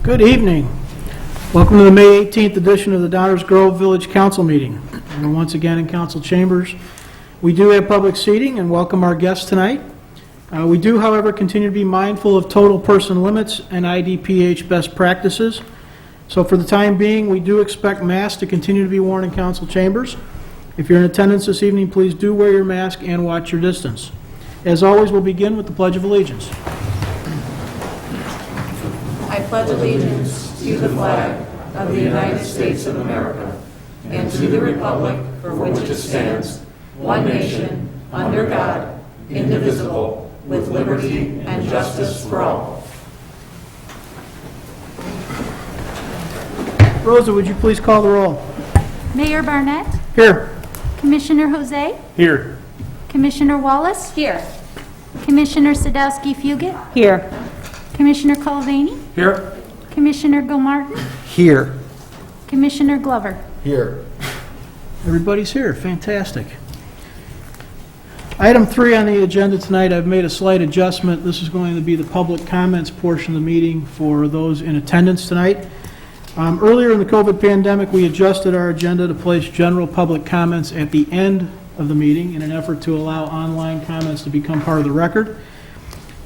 Good evening. Welcome to the May 18th edition of the Dahmers Grove Village Council meeting. We're once again in council chambers. We do have public seating and welcome our guests tonight. We do, however, continue to be mindful of total person limits and IDPH best practices. So for the time being, we do expect masks to continue to be worn in council chambers. If you're in attendance this evening, please do wear your mask and watch your distance. As always, we'll begin with the Pledge of Allegiance. I pledge allegiance to the flag of the United States of America and to the republic for which it stands, one nation, under God, indivisible, with liberty and justice for all. Rosa, would you please call the roll? Mayor Barnett, Here. Commissioner Jose, Here. Commissioner Wallace, Here. Commissioner Sadowski-Fugit, Here. Commissioner Culvaney, Here. Commissioner Gilmartin, Here. Commissioner Glover. Here. Everybody's here. Fantastic. Item 3 on the agenda tonight, I've made a slight adjustment. This is going to be the public comments portion of the meeting for those in attendance tonight. Earlier in the COVID pandemic, we adjusted our agenda to place general public comments at the end of the meeting in an effort to allow online comments to become part of the record.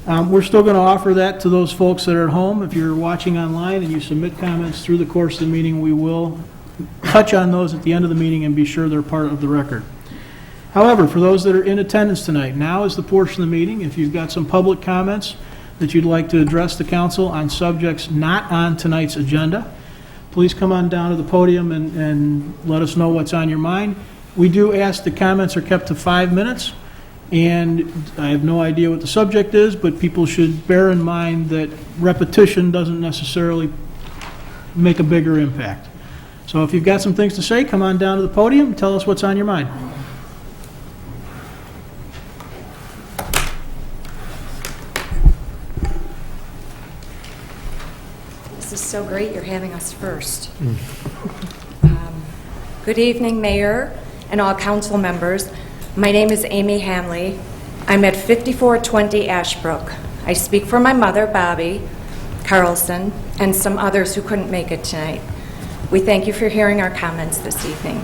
We're still going to offer that to those folks that are at home. If you're watching online and you submit comments through the course of the meeting, we will touch on those at the end of the meeting and be sure they're part of the record. However, for those that are in attendance tonight, now is the portion of the meeting. If you've got some public comments that you'd like to address the council on subjects not on tonight's agenda, please come on down to the podium and let us know what's on your mind. We do ask the comments are kept to 5 minutes, and I have no idea what the subject is, but people should bear in mind that repetition doesn't necessarily make a bigger impact. So if you've got some things to say, come on down to the podium and tell us what's on your mind. This is so great you're having us first. Good evening, Mayor and all council members. My name is Amy Hamley. I'm at 5420 Ashbrook. I speak for my mother, Bobby Carlson, and some others who couldn't make it tonight. We thank you for hearing our comments this evening.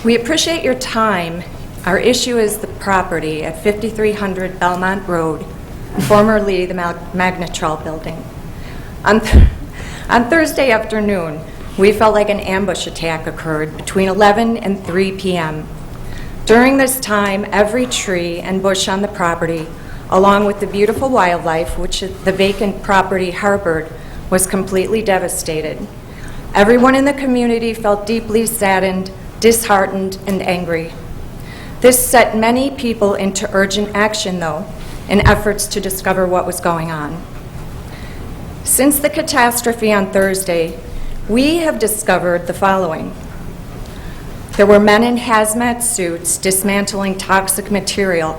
We appreciate your time. Our issue is the property at 5300 Belmont Road, formerly the Magnetrol building. On Thursday afternoon, we felt like an ambush attack occurred between 11 and 3 p.m. During this time, every tree and bush on the property, along with the beautiful wildlife which the vacant property harbored, was completely devastated. Everyone in the community felt deeply saddened, disheartened, and angry. This set many people into urgent action, though, in efforts to discover what was going on. Since the catastrophe on Thursday, we have discovered the following. There were men in hazmat suits dismantling toxic material,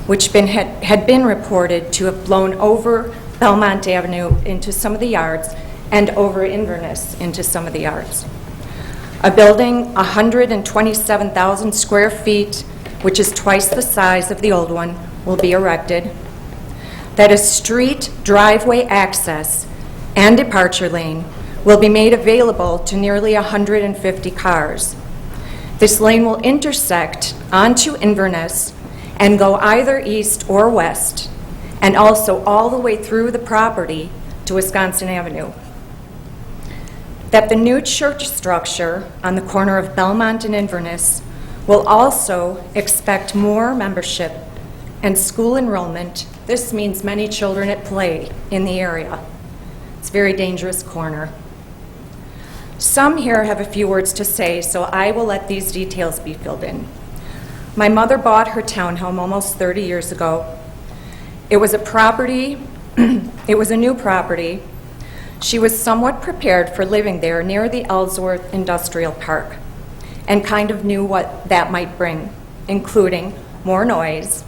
which had been reported to have blown over Belmont Avenue into some of the yards and over Inverness into some of the yards. A building 127,000 square feet, which is twice the size of the old one, will be erected. That a street, driveway access, and departure lane will be made available to nearly 150 cars. This lane will intersect onto Inverness and go either east or west, and also all the way through the property to Wisconsin Avenue. That the new church structure on the corner of Belmont and Inverness will also expect more membership and school enrollment. This means many children at play in the area. It's a very dangerous corner. Some here have a few words to say, so I will let these details be filled in. My mother bought her townhome almost 30 years ago. It was a property, it was a new property. She was somewhat prepared for living there near the Ellsworth Industrial Park and kind of knew what that might bring, including more noise,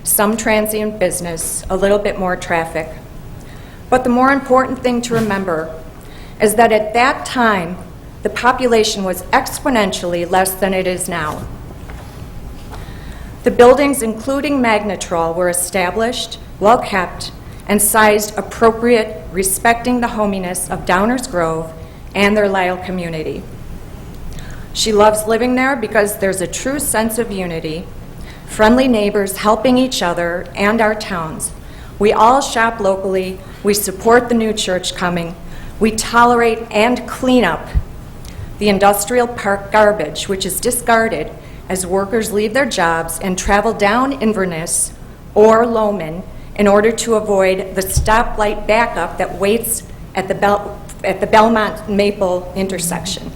some transient business, a little bit more traffic. But the more important thing to remember is that at that time, the population was exponentially less than it is now. The buildings, including Magnetrol, were established, well-kept, and sized appropriate respecting the hominess of Downers Grove and their Lyle community. She loves living there because there's a true sense of unity, friendly neighbors helping each other and our towns. We all shop locally, we support the new church coming, we tolerate and clean up the industrial park garbage, which is discarded as workers leave their jobs and travel down Inverness or Lowman in order to avoid the stoplight backup that waits at the Belmont Maple intersection.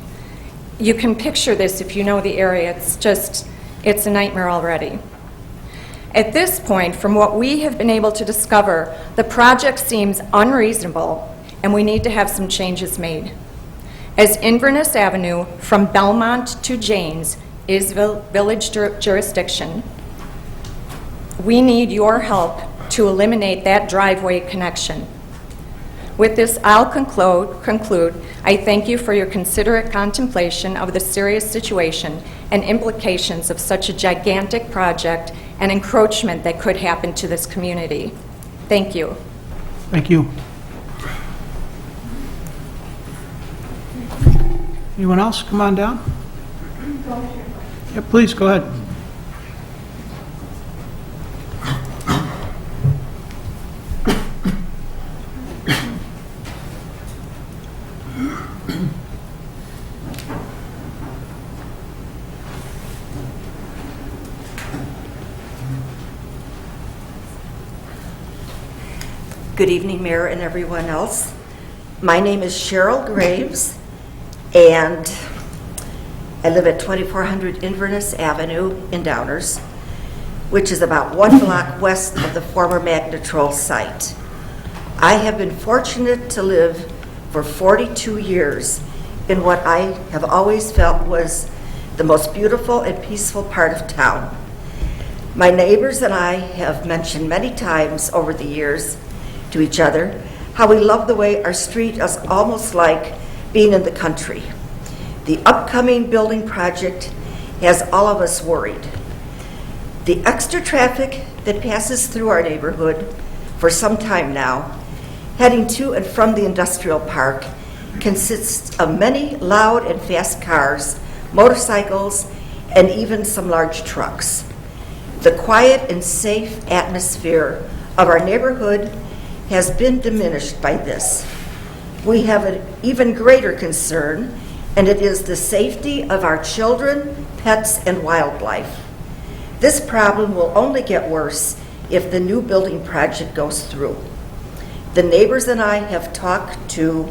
You can picture this if you know the area. It's a nightmare already. At this point, from what we have been able to discover, the project seems unreasonable and we need to have some changes made. As Inverness Avenue from Belmont to Janes is village jurisdiction, we need your help to eliminate that driveway connection. With this, I'll conclude. I thank you for your considerate contemplation of the serious situation and implications of such a gigantic project and encroachment that could happen to this community. Thank you. Thank you. Anyone else? Come on down. Yeah, please, go ahead. Good evening, Mayor and everyone else. My name is Cheryl Graves, and I live at 2400 Inverness Avenue in Downers, which is about 1 block west of the former Magnetrol site. I have been fortunate to live for 42 years in what I have always felt was the most beautiful and peaceful part of town. My neighbors and I have mentioned many times over the years to each other how we love the way our street is almost like being in the country. The upcoming building project has all of us worried. The extra traffic that passes through our neighborhood for some time now, heading to and from the industrial park, consists of many loud and fast cars, motorcycles, and even some large trucks. The quiet and safe atmosphere of our neighborhood has been diminished by this. We have an even greater concern, and it is the safety of our children, pets, and wildlife. This problem will only get worse if the new building project goes through. The neighbors and I have talked to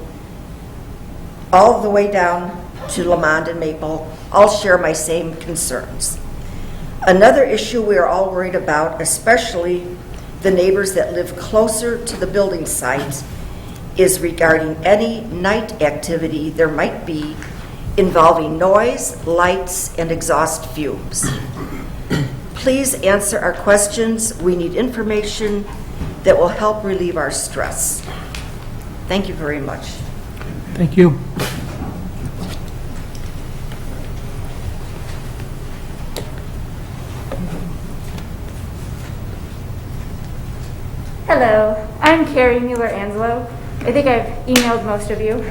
all the way down to Lamond and Maple, all share my same concerns. Another issue we are all worried about, especially the neighbors that live closer to the building site, is regarding any night activity there might be involving noise, lights, and exhaust fumes. Please answer our questions. We need information that will help relieve our stress. Thank you very much. Thank you. Hello, I'm Carrie Mueller-Anselo. I think I've emailed most of you.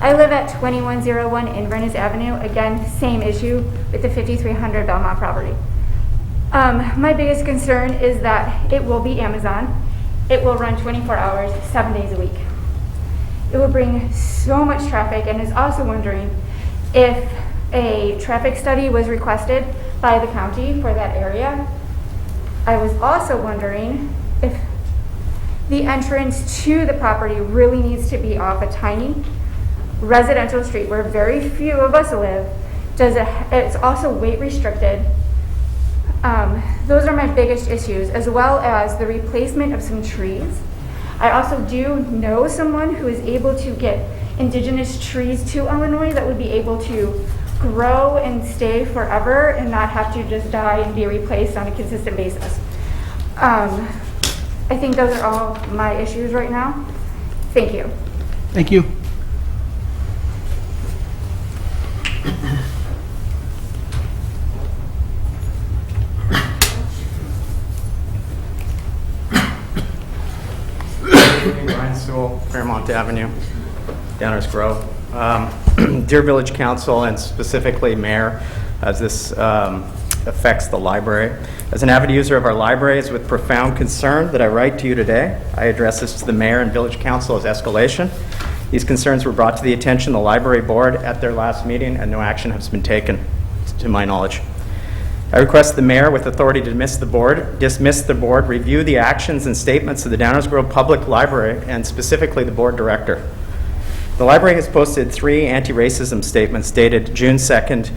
I live at 2101 Inverness Avenue. Again, same issue with the 5300 Belmont property. My biggest concern is that it will be Amazon. It will run 24 hours, 7 days a week. It will bring so much traffic, and is also wondering if a traffic study was requested by the county for that area. I was also wondering if the entrance to the property really needs to be off a tiny residential street where very few of us live. It's also weight restricted. Those are my biggest issues, as well as the replacement of some trees. I also do know someone who is able to get indigenous trees to Illinois that would be able to grow and stay forever and not have to just die and be replaced on a consistent basis. I think those are all my issues right now. Thank you. Thank you. Municipal, Fairmont Avenue, Downers Grove. Dear Village Council, and specifically Mayor, as this affects the library. As an avid user of our library, it's with profound concern that I write to you today. I address this to the Mayor and Village Council as escalation. These concerns were brought to the attention of the Library Board at their last meeting, and no action has been taken, to my knowledge. I request the Mayor, with authority to dismiss the board, review the actions and statements of the Downers Grove Public Library, and specifically the Board Director. The library has posted 3 anti-racism statements dated June 2nd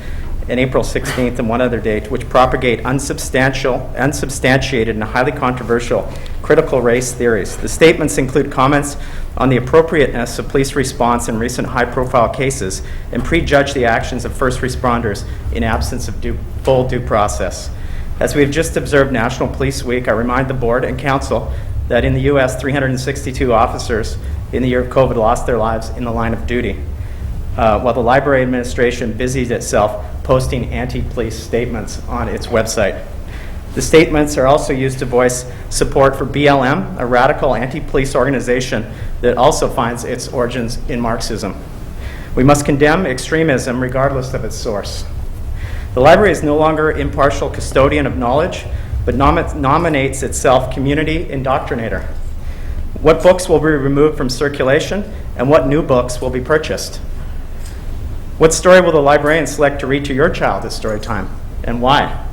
and April 16th and one other date, which propagate unsubstantiated and highly controversial critical race theories. The statements include comments on the appropriateness of police response in recent high-profile cases and prejudge the actions of first responders in absence of full due process. As we have just observed National Police Week, I remind the Board and Council that in the U.S., 362 officers in the year of COVID lost their lives in the line of duty, while the library administration busies itself posting anti-police statements on its website. The statements are also used to voice support for BLM, a radical anti-police organization that also finds its origins in Marxism. We must condemn extremism regardless of its source. The library is no longer impartial custodian of knowledge, but nominates itself community indoctrinator. What books will be removed from circulation, and what new books will be purchased? What story will the librarian select to read to your child at story time, and why?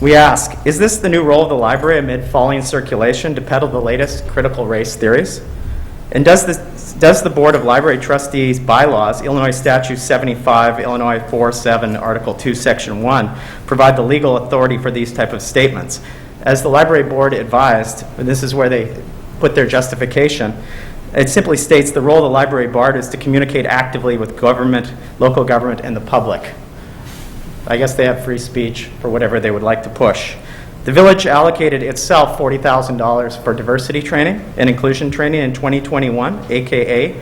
We ask, is this the new role of the library amid falling circulation to peddle the latest critical race theories? And does the Board of Library Trustees bylaws, Illinois Statute 75, Illinois 47, Article 2, Section 1, provide the legal authority for these type of statements? As the Library Board advised, and this is where they put their justification, it simply states the role of the Library Board is to communicate actively with government, local government, and the public. I guess they have free speech for whatever they would like to push. The village allocated itself $40,000 for diversity training and inclusion training in 2021, aka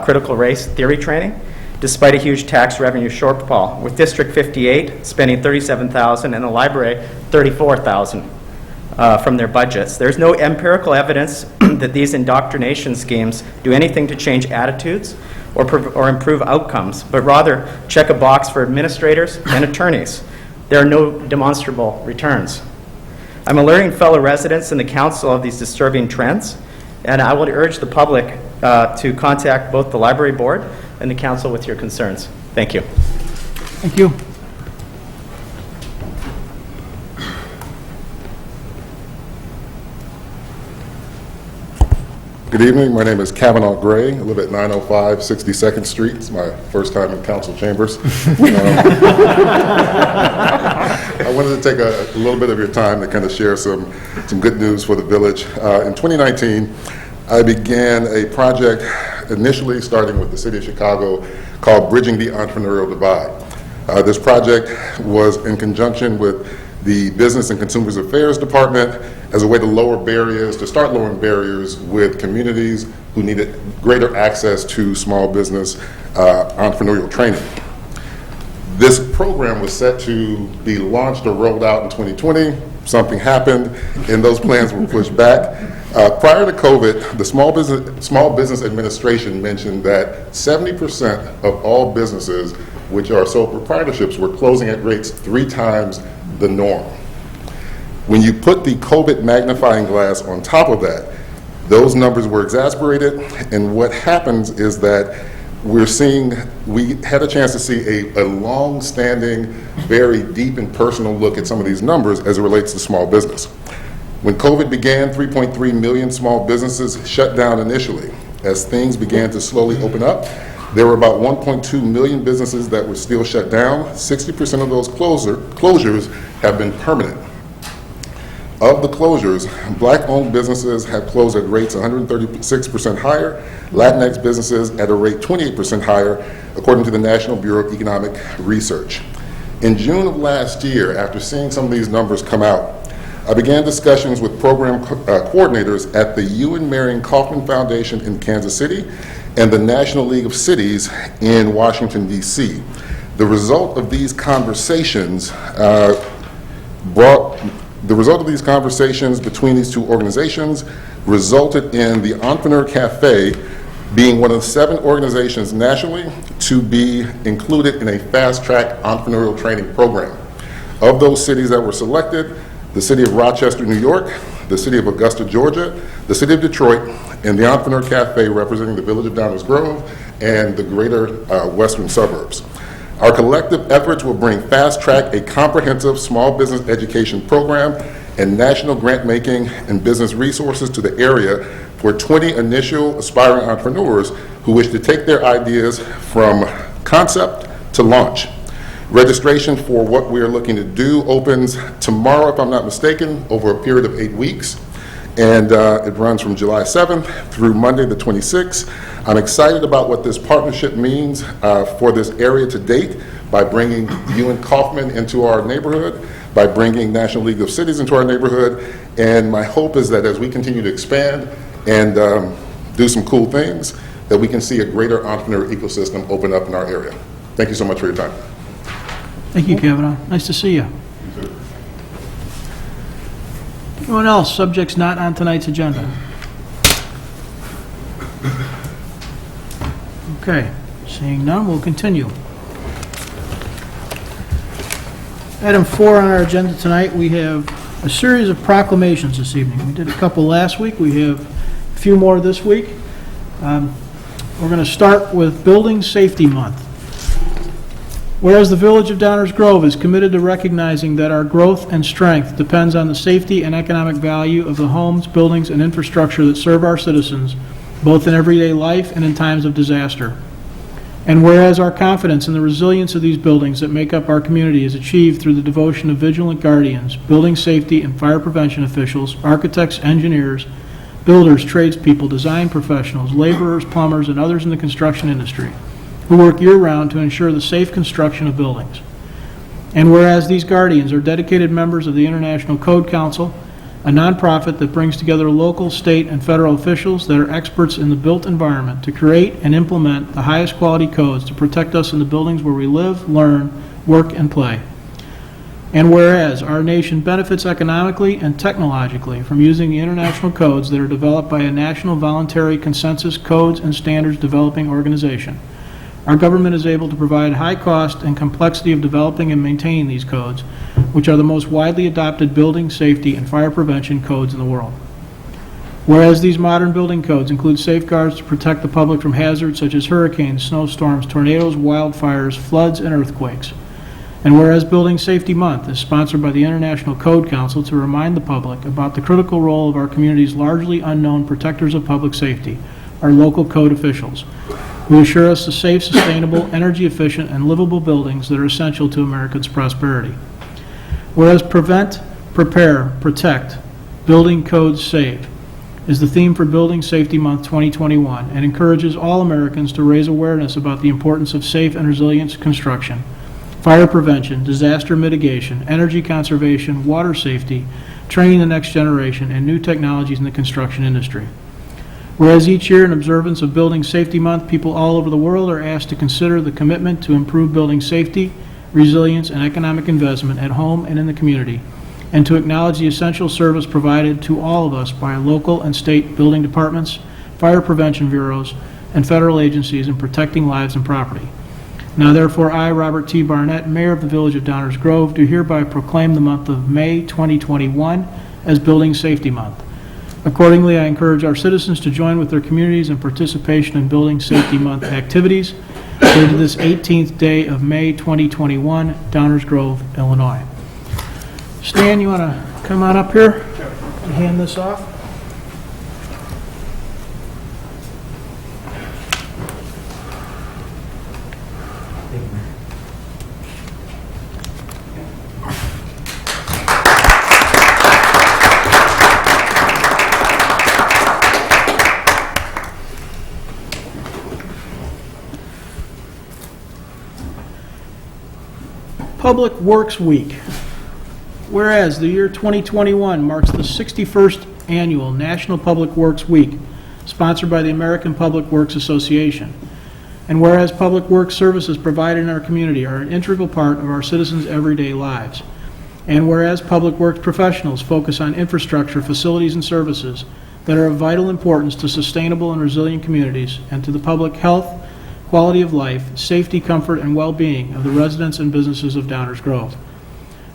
critical race theory training, despite a huge tax revenue shortfall, with District 58 spending $37,000 and the library $34,000 from their budgets. There's no empirical evidence that these indoctrination schemes do anything to change attitudes or improve outcomes, but rather check a box for administrators and attorneys. There are no demonstrable returns. I'm alerting fellow residents and the council of these disturbing trends, and I would urge the public to contact both the library board and the council with your concerns. Thank you. Thank you. Good evening. My name is Kavanaugh Gray. I live at 905 62nd Street. It's my first time in council chambers. I wanted to take a little bit of your time to kind of share some good news for the village. In 2019, I began a project initially starting with the city of Chicago called Bridging the Entrepreneurial Divide. This project was in conjunction with the Business and Consumers Affairs Department as a way to start lowering barriers with communities who needed greater access to small business entrepreneurial training. This program was set to be launched or rolled out in 2020. Something happened and those plans were pushed back. Prior to COVID, the Small Business Administration mentioned that 70% of all businesses, which are sole proprietorships, were closing at rates 3 times the norm. When you put the COVID magnifying glass on top of that, those numbers were exasperated, and what happens is that we had a chance to see a long-standing, very deep and personal look at some of these numbers as it relates to small business. When COVID began, 3.3 million small businesses shut down initially. As things began to slowly open up, there were about 1.2 million businesses that were still shut down. 60% of those closures have been permanent. Of the closures, Black-owned businesses have closed at rates 136% higher, Latinx businesses at a rate 28% higher, according to the National Bureau of Economic Research. In June of last year, after seeing some of these numbers come out, I began discussions with program coordinators at the Ewan Marion Kauffman Foundation in Kansas City and the National League of Cities in Washington, D.C. The result of these conversations brought The result of these conversations between these two organizations resulted in the Entrepreneur Cafe being one of 7 organizations nationally to be included in a fast-track entrepreneurial training program. Of those cities that were selected, the city of Rochester, New York, the city of Augusta, Georgia, the city of Detroit, and the Entrepreneur Cafe representing the village of Downers Grove and the greater western suburbs. Our collective efforts will bring Fast Track, a comprehensive small business education program and national grant-making and business resources to the area for 20 initial aspiring entrepreneurs who wish to take their ideas from concept to launch. Registration for what we are looking to do opens tomorrow, if I'm not mistaken, over a period of 8 weeks. And it runs from July 7th through Monday the 26th. I'm excited about what this partnership means for this area to date by bringing UN Kaufman into our neighborhood, by bringing National League of Cities into our neighborhood, and my hope is that as we continue to expand and do some cool things, that we can see a greater entrepreneur ecosystem open up in our area. Thank you so much for your time. Thank you, Kavanaugh. Nice to see you. Anyone else? Subjects not on tonight's agenda? Okay, seeing none, we'll continue. Item 4 on our agenda tonight, we have a series of proclamations this evening. We did a couple last week. We have a few more this week. We're going to start with Building Safety Month. Whereas the Village of Downers Grove is committed to recognizing that our growth and strength depends on the safety and economic value of the homes, buildings, and infrastructure that serve our citizens, both in everyday life and in times of disaster. And whereas our confidence in the resilience of these buildings that make up our community is achieved through the devotion of vigilant guardians, building safety and fire prevention officials, architects, engineers, builders, tradespeople, design professionals, laborers, plumbers, and others in the construction industry, who work year-round to ensure the safe construction of buildings. And whereas these guardians are dedicated members of the International Code Council, a nonprofit that brings together local, state, and federal officials that are experts in the built environment to create and implement the highest quality codes to protect us in the buildings where we live, learn, work, and play. And whereas our nation benefits economically and technologically from using the international codes that are developed by a national voluntary consensus codes and standards developing organization, our government is able to provide high cost and complexity of developing and maintaining these codes, which are the most widely adopted building safety and fire prevention codes in the world. Whereas these modern building codes include safeguards to protect the public from hazards such as hurricanes, snowstorms, tornadoes, wildfires, floods, and earthquakes. And whereas Building Safety Month is sponsored by the International Code Council to remind the public about the critical role of our community's largely unknown protectors of public safety, our local code officials, who assure us the safe, sustainable, energy-efficient, and livable buildings that are essential to Americans' prosperity. Whereas Prevent, Prepare, Protect, Building Codes Save is the theme for Building Safety Month 2021 and encourages all Americans to raise awareness about the importance of safe and resilient construction, fire prevention, disaster mitigation, energy conservation, water safety, training the next generation, and new technologies in the construction industry. Whereas each year in observance of Building Safety Month, people all over the world are asked to consider the commitment to improve building safety, resilience, and economic investment at home and in the community, and to acknowledge the essential service provided to all of us by our local and state building departments, fire prevention bureaus, and federal agencies in protecting lives and property. Now therefore, I, Robert T. Barnett, Mayor of the Village of Downers Grove, do hereby proclaim the month of May 2021 as Building Safety Month. Accordingly, I encourage our citizens to join with their communities in participation in Building Safety Month activities to this 18th day of May 2021, Downers Grove, Illinois. Stan, you want to come on up here and hand this off? Public Works Week. Whereas the year 2021 marks the 61st annual National Public Works Week, sponsored by the American Public Works Association. And whereas public works services provided in our community are an integral part of our citizens' everyday lives. And whereas Public Works professionals focus on infrastructure, facilities, and services that are of vital importance to sustainable and resilient communities and to the public health, quality of life, safety, comfort, and well-being of the residents and businesses of Downers Grove.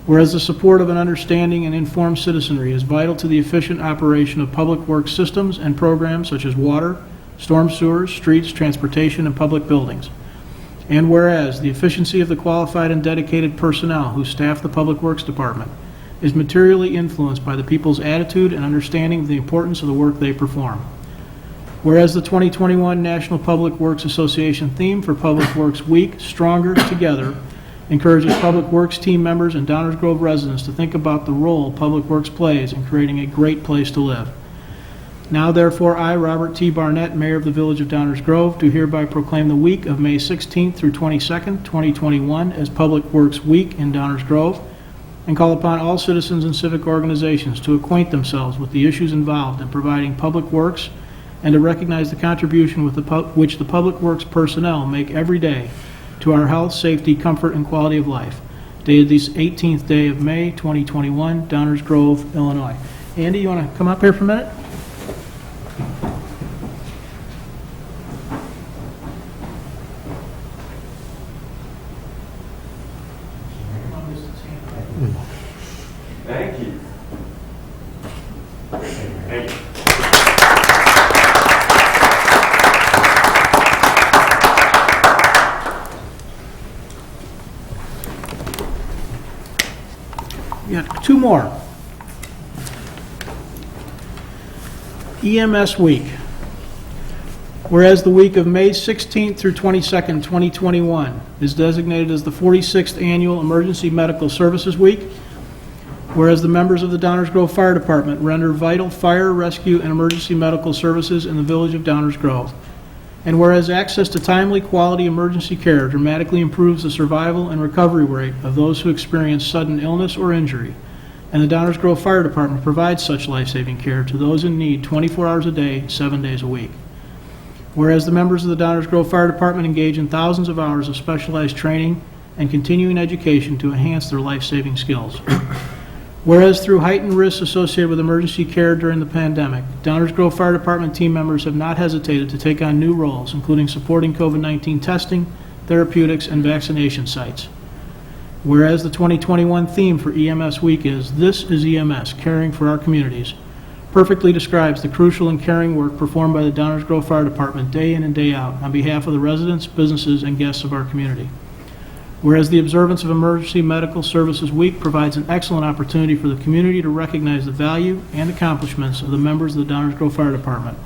Whereas the support of an understanding and informed citizenry is vital to the efficient operation of public works systems and programs such as water, storm sewers, streets, transportation, and public buildings. And whereas the efficiency of the qualified and dedicated personnel who staff the Public Works Department is materially influenced by the people's attitude and understanding of the importance of the work they perform. Whereas the 2021 National Public Works Association theme for Public Works Week, Stronger Together, encourages Public Works team members and Downers Grove residents to think about the role Public Works plays in creating a great place to live. Now, therefore, I, Robert T. Barnett, Mayor of the Village of Downers Grove, do hereby proclaim the week of May 16th through 22nd, 2021 as Public Works Week in Downers Grove, and call upon all citizens and civic organizations to acquaint themselves with the issues involved in providing public works and to recognize the contribution which the Public Works personnel make every day to our health, safety, comfort, and quality of life. Dated this 18th day of May, 2021, Downers Grove, Illinois. Andy, you want to come up here for a minute? Thank you. Thank you. We got two more. EMS Week. Whereas the week of May 16th through 22nd, 2021 is designated as the 46th Annual Emergency Medical Services Week. Whereas the members of the Downers Grove Fire Department render vital fire, rescue, and emergency medical services in the Village of Downers Grove. And whereas access to timely, quality emergency care dramatically improves the survival and recovery rate of those who experience sudden illness or injury, and the Downers Grove Fire Department provides such life-saving care to those in need 24 hours a day, 7 days a week. Whereas the members of the Downers Grove Fire Department engage in thousands of hours of specialized training and continuing education to enhance their life-saving skills. Whereas through heightened risks associated with emergency care during the pandemic, Downers Grove Fire Department team members have not hesitated to take on new roles, including supporting COVID-19 testing, therapeutics, and vaccination sites. Whereas the 2021 theme for EMS Week is This is EMS, Caring for Our Communities, perfectly describes the crucial and caring work performed by the Downers Grove Fire Department day in and day out on behalf of the residents, businesses, and guests of our community. Whereas the observance of Emergency Medical Services Week provides an excellent opportunity for the community to recognize the value and accomplishments of the members of the Downers Grove Fire Department,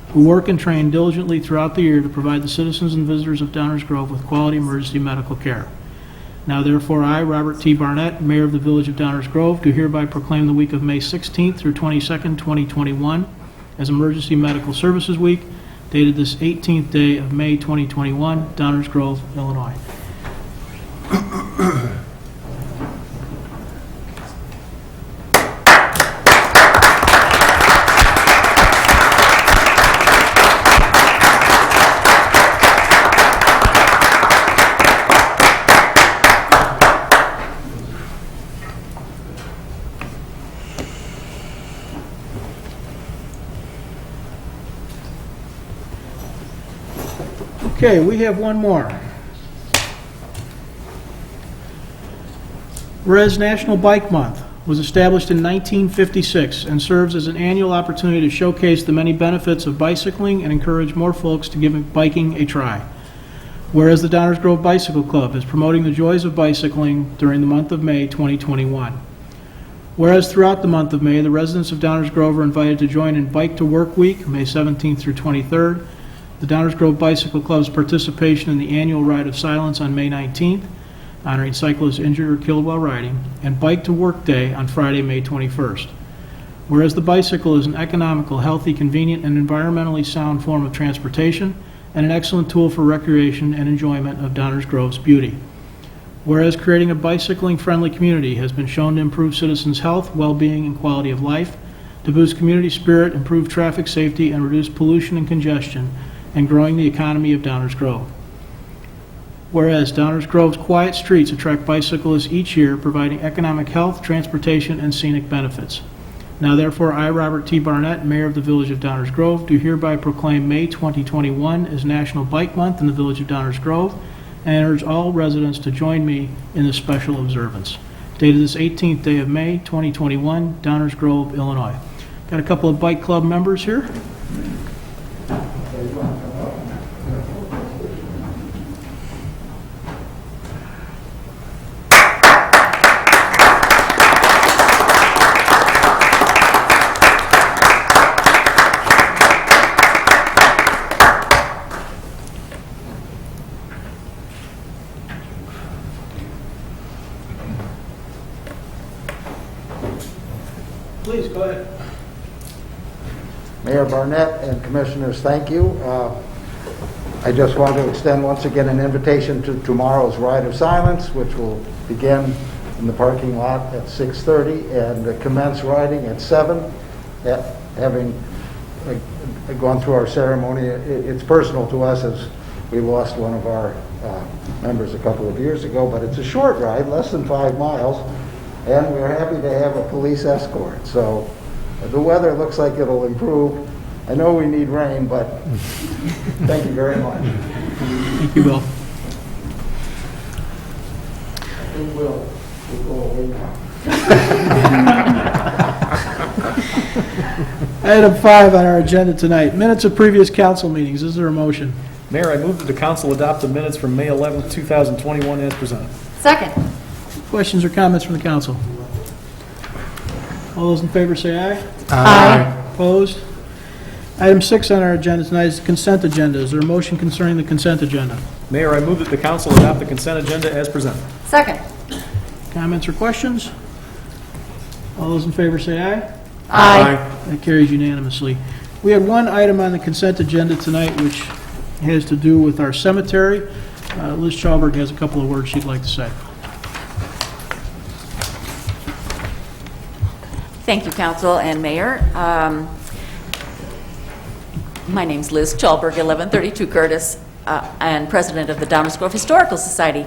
who work and train diligently throughout the year to provide the citizens and visitors of Downers Grove with quality emergency medical care. Now, therefore, I, Robert T. Barnett, Mayor of the Village of Downers Grove, do hereby proclaim the week of May 16th through 22nd, 2021 as Emergency Medical Services Week, dated this 18th day of May 2021, Downers Grove, Illinois. Okay, we have one more. Whereas National Bike Month was established in 1956 and serves as an annual opportunity to showcase the many benefits of bicycling and encourage more folks to give biking a try. Whereas the Downers Grove Bicycle Club is promoting the joys of bicycling during the month of May 2021. Whereas throughout the month of May, the residents of Downers Grove are invited to join in Bike to Work Week, May 17th through 23rd, the Downers Grove Bicycle Club's participation in the annual Ride of Silence on May 19th, honoring cyclists injured or killed while riding, and Bike to Work Day on Friday, May 21st. Whereas the bicycle is an economical, healthy, convenient, and environmentally sound form of transportation and an excellent tool for recreation and enjoyment of Downers Grove's beauty. Whereas creating a bicycling-friendly community has been shown to improve citizens' health, well-being, and quality of life, to boost community spirit, improve traffic safety, and reduce pollution and congestion, and growing the economy of Downers Grove. Whereas Downers Grove's quiet streets attract bicyclists each year, providing economic health, transportation, and scenic benefits. Now therefore, I, Robert T. Barnett, Mayor of the Village of Downers Grove, do hereby proclaim May 2021 as National Bike Month in the Village of Downers Grove, and urge all residents to join me in this special observance. Dated this 18th day of May, 2021, Downers Grove, Illinois. Got a couple of bike club members here. Please, go ahead. Mayor Barnett and Commissioners, thank you. I just want to extend once again an invitation to tomorrow's Ride of Silence, which will begin in the parking lot at 6:30 and commence riding at 7. Having gone through our ceremony, it's personal to us as we lost one of our members a couple of years ago, but it's a short ride, less than 5 miles, and we're happy to have a police escort. So the weather looks like it'll improve. I know we need rain, but thank you very much. Thank you, Bill. I think we'll go away now. Item 5 on our agenda tonight, minutes of previous council meetings. Is there a motion? Mayor, I move that the council adopt the minutes from May 11th, 2021 as presented. Second. Questions or comments from the council? All those in favor say aye. Aye. Opposed? Item 6 on our agenda tonight is the consent agenda. Is there a motion concerning the consent agenda? Mayor, I move that the council adopt the consent agenda as presented. Second. Comments or questions? All those in favor say aye. Aye. That carries unanimously. We had one item on the consent agenda tonight which has to do with our cemetery. Liz Chalberg has a couple of words she'd like to say. Thank you, Council and Mayor. My name's Liz Chalberg, 1132 Curtis, and President of the Downers Grove Historical Society.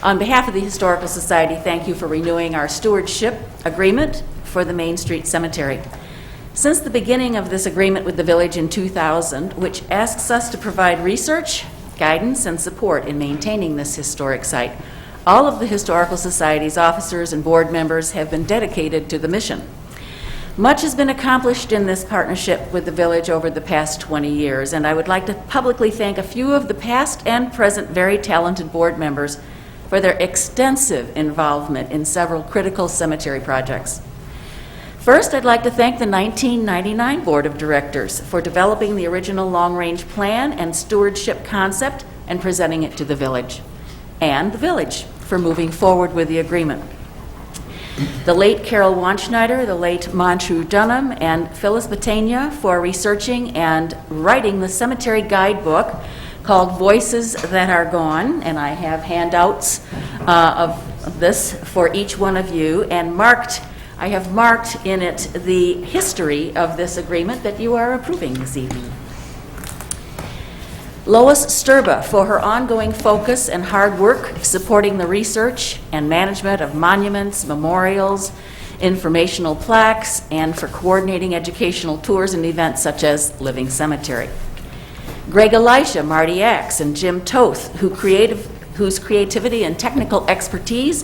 On behalf of the Historical Society, thank you for renewing our stewardship agreement for the Main Street Cemetery. Since the beginning of this agreement with the village in 2000, which asks us to provide research, guidance, and support in maintaining this historic site, all of the Historical Society's officers and board members have been dedicated to the mission. Much has been accomplished in this partnership with the village over the past 20 years, and I would like to publicly thank a few of the past and present very talented board members for their extensive involvement in several critical cemetery projects. First, I'd like to thank the 1999 Board of Directors for developing the original long-range plan and stewardship concept and presenting it to the village, and the village for moving forward with the agreement. The late Carol Wanschneider, the late Montreux Dunham, and Phyllis Batania for researching and writing the cemetery guidebook called Voices That Are Gone, and I have handouts of this for each one of you, and I have marked in it the history of this agreement that you are approving this evening. Lois Sturba for her ongoing focus and hard work supporting the research and management of monuments, memorials, informational plaques, and for coordinating educational tours and events such as Living Cemetery. Greg Elisha, Marty Axe, and Jim Toth, whose creativity and technical expertise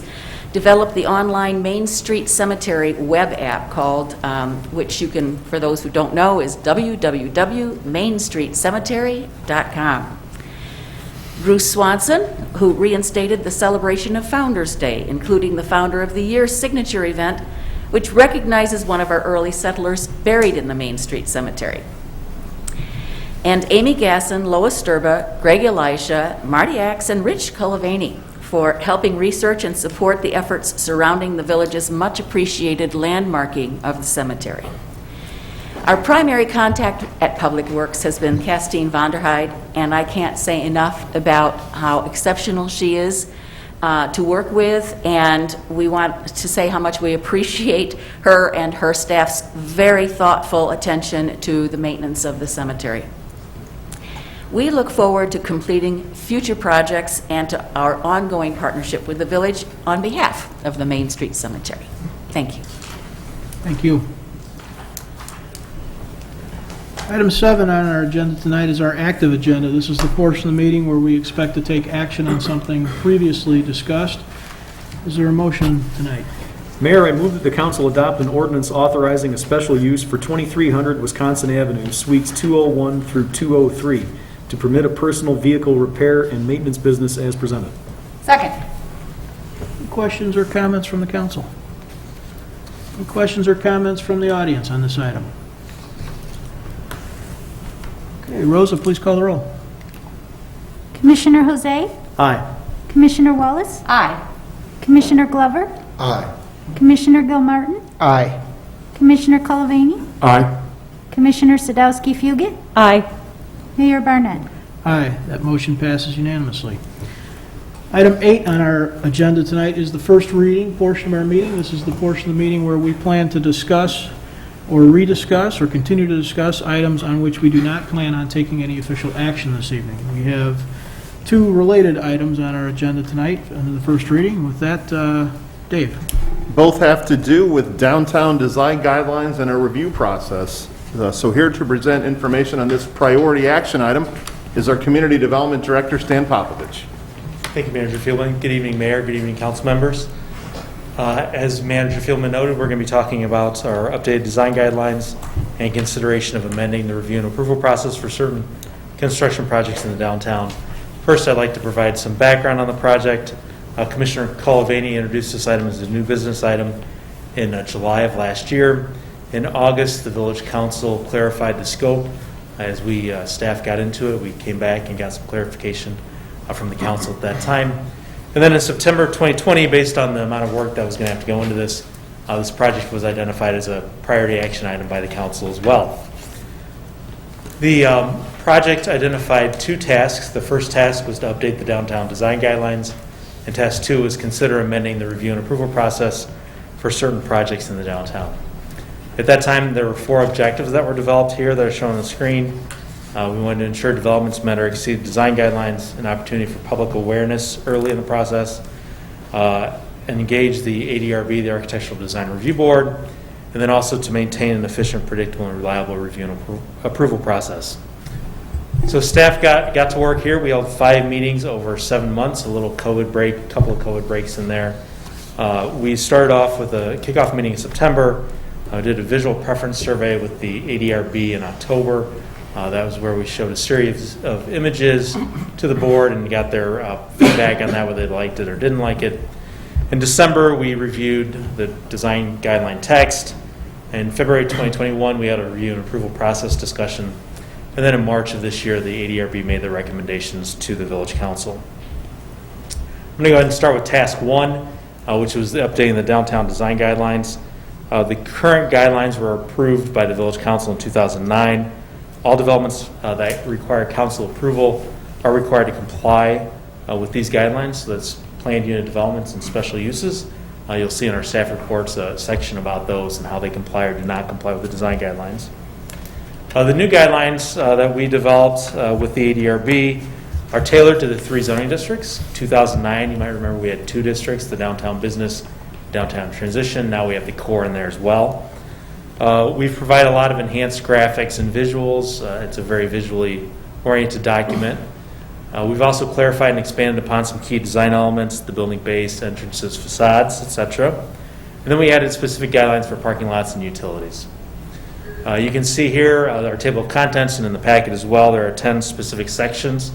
developed the online Main Street Cemetery web app called, which you can, for those who don't know, is www.mainstreetcemetery.com. Bruce Swanson, who reinstated the celebration of Founders Day, including the Founder of the Year signature event, which recognizes one of our early settlers buried in the Main Street Cemetery. And Amy Gasson, Lois Sturba, Greg Elisha, Marty Axe, and Rich Culavani for helping research and support the efforts surrounding the village's much appreciated landmarking of the cemetery. Our primary contact at Public Works has been Castine Vonderheide, and I can't say enough about how exceptional she is to work with, and we want to say how much we appreciate her and her staff's very thoughtful attention to the maintenance of the cemetery. We look forward to completing future projects and to our ongoing partnership with the village on behalf of the Main Street Cemetery. Thank you. Thank you. Item 7 on our agenda tonight is our active agenda. This is the portion of the meeting where we expect to take action on something previously discussed. Is there a motion tonight? Mayor, I move that the council adopt an ordinance authorizing a special use for 2300 Wisconsin Avenue, Suites 201 through 203, to permit a personal vehicle repair and maintenance business as presented. Second. Any questions or comments from the council? Any questions or comments from the audience on this item? Okay, Rosa, please call the roll. Commissioner Jose? Aye. Commissioner Wallace? Aye. Commissioner Glover? Aye. Commissioner Gilmartin? Aye. Commissioner Cullivaney? Aye. Commissioner Sadowski-Fugit? Aye. Mayor Barnett? Aye, that motion passes unanimously. Item 8 on our agenda tonight is the first reading portion of our meeting. This is the portion of the meeting where we plan to discuss or rediscuss or continue to discuss items on which we do not plan on taking any official action this evening. We have 2 related items on our agenda tonight under the first reading. With that, Dave. Both have to do with downtown design guidelines and a review process. So here to present information on this priority action item is our Community Development Director, Stan Popovich. Thank you, Manager Fieldman. Good evening, Mayor. Good evening, council members. As Manager Fieldman noted, we're going to be talking about our updated design guidelines and consideration of amending the review and approval process for certain construction projects in the downtown. First, I'd like to provide some background on the project. Commissioner Cullivaney introduced this item as a new business item in July of last year. In August, the Village Council clarified the scope. As we staff got into it, we came back and got some clarification from the council at that time. And then in September of 2020, based on the amount of work that was going to have to go into this, this project was identified as a priority action item by the council as well. The project identified 2 tasks. The first task was to update the downtown design guidelines, and task 2 was consider amending the review and approval process for certain projects in the downtown. At that time, there were 4 objectives that were developed here that are shown on the screen. We wanted to ensure developments met or exceed design guidelines, an opportunity for public awareness early in the process, and engage the ADRB, the Architectural Design Review Board, and then also to maintain an efficient, predictable, and reliable review and approval process. So staff got to work here. We held 5 meetings over 7 months, a little COVID break, a couple of COVID breaks in there. We started off with a kickoff meeting in September. Did a visual preference survey with the ADRB in October. That was where we showed a series of images to the board and got their feedback on that, whether they liked it or didn't like it. In December, we reviewed the design guideline text. In February 2021, we had a review and approval process discussion. And then in March of this year, the ADRB made their recommendations to the Village Council. I'm going to go ahead and start with task 1, which was updating the downtown design guidelines. The current guidelines were approved by the Village Council in 2009. All developments that require council approval are required to comply with these guidelines. So that's planned unit developments and special uses. You'll see in our staff reports a section about those and how they comply or do not comply with the design guidelines. The new guidelines that we developed with the ADRB are tailored to the 3 zoning districts. 2009, you might remember we had 2 districts, the downtown business, downtown transition. Now we have the core in there as well. We've provided a lot of enhanced graphics and visuals. It's a very visually oriented document. We've also clarified and expanded upon some key design elements, the building base, entrances, facades, etc. And then we added specific guidelines for parking lots and utilities. You can see here our table of contents, and in the packet as well, there are 10 specific sections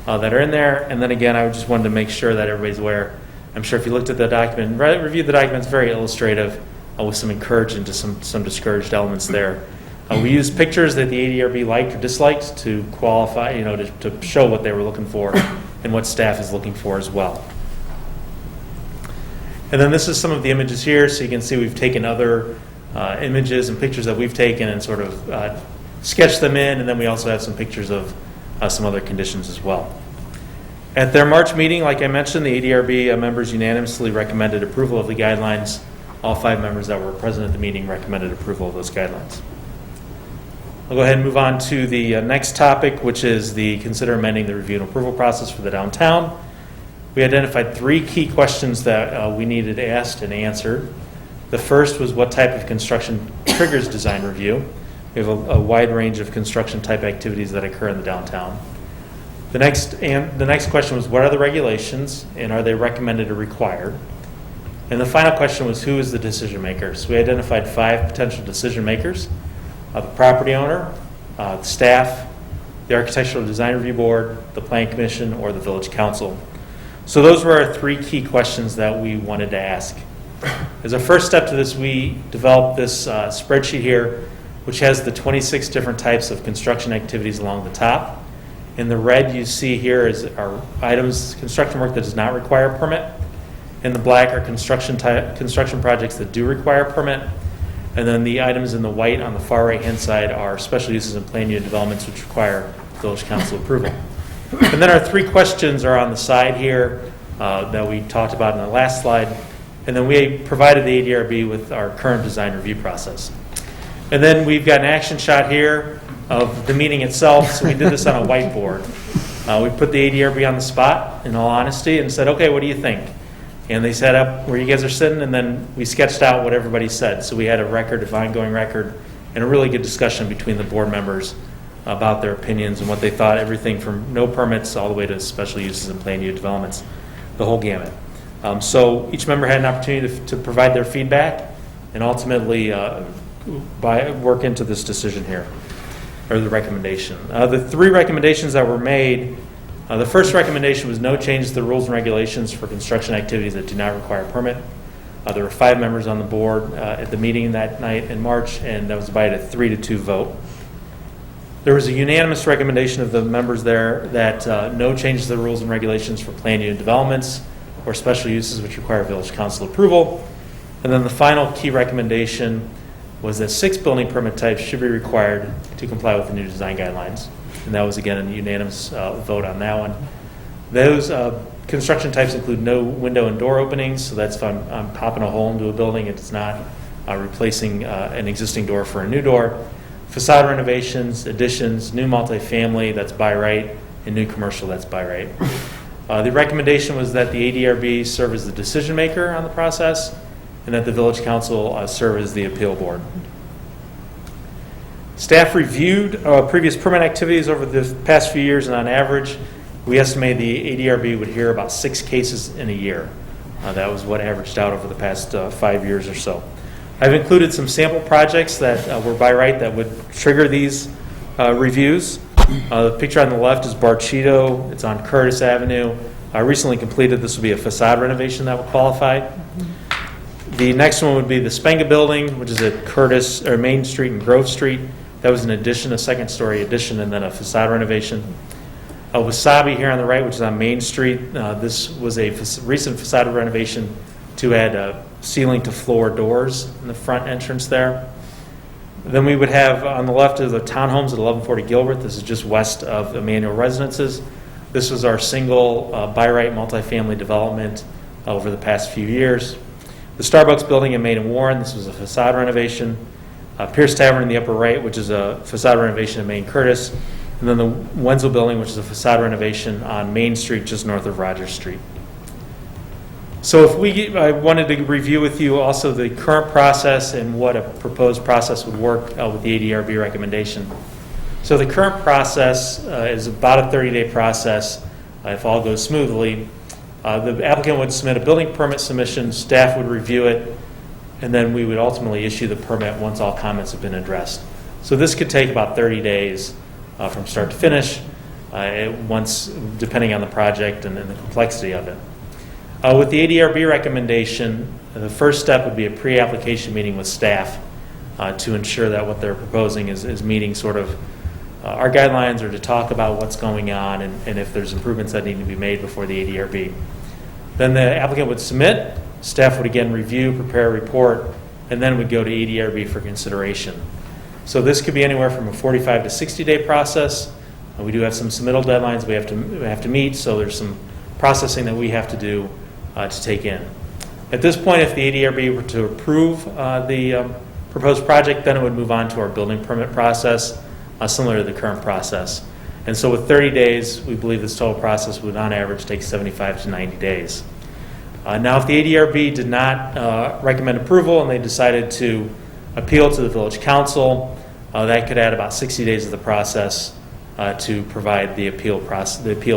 that are in there. And then again, I just wanted to make sure that everybody's aware. I'm sure if you looked at the document, reviewed the document, it's very illustrative with some encouraging to some discouraged elements there. We used pictures that the ADRB liked or disliked to qualify, to show what they were looking for and what staff is looking for as well. And then this is some of the images here, so you can see we've taken other images and pictures that we've taken and sort of sketched them in, and then we also have some pictures of some other conditions as well. At their March meeting, like I mentioned, the ADRB members unanimously recommended approval of the guidelines. All 5 members that were present at the meeting recommended approval of those guidelines. I'll go ahead and move on to the next topic, which is the consider amending the review and approval process for the downtown. We identified 3 key questions that we needed asked and answered. The first was what type of construction triggers design review. We have a wide range of construction type activities that occur in the downtown. The next question was what are the regulations and are they recommended or required? And the final question was who is the decision maker? So we identified 5 potential decision makers: the property owner, the staff, the Architectural Design Review Board, the Plan Commission, or the Village Council. So those were our 3 key questions that we wanted to ask. As a first step to this, we developed this spreadsheet here, which has the 26 different types of construction activities along the top. In the red you see here is our items, construction work that does not require a permit. In the black are construction projects that do require a permit. And then the items in the white on the far right-hand side are special uses and plan unit developments which require Village Council approval. And then our 3 questions are on the side here that we talked about in the last slide. And then we provided the ADRB with our current design review process. And then we've got an action shot here of the meeting itself. So we did this on a whiteboard. We put the ADRB on the spot, in all honesty, and said, okay, what do you think? And they set up where you guys are sitting, and then we sketched out what everybody said. So we had a record, an ongoing record, and a really good discussion between the board members about their opinions and what they thought, everything from no permits all the way to special uses and plan unit developments, the whole gamut. So each member had an opportunity to provide their feedback and ultimately work into this decision here, or the recommendation. The 3 recommendations that were made, the first recommendation was no changes to the rules and regulations for construction activities that do not require a permit. There were 5 members on the board at the meeting that night in March, and that was by a 3-2 vote. There was a unanimous recommendation of the members there that no changes to the rules and regulations for planned unit developments or special uses which require Village Council approval. And then the final key recommendation was that 6 building permit types should be required to comply with the new design guidelines. And that was, again, a unanimous vote on that one. Those construction types include no window and door openings, so that's if I'm popping a hole into a building, it's not replacing an existing door for a new door. Facade renovations, additions, new multifamily, that's by right, and new commercial, that's by right. The recommendation was that the ADRB serve as the decision maker on the process and that the Village Council serve as the appeal board. Staff reviewed previous permit activities over the past few years, and on average, we estimate the ADRB would hear about 6 cases in a year. That was what averaged out over the past 5 years or so. I've included some sample projects that were by right that would trigger these reviews. The picture on the left is Barcheto. It's on Curtis Avenue. Recently completed. This will be a facade renovation that will qualify. The next one would be the Spenga Building, which is at Curtis or Main Street and Grove Street. That was an addition, a 2nd-story addition, and then a facade renovation. Wasabi here on the right, which is on Main Street. This was a recent facade renovation to add ceiling to floor doors in the front entrance there. Then we would have on the left of the townhomes at 1140 Gilbert. This is just west of Emmanuel Residences. This was our single by right multifamily development over the past few years. The Starbucks building in Main and Warren, this was a facade renovation. Pierce Tavern in the upper right, which is a facade renovation in Main Curtis. And then the Wenzel building, which is a facade renovation on Main Street, just north of Rogers Street. So I wanted to review with you also the current process and what a proposed process would work with the ADRB recommendation. So the current process is about a 30-day process if all goes smoothly. The applicant would submit a building permit submission, staff would review it, and then we would ultimately issue the permit once all comments have been addressed. So this could take about 30 days from start to finish, depending on the project and the complexity of it. With the ADRB recommendation, the first step would be a pre-application meeting with staff to ensure that what they're proposing is meeting sort of our guidelines, or to talk about what's going on and if there's improvements that need to be made before the ADRB. Then the applicant would submit, staff would again review, prepare a report, and then would go to ADRB for consideration. So this could be anywhere from a 45 to 60-day process. We do have some submittal deadlines we have to meet, so there's some processing that we have to do to take in. At this point, if the ADRB were to approve the proposed project, then it would move on to our building permit process. similar to the current process. And so with 30 days, we believe this total process would on average take 75 to 90 days. Now, if the ADRB did not recommend approval and they decided to appeal to the village council, that could add about 60 days of the process to provide the appeal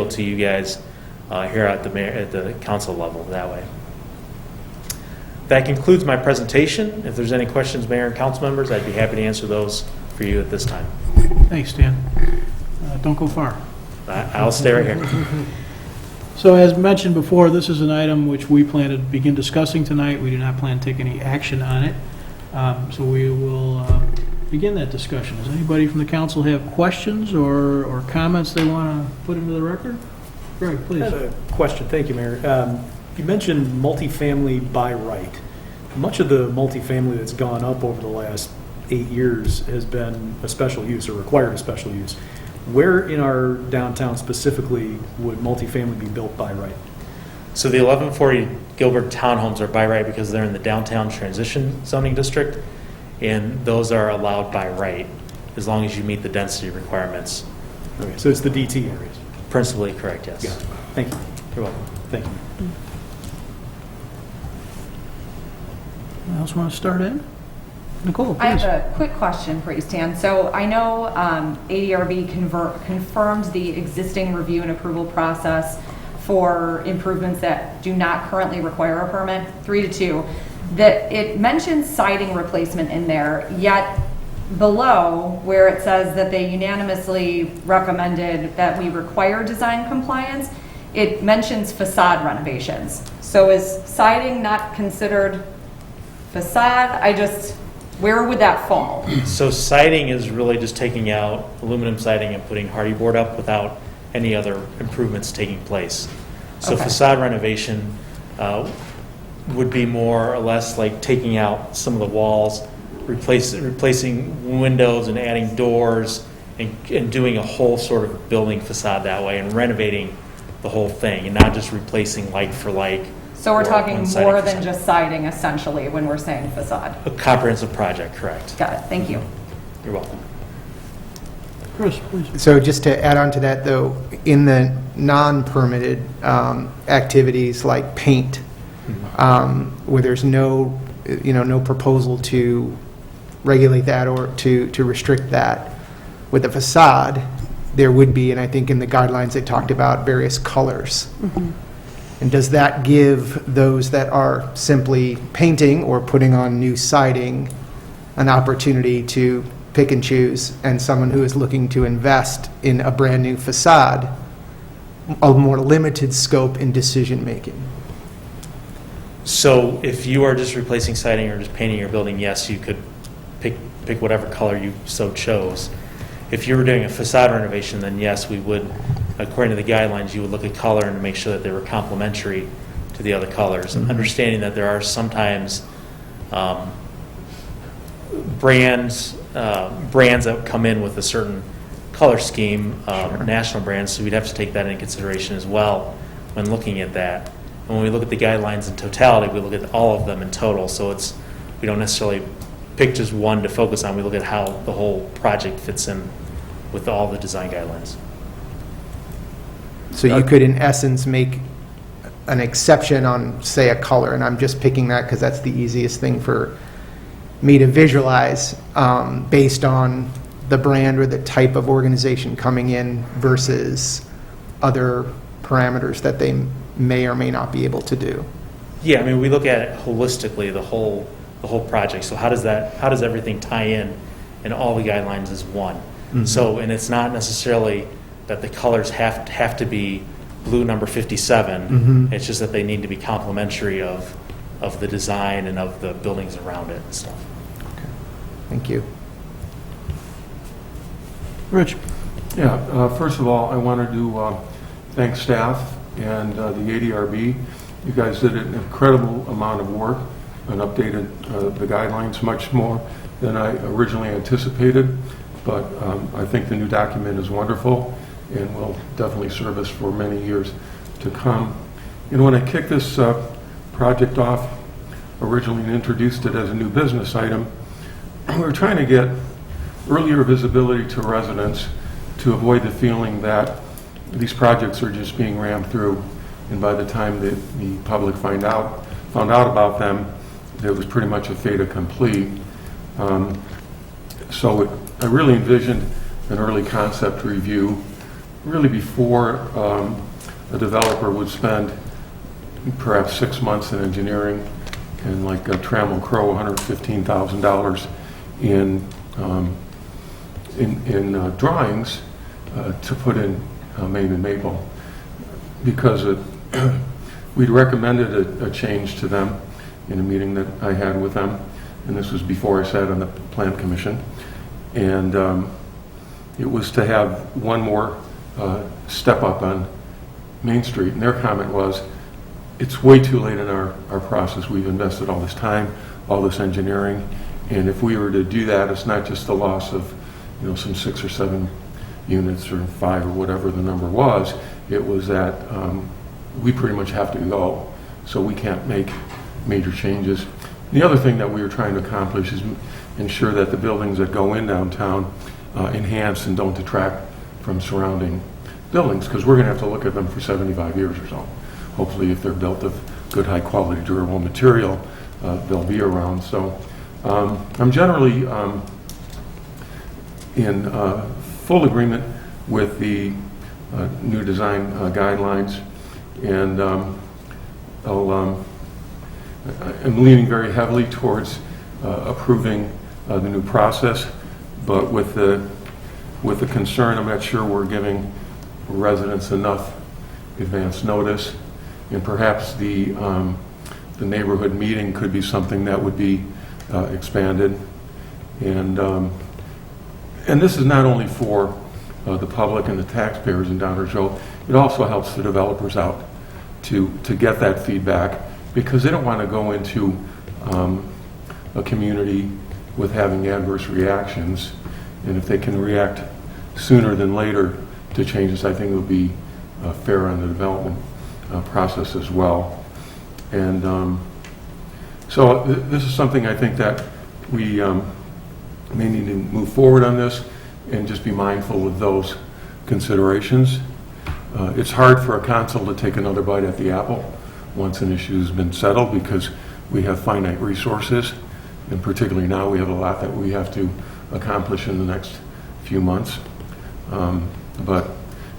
to you guys here at the council level that way. That concludes my presentation. If there's any questions, Mayor and council members, I'd be happy to answer those for you at this time. Thanks, Dan. Don't go far. I'll stay right here. So as mentioned before, this is an item which we plan to begin discussing tonight. We do not plan to take any action on it. So we will begin that discussion. Does anybody from the council have questions or comments they want to put into the record? Greg, please. I have a question. Thank you, Mayor. You mentioned multifamily by right. Much of the multifamily that's gone up over the last 8 years has been a special use or required a special use. Where in our downtown specifically would multifamily be built by right? So the 1140 Gilbert townhomes are by right because they're in the downtown transition zoning district, and those are allowed by right as long as you meet the density requirements. Okay, so it's the DT areas. Principally correct, yes. Yeah. Thank you. You're welcome. Thank you. Anyone else want to start in? Nicole, please. I have a quick question for you, Stan. So I know ADRB confirmed the existing review and approval process for improvements that do not currently require a permit, 3-2. That it mentions siding replacement in there, yet below where it says that they unanimously recommended that we require design compliance, it mentions facade renovations. So is siding not considered facade? Where would that fall? So siding is really just taking out aluminum siding and putting hardy board up without any other improvements taking place. So Okay. facade renovation would be more or less like taking out some of the walls, replacing windows and adding doors and doing a whole sort of building facade that way and renovating the whole thing and not just replacing like for like. So we're or talking one-sided more than facade. just siding essentially when we're saying facade. A comprehensive project, correct. Got it. Thank you. You're welcome. Chris, please. So just to add on to that, though, in the non-permitted activities like paint, where there's no proposal to regulate that or to restrict that, with the facade, there would be, and I think in the guidelines they talked about various colors. And does that give those that are simply painting or putting on new siding an opportunity to pick and choose, and someone who is looking to invest in a brand new facade, a more limited scope in decision making? So if you are just replacing siding or just painting your building, yes, you could pick whatever color you so chose. If you were doing a facade renovation, then yes, we would, according to the guidelines, you would look at color and make sure that they were complementary to the other colors. And understanding that there are sometimes brands that come in with a certain color scheme, national brands, so we'd have to take that into consideration as well when looking at that. And when we look at the guidelines in totality, we look at all of them in total, so we don't necessarily pick just one to focus on. We look at how the whole project fits in with all the design guidelines. So you could, in essence, make an exception on, say, a color, and I'm just picking that because that's the easiest thing for me to visualize, based on the brand or the type of organization coming in versus other parameters that they may or may not be able to do. Yeah, I mean, we look at it holistically, the whole project. So how does everything tie in all the guidelines as one? So, and it's not necessarily that the colors have to be blue number 57. It's just that they need to be complementary of the design and of the buildings around it and stuff. Okay. Thank you. Rich. Yeah, first of all, I wanted to thank staff and the ADRB. You guys did an incredible amount of work and updated the guidelines much more than I originally anticipated. But I think the new document is wonderful and will definitely serve us for many years to come. And when I kicked this project off originally and introduced it as a new business item, we were trying to get earlier visibility to residents to avoid the feeling that these projects are just being rammed through, and by the time that the public found out about them, it was pretty much a fait accompli. I really envisioned an early concept review, really before a developer would spend perhaps 6 months in engineering and like Trammell Crow, $115,000 in drawings to put in Maine and Maple, because we'd recommended a change to them in a meeting that I had with them, and this was before I sat on the Plan Commission, and it was to have one more step up on Main Street, and their comment was, it's way too late in our process. We've invested all this time, all this engineering, and if we were to do that, it's not just the loss of some 6 or 7 units or 5 or whatever the number was. It was that we pretty much have to go, so we can't make major changes. The other thing that we were trying to accomplish is ensure that the buildings that go in downtown enhance and don't detract from surrounding buildings, because we're going to have to look at them for 75 years or so. Hopefully, if they're built of good, high-quality, durable material, they'll be around. So I'm generally in full agreement with the new design guidelines, and I'm leaning very heavily towards approving the new process, but with the concern, I'm not sure we're giving residents enough advance notice, and perhaps the neighborhood meeting could be something that would be expanded, and this is not only for the public and the taxpayers in Downers Road. It also helps the developers out to get that feedback, because they don't want to go into a community with having adverse reactions, and if they can react sooner than later to changes, I think it would be fair on the development process as well. And so this is something I think that we may need to move forward on this and just be mindful of those considerations. It's hard for a council to take another bite at the apple once an issue has been settled, because we have finite resources, and particularly now we have a lot that we have to accomplish in the next few months. But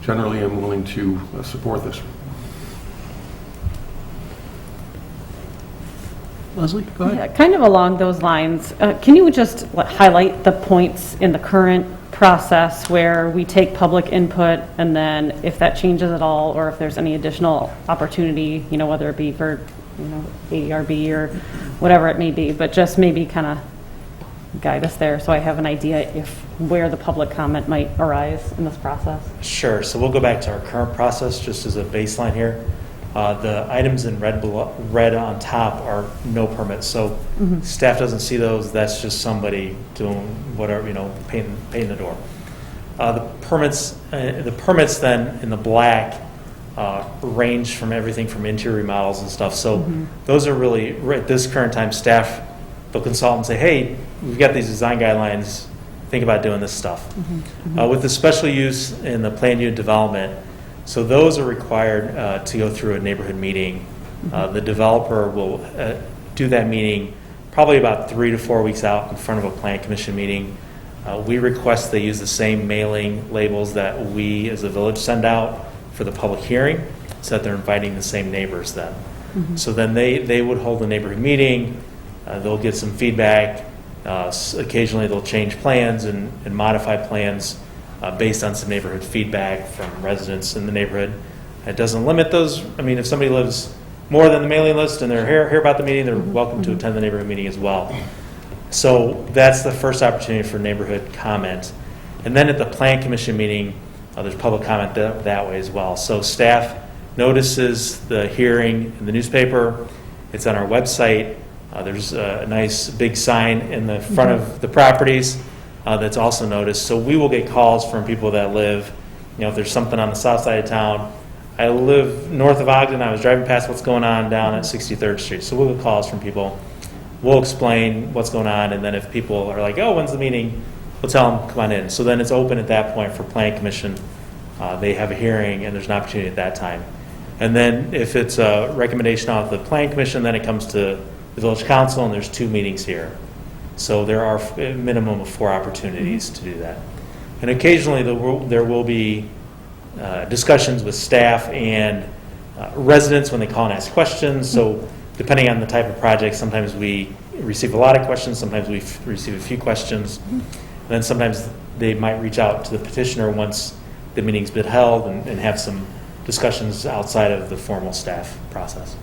generally I'm willing to support this. Leslie, go ahead. Yeah, kind of along those lines, can you just highlight the points in the current process where we take public input, and then if that changes at all, or if there's any additional opportunity, whether it be for, ADRB or whatever it may be, but just maybe kind of guide us there so I have an idea where the public comment might arise in this process? Sure. So we'll go back to our current process just as a baseline here. The items in red on top are no permits. So staff doesn't see those. That's just somebody doing whatever, painting the door. The permits then in the black range from everything from interior remodels and stuff. So those are really, at this current time, staff, they'll consult and say, hey, we've got these design guidelines. Think about doing this stuff. With the special use in the planned unit development, so those are required to go through a neighborhood meeting. The developer will do that meeting probably about 3 to 4 weeks out in front of a plan commission meeting. We request they use the same mailing labels that we as a village send out for the public hearing, so that they're inviting the same neighbors then. So then they would hold a neighborhood meeting. They'll get some feedback. Occasionally they'll change plans and modify plans based on some neighborhood feedback from residents in the neighborhood. It doesn't limit those. I mean, if somebody lives more than the mailing list and they're hear about the meeting, they're welcome to attend the neighborhood meeting as well. So that's the first opportunity for neighborhood comment. And then at the plan commission meeting, there's public comment that way as well. So staff notices the hearing in the newspaper. It's on our website. There's a nice big sign in the front of the properties that's also noticed. So we will get calls from people that live, if there's something on the south side of town. I live north of Ogden. I was driving past what's going on down at 63rd Street. So we'll get calls from people. We'll explain what's going on, and then if people are like, oh, when's the meeting? we'll tell them, come on in. So then it's open at that point for Plan Commission. They have a hearing, and there's an opportunity at that time. And then if it's a recommendation off the Plan Commission, then it comes to the Village Council, and there's 2 meetings here. So there are a minimum of 4 opportunities to do that. And occasionally there will be discussions with staff and residents when they call and ask questions. So depending on the type of project, sometimes we receive a lot of questions, sometimes we receive a few questions. And then sometimes they might reach out to the petitioner once the meeting's been held and have some discussions outside of the formal staff process.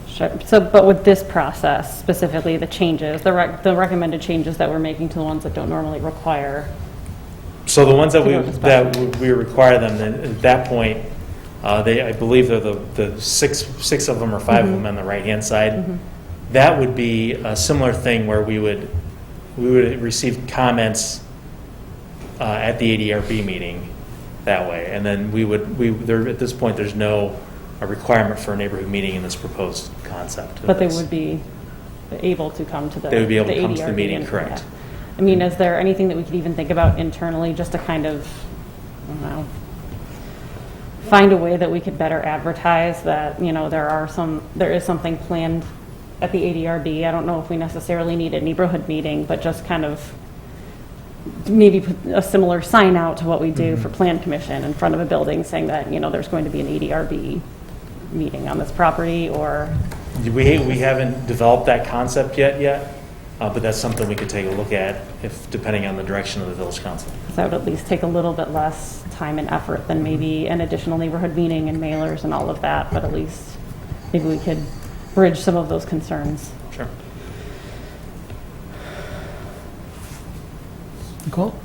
Sure. So, but with this process, specifically the changes, the recommended changes that we're making to the ones that don't normally require. So the ones that we require them, then at that point, I believe they're the six of them or 5 of them on the right-hand side. That would be a similar thing where we would receive comments at the ADRB meeting that way, and then at this point there's no requirement for a neighborhood meeting in this proposed concept. But they would be able to come to the They would be able to come ADRB to the meeting, and, correct. yeah. I mean, is there anything that we could even think about internally just to kind of, I don't know, find a way that we could better advertise that, there is something planned at the ADRB. I don't know if we necessarily need a neighborhood meeting, but just kind of maybe put a similar sign out to what we do for Plan Commission in front of a building saying that, there's going to be an ADRB meeting on this property, or... We haven't developed that concept yet, but that's something we could take a look at depending on the direction of the Village Council. So that would at least take a little bit less time and effort than maybe an additional neighborhood meeting and mailers and all of that, but at least maybe we could bridge some of those concerns. Sure. Nicole?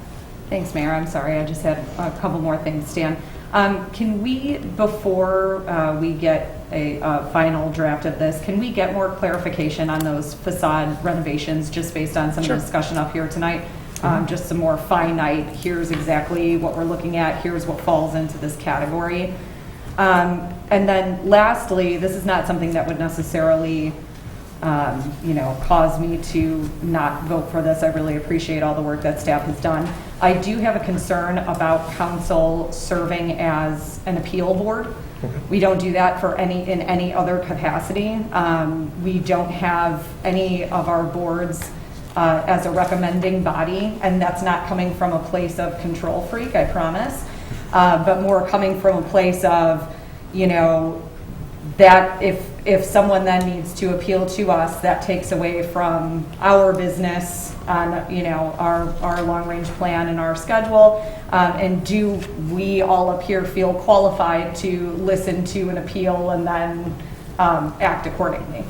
Thanks, Mayor. I'm sorry, I just had a couple more things, Stan. Can we, before we get a final draft of this, can we get more clarification on those facade renovations just based on some of the discussion up here tonight? Just some more finite, here's exactly what we're looking at, here's what falls into this category. And then lastly, this is not something that would necessarily cause me to not vote for this. I really appreciate all the work that staff has done. I do have a concern about council serving as an appeal board. We don't do that in any other capacity. We don't have any of our boards as a recommending body, and that's not coming from a place of control freak, I promise, but more coming from a place of, that if someone then needs to appeal to us, that takes away from our business on, our long-range plan and our schedule. And do we all up here feel qualified to listen to an appeal and then act accordingly?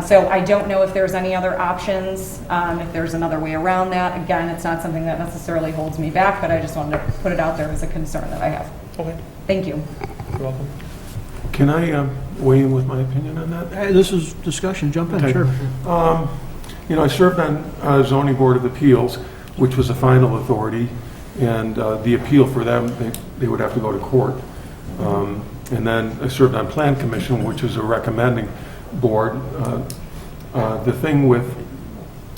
So I don't know if there's any other options, if there's another way around that. Again, it's not something that necessarily holds me back, but I just wanted to put it out there as a concern that I have. Okay. Thank you. You're welcome. Can I weigh in with my opinion on that? Hey, this is discussion, jump in, Okay. sure. I served on Zoning Board of Appeals, which was a final authority, and the appeal for them, they would have to go to court. And then I served on Plan Commission, which is a recommending board. The thing with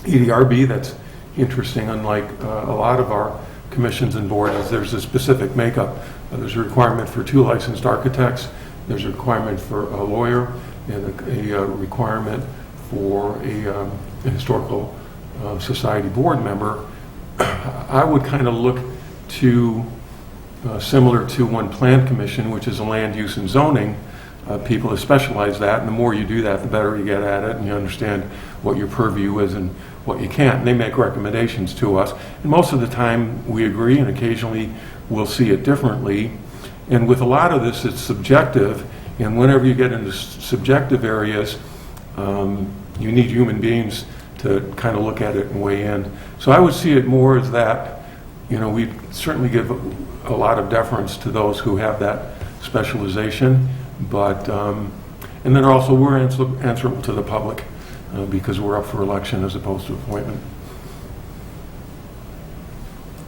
EDRB that's interesting, unlike a lot of our commissions and boards, is there's a specific makeup. There's a requirement for 2 licensed architects, there's a requirement for a lawyer, and a requirement for a historical society board member. I would kind of look to, similar to one Plan Commission, which is a land use and zoning, people who specialize that, and the more you do that, the better you get at it, and you understand what your purview is and what you can't. And they make recommendations to us, and most of the time we agree, and occasionally we'll see it differently. And with a lot of this, it's subjective, and whenever you get into subjective areas, you need human beings to kind of look at it and weigh in. So I would see it more as that, we certainly give a lot of deference to those who have that specialization, but, and then also we're answerable to the public because we're up for election as opposed to appointment.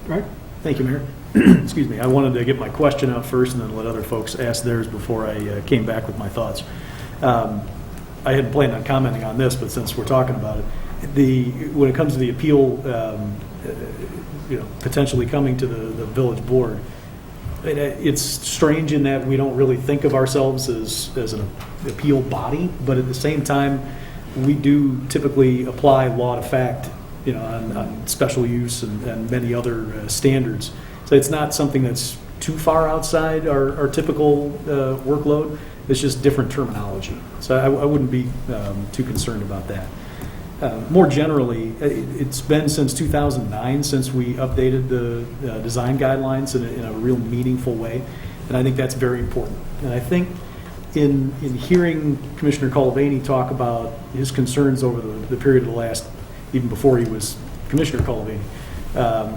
Right? Thank you, Mayor. Excuse me. I wanted to get my question out first and then let other folks ask theirs before I came back with my thoughts. I hadn't planned on commenting on this, but since we're talking about it, when it comes to the appeal potentially coming to the village board. It's strange in that we don't really think of ourselves as an appeal body, but at the same time, we do typically apply law to fact, on special use and many other standards. So it's not something that's too far outside our typical workload. It's just different terminology. So I wouldn't be too concerned about that. More generally, it's been since 2009 since we updated the design guidelines in a real meaningful way, and I think that's very important. And I think in hearing Commissioner Colavani talk about his concerns over the period of the last, even before he was Commissioner Colavani,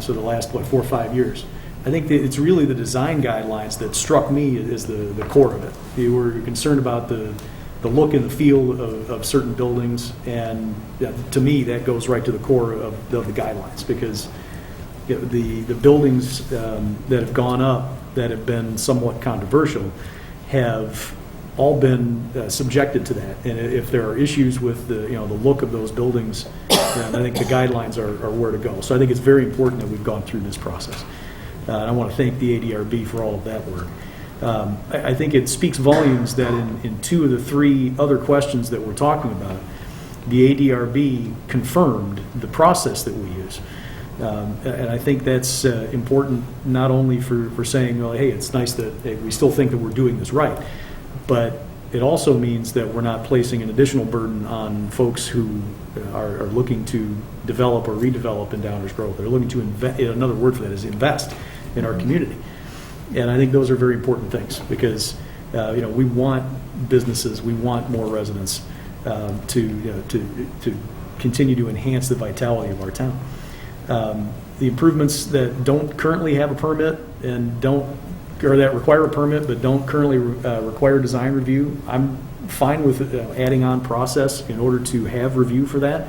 so the last, 4 or 5 years, I think that it's really the design guidelines that struck me as the core of it. You were concerned about the look and the feel of certain buildings, and to me, that goes right to the core of the guidelines, because the buildings that have gone up that have been somewhat controversial have all been subjected to that. And if there are issues with the look of those buildings, then I think the guidelines are where to go. So I think it's very important that we've gone through this process. I want to thank the ADRB for all of that work. I think it speaks volumes that in 2 of the 3 other questions that we're talking about, the ADRB confirmed the process that we use. And I think that's important not only for saying, well, hey, it's nice that we still think that we're doing this right, but it also means that we're not placing an additional burden on folks who are looking to develop or redevelop in Downers Grove. They're looking to invest, another word for that is invest in our community. And I think those are very important things, because we want businesses, we want more residents to continue to enhance the vitality of our town. The improvements that don't currently have a permit and that require a permit but don't currently require design review, I'm fine with adding on process in order to have review for that.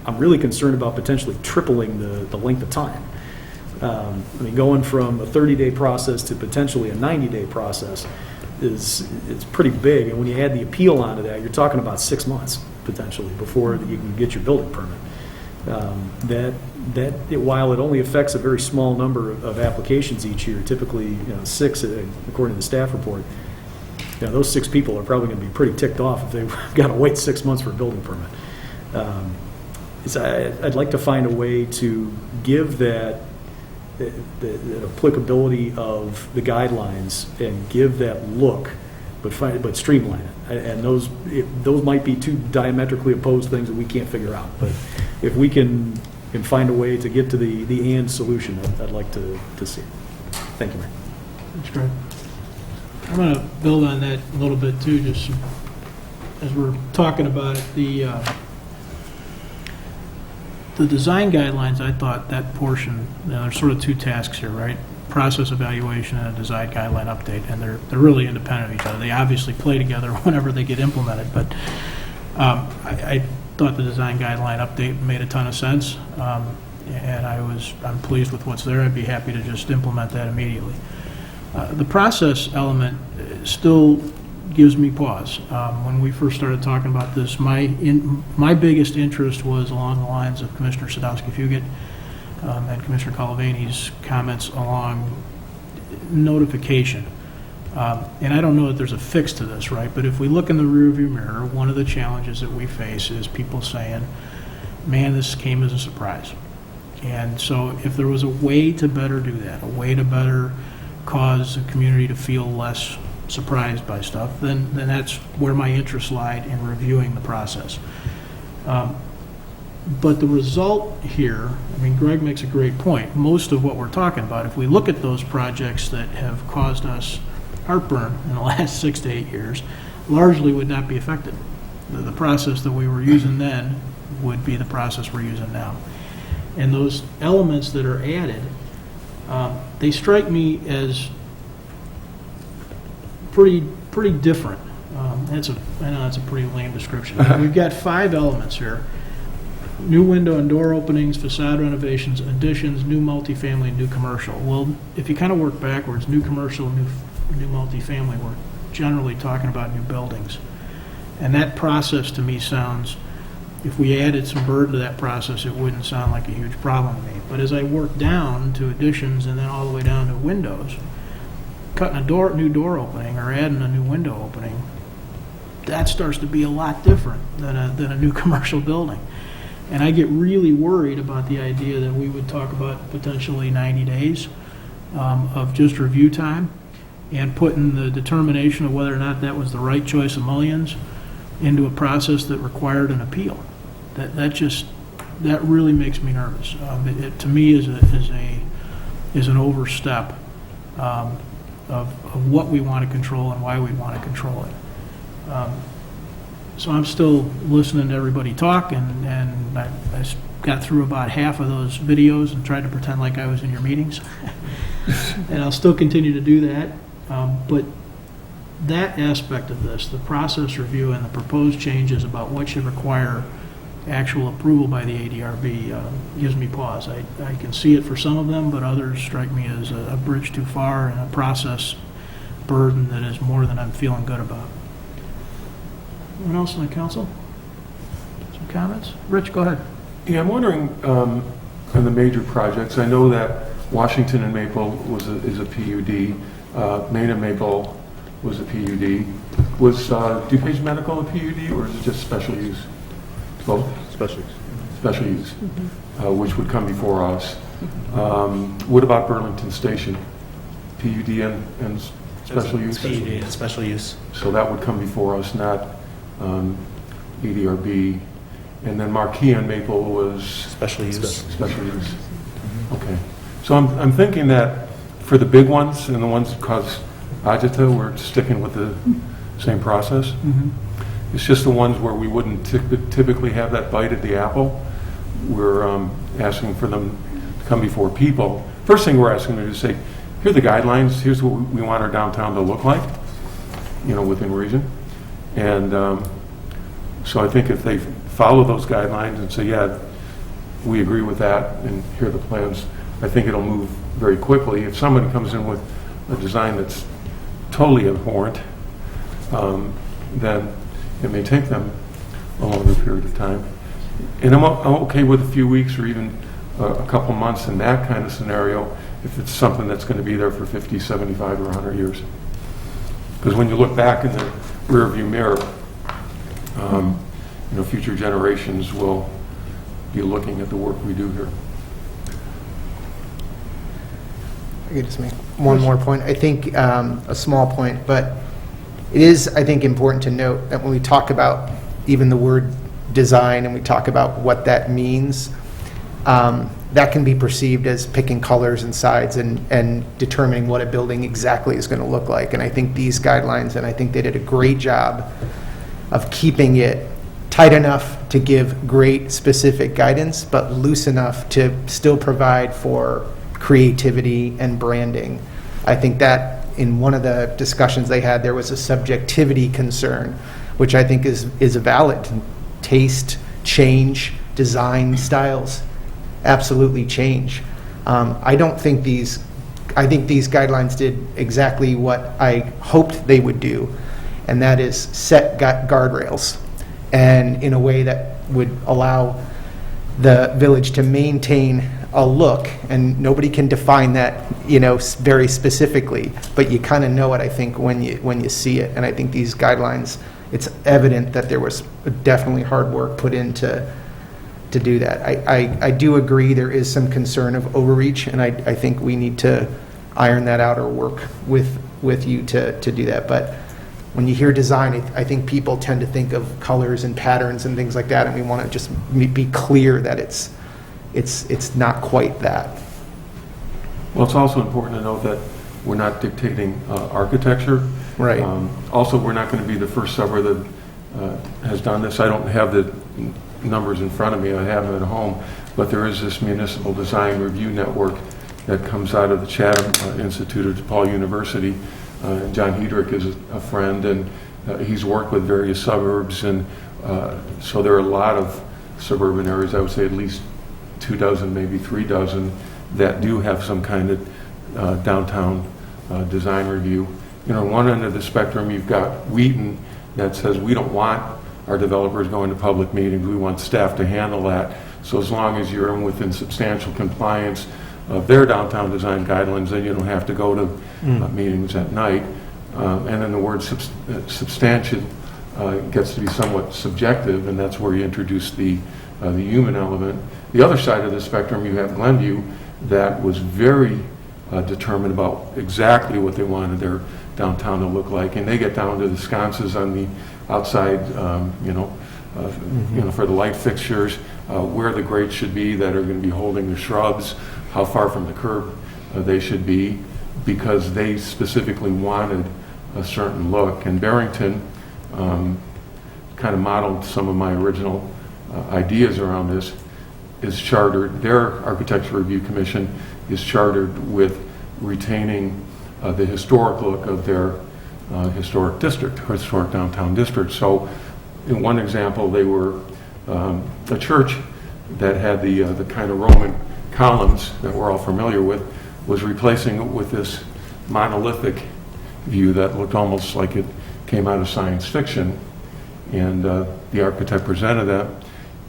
I'm really concerned about potentially tripling the length of time. Going from a 30-day process to potentially a 90-day process it's pretty big. And when you add the appeal onto that, you're talking about 6 months potentially before you can get your building permit. While it only affects a very small number of applications each year, typically 6 according to the staff report, those 6 people are probably going to be pretty ticked off if they've got to wait 6 months for a building permit. I'd like to find a way to give that the applicability of the guidelines and give that look, but streamline it. And those might be 2 diametrically opposed things that we can't figure out. But if we can find a way to get to the and solution, I'd like to see it. Thank you, Mayor. That's great. I'm going to build on that a little bit too, just as we're talking about it. The design guidelines, I thought that portion, there's sort of 2 tasks here, right? Process evaluation and a design guideline update, and they're really independent of each other. They obviously play together whenever they get implemented, but I thought the design guideline update made a ton of sense, and I'm pleased with what's there. I'd be happy to just implement that immediately. The process element still gives me pause. When we first started talking about this, my biggest interest was along the lines of Commissioner Sadowski-Fugit and Commissioner Colavani's comments along notification. And I don't know that there's a fix to this, right? But if we look in the rearview mirror, one of the challenges that we face is people saying, man, this came as a surprise. And so if there was a way to better do that, a way to better cause the community to feel less surprised by stuff, then that's where my interests lied in reviewing the process. But the result here, Greg makes a great point. Most of what we're talking about, if we look at those projects that have caused us heartburn in the last 6 to 8 years, largely would not be affected. The process that we were using then would be the process we're using now. And those elements that are added, they strike me as pretty different. I know that's a pretty lame description. We've got 5 elements here: new window and door openings, facade renovations, additions, new multifamily, new commercial. Well, if you kind of work backwards, new commercial, new multifamily, we're generally talking about new buildings. And that process to me sounds if we added some burden to that process, it wouldn't sound like a huge problem to me. But as I work down to additions and then all the way down to windows, cutting a new door opening or adding a new window opening, that starts to be a lot different than a new commercial building. And I get really worried about the idea that we would talk about potentially 90 days of just review time and putting the determination of whether or not that was the right choice of mullions into a process that required an appeal. That really makes me nervous. It to me is an overstep of what we want to control and why we want to control it. So I'm still listening to everybody talk, and I got through about half of those videos and tried to pretend like I was in your meetings. And I'll still continue to do that. But that aspect of this, the process review and the proposed changes about what should require actual approval by the ADRB gives me pause. I can see it for some of them, but others strike me as a bridge too far and a process burden that is more than I'm feeling good about. Anyone else on the council? Some comments? Rich, go ahead. Yeah, I'm wondering, on the major projects, I know that Washington and Maple is a PUD, Maine and Maple was a PUD. Was DuPage Medical a PUD, or is it just special use? Both? Special use. Special use, which would come before us. What about Burlington Station? PUD and special use? PUD and special use. So that would come before us, not ADRB. And then Marquis and Maple was? Special use. Special use. Okay. So I'm thinking that for the big ones and the ones that cause agita, we're sticking with the same process. It's just the ones where we wouldn't typically have that bite at the apple. We're asking for them to come before people. First thing we're asking them to say, here are the guidelines, here's what we want our downtown to look like, within reason. And so I think if they follow those guidelines and say, yeah, we agree with that, and here are the plans, I think it'll move very quickly. If someone comes in with a design that's totally abhorrent, then it may take them a longer period of time. And I'm okay with a few weeks or even a couple months in that kind of scenario if it's something that's going to be there for 50, 75, or 100 years. Because when you look back in the rearview mirror, future generations will be looking at the work we do here. I could just make one more point. I think a small point, but it is, I think, important to note that when we talk about even the word design and we talk about what that means, that can be perceived as picking colors and sides and determining what a building exactly is going to look like. And I think these guidelines, and I think they did a great job of keeping it tight enough to give great specific guidance, but loose enough to still provide for creativity and branding. I think that in one of the discussions they had, there was a subjectivity concern, which I think is a valid. Taste, change, design styles, absolutely change. I think these guidelines did exactly what I hoped they would do, and that is set guardrails, and in a way that would allow the village to maintain a look, and nobody can define that, very specifically, but you kind of know it, I think, when you see it. And I think these guidelines, it's evident that there was definitely hard work put in to do that. I do agree there is some concern of overreach, and I think we need to iron that out or work with you to do that. But when you hear design, I think people tend to think of colors and patterns and things like that, and we want to just be clear that it's not quite that. Well, it's also important to note that we're not dictating architecture. Right. Also, we're not going to be the first suburb that has done this. I don't have the numbers in front of me. I have them at home. But there is this municipal design review network that comes out of the Chatham Institute of DePaul University. John Hedrick is a friend, and he's worked with various suburbs. And so there are a lot of suburban areas, I would say at least 24, maybe 36, that do have some kind of downtown design review. On one end of the spectrum, you've got Wheaton that says we don't want our developers going to public meetings. We want staff to handle that. So as long as you're within substantial compliance of their downtown design guidelines, then you don't have to go to meetings at night. And then the word substantial gets to be somewhat subjective, and that's where you introduce the human element. The other side of the spectrum, you have Glenview, that was very determined about exactly what they wanted their downtown to look like, and they get down to the sconces on the outside, for the light fixtures, where the grates should be that are going to be holding the shrubs, how far from the curb they should be, because they specifically wanted a certain look. And Barrington kind of modeled some of my original ideas around this. Is chartered, their Architecture Review Commission is chartered with retaining the historic look of their historic district, or historic downtown district. So in one example, they were a church that had the kind of Roman columns that we're all familiar with, was replacing it with this monolithic view that looked almost like it came out of science fiction. And the architect presented that,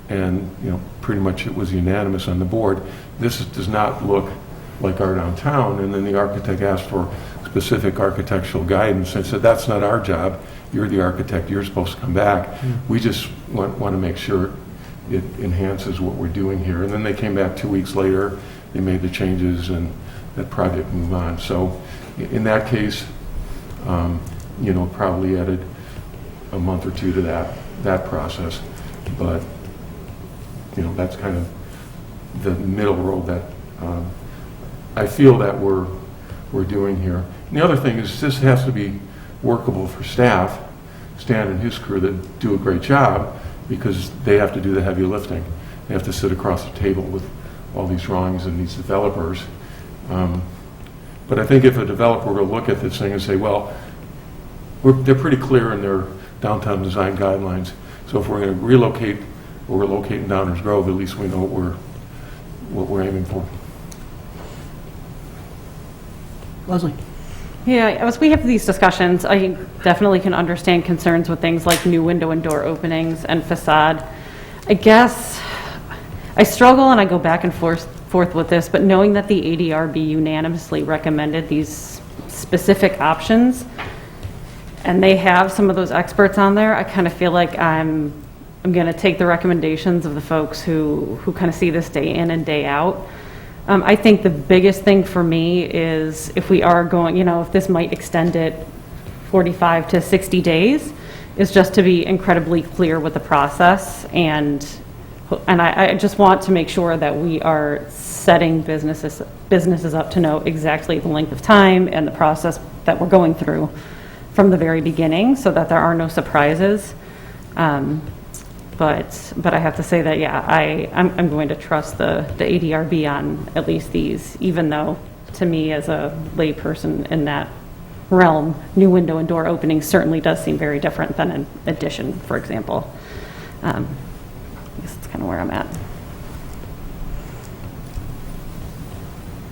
and pretty much it was unanimous on the board. This does not look like our downtown. And then the architect asked for specific architectural guidance and said, that's not our job. You're the architect. You're supposed to come back. We just want to make sure it enhances what we're doing here. And then they came back 2 weeks later. They made the changes, and that project moved on. So in that case, probably added a month or two to that process. But that's kind of the middle road that I feel that we're doing here. And the other thing is this has to be workable for staff, Stan and his crew, that do a great job, because they have to do the heavy lifting. They have to sit across the table with all these drawings and these developers. But I think if a developer were to look at this thing and say, well, they're pretty clear in their downtown design guidelines, so if we're going to relocate or relocate in Downers Grove, at least we know what we're aiming for. Leslie? Yeah, as we have these discussions, I definitely can understand concerns with things like new window and door openings and facade. I guess I struggle and I go back and forth with this, but knowing that the ADRB unanimously recommended these specific options, and they have some of those experts on there, I kind of feel like I'm going to take the recommendations of the folks who kind of see this day in and day out. I think the biggest thing for me is if we are going, if this might extend it 45 to 60 days, is just to be incredibly clear with the process. And I just want to make sure that we are setting businesses up to know exactly the length of time and the process that we're going through from the very beginning, so that there are no surprises. But I have to say that, I'm going to trust the ADRB on at least these, even though to me as a layperson in that realm, new window and door opening certainly does seem very different than an addition, for example. I guess that's kind of where I'm at.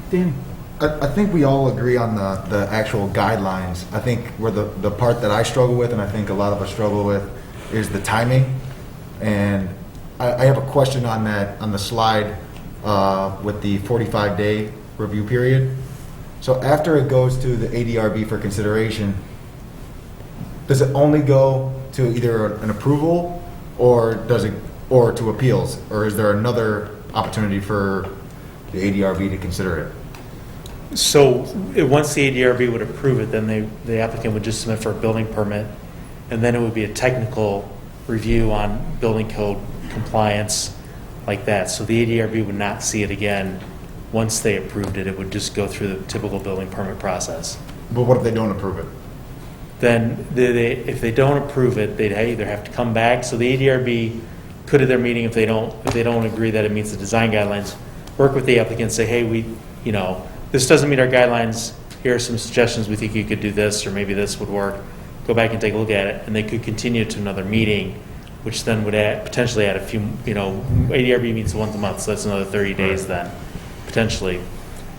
Danny? I think we all agree on the actual guidelines. I think where the part that I struggle with, and I think a lot of us struggle with, is the timing. And I have a question on that, on the slide with the 45-day review period. So after it goes to the ADRB for consideration, does it only go to either an approval or to appeals? Or is there another opportunity for the ADRB to consider it? So once the ADRB would approve it, then the applicant would just submit for a building permit, and then it would be a technical review on building code compliance like that. So the ADRB would not see it again once they approved it. It would just go through the typical building permit process. But what if they don't approve it? Then if they don't approve it, they'd either have to come back. So the ADRB could at their meeting, if they don't agree that it meets the design guidelines, work with the applicant and say, hey, this doesn't meet our guidelines. Here are some suggestions. We think you could do this, or maybe this would work. Go back and take a look at it, and they could continue to another meeting, which then would potentially add a few, ADRB meets once a month, so that's another 30 days then, potentially.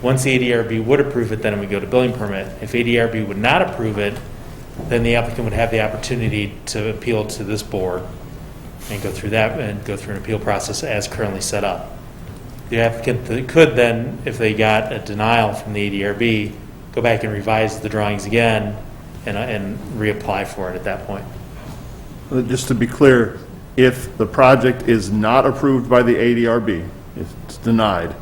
Once the ADRB would approve it, then it would go to building permit. If ADRB would not approve it, then the applicant would have the opportunity to appeal to this board, and go through that and go through an appeal process as currently set up. The applicant could then, if they got a denial from the ADRB, go back and revise the drawings again and reapply for it at that point. Just to be clear, if the project is not approved by the ADRB, if it's denied,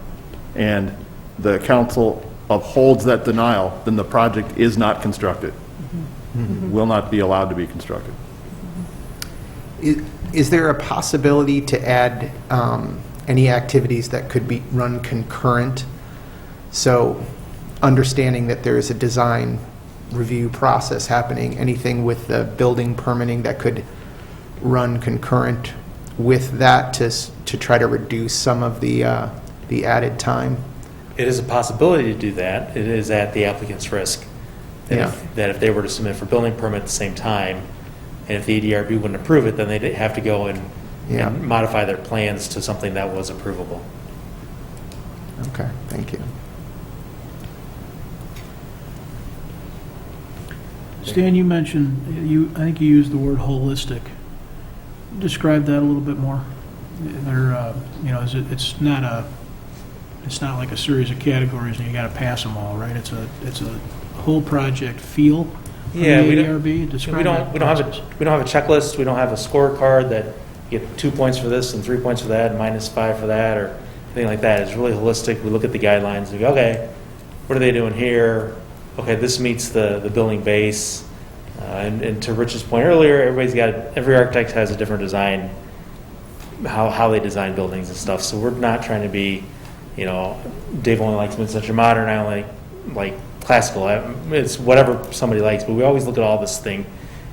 and the council upholds that denial, then the project is not constructed. Will not be allowed to be constructed. Is there a possibility to add any activities that could be run concurrent? So understanding that there is a design review process happening, anything with the building permitting that could run concurrent with that to try to reduce some of the added time? It is a possibility to do that. It is at the applicant's risk. That if they were to submit for building permit at the same time, and if the ADRB wouldn't approve it, then they'd have to go and modify their plans to something that was approvable. Okay, thank you. Stan, you mentioned, I think you used the word holistic. Describe that a little bit more. It's not like a series of categories and you got to pass them all, right? It's a whole project feel. Yeah, we don't have a checklist. We don't have a scorecard that you get 2 points for this and 3 points for that and -5 for that or anything like that. It's really holistic. We look at the guidelines and we go, okay, what are they doing here? Okay, this meets the building base. And to Rich's point earlier, every architect has a different design, how they design buildings and stuff. So we're not trying to be, Dave only likes mid-century modern, I only like classical. It's whatever somebody likes, but we always look at all this thing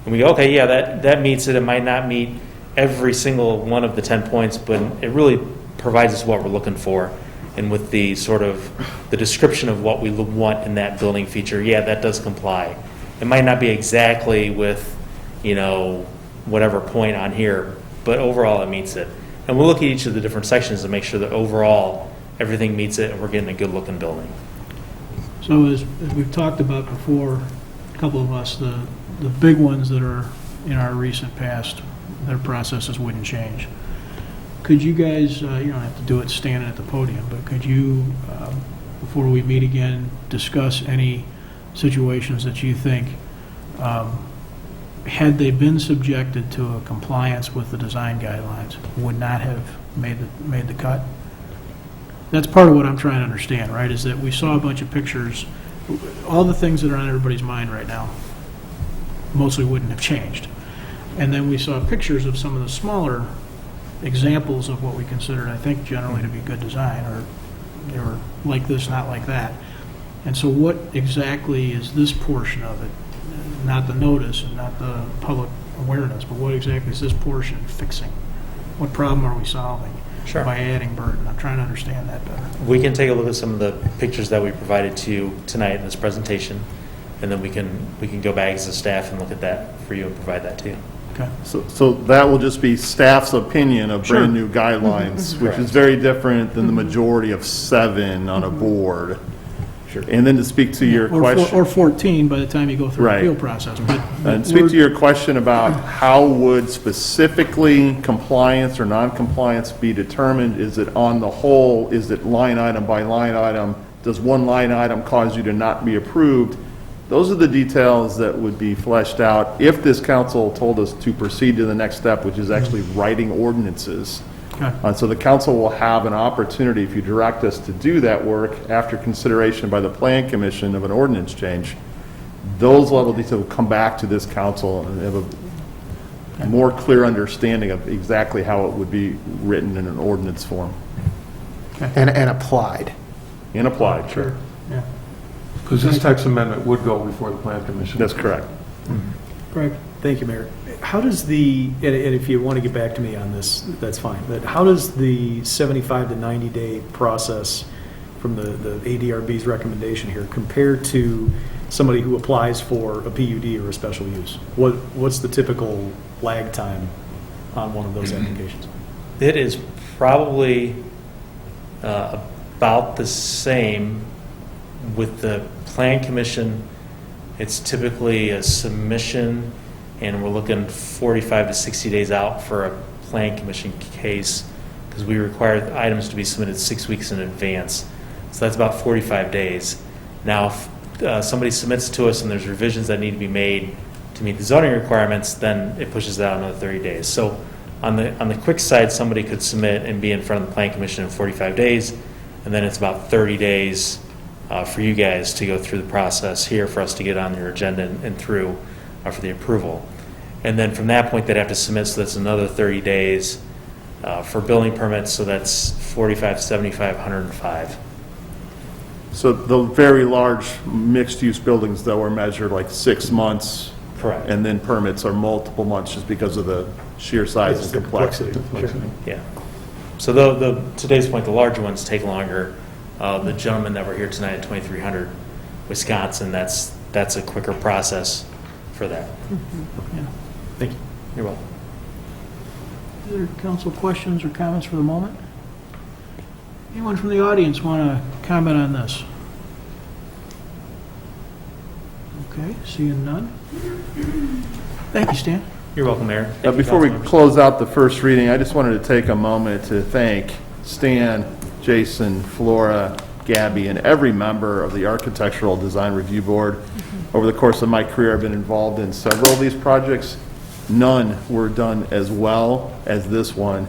and we go, okay, yeah, that meets it. It might not meet every single one of the 10 points, but it really provides us what we're looking for. And with the sort of the description of what we want in that building feature, yeah, that does comply. It might not be exactly with, whatever point on here, but overall it meets it. And we'll look at each of the different sections to make sure that overall everything meets it and we're getting a good looking building. So as we've talked about before, a couple of us, the big ones that are in our recent past, their processes wouldn't change. Could you guys, you don't have to do it standing at the podium, but could you, before we meet again, discuss any situations that you think, had they been subjected to a compliance with the design guidelines, would not have made the cut? That's part of what I'm trying to understand, right, is that we saw a bunch of pictures, all the things that are on everybody's mind right now mostly wouldn't have changed. And then we saw pictures of some of the smaller examples of what we considered, I think, generally to be good design, or they were like this, not like that. And so what exactly is this portion of it, not the notice and not the public awareness, but what exactly is this portion fixing? What problem are we solving by adding burden? I'm trying to understand that better. We can take a look at some of the pictures that we provided to you tonight in this presentation, and then we can go back as a staff and look at that for you and provide that to you. Okay. So that will just be staff's opinion of brand new guidelines, which is very different than the majority of 7 on a board. Sure. And then to speak to your question. Or 14 by the time you go through the appeal process. And speak to your question about how would specifically compliance or non-compliance be determined? Is it on the whole? Is it line item by line item? Does one line item cause you to not be approved? Those are the details that would be fleshed out if this council told us to proceed to the next step, which is actually writing ordinances. Okay. So the council will have an opportunity, if you direct us to do that work after consideration by the Plan Commission of an ordinance change, those level details will come back to this council and have a more clear understanding of exactly how it would be written in an ordinance form. Okay. And applied. And applied, sure. Yeah. Because this text amendment would go before the Plan Commission. That's correct. Greg? Thank you, Mayor. How does and if you want to get back to me on this, that's fine, but how does the 75 to 90 day process from the ADRB's recommendation here compare to somebody who applies for a PUD or a special use? What's the typical lag time on one of those applications? It is probably about the same with the Plan Commission. It's typically a submission, and we're looking 45 to 60 days out for a Plan Commission case because we require items to be submitted 6 weeks in advance. So that's about 45 days. Now, if somebody submits to us and there's revisions that need to be made to meet the zoning requirements, then it pushes it out another 30 days. So on the quick side, somebody could submit and be in front of the Plan Commission in 45 days, and then it's about 30 days for you guys to go through the process here for us to get on your agenda and through for the approval. And then from that point, they'd have to submit, so that's another 30 days for building permits, so that's 45, 75, 105. So the very large mixed-use buildings, though, are measured like 6 months. Correct. And then permits are multiple months just because of the sheer size and complexity. Yeah. So today's point, the larger ones take longer. The gentleman that we're here tonight at 2300 Wisconsin, that's a quicker process for that. Yeah. Thank you. You're welcome. Other council questions or comments for the moment? Anyone from the audience want to comment on this? Okay, seeing none. Thank you, Stan. You're welcome, Mayor. Thank you, Before we council members. close out the first reading, I just wanted to take a moment to thank Stan, Jason, Flora, Gabby, and every member of the Architectural Design Review Board. Over the course of my career, I've been involved in several of these projects. None were done as well as this one.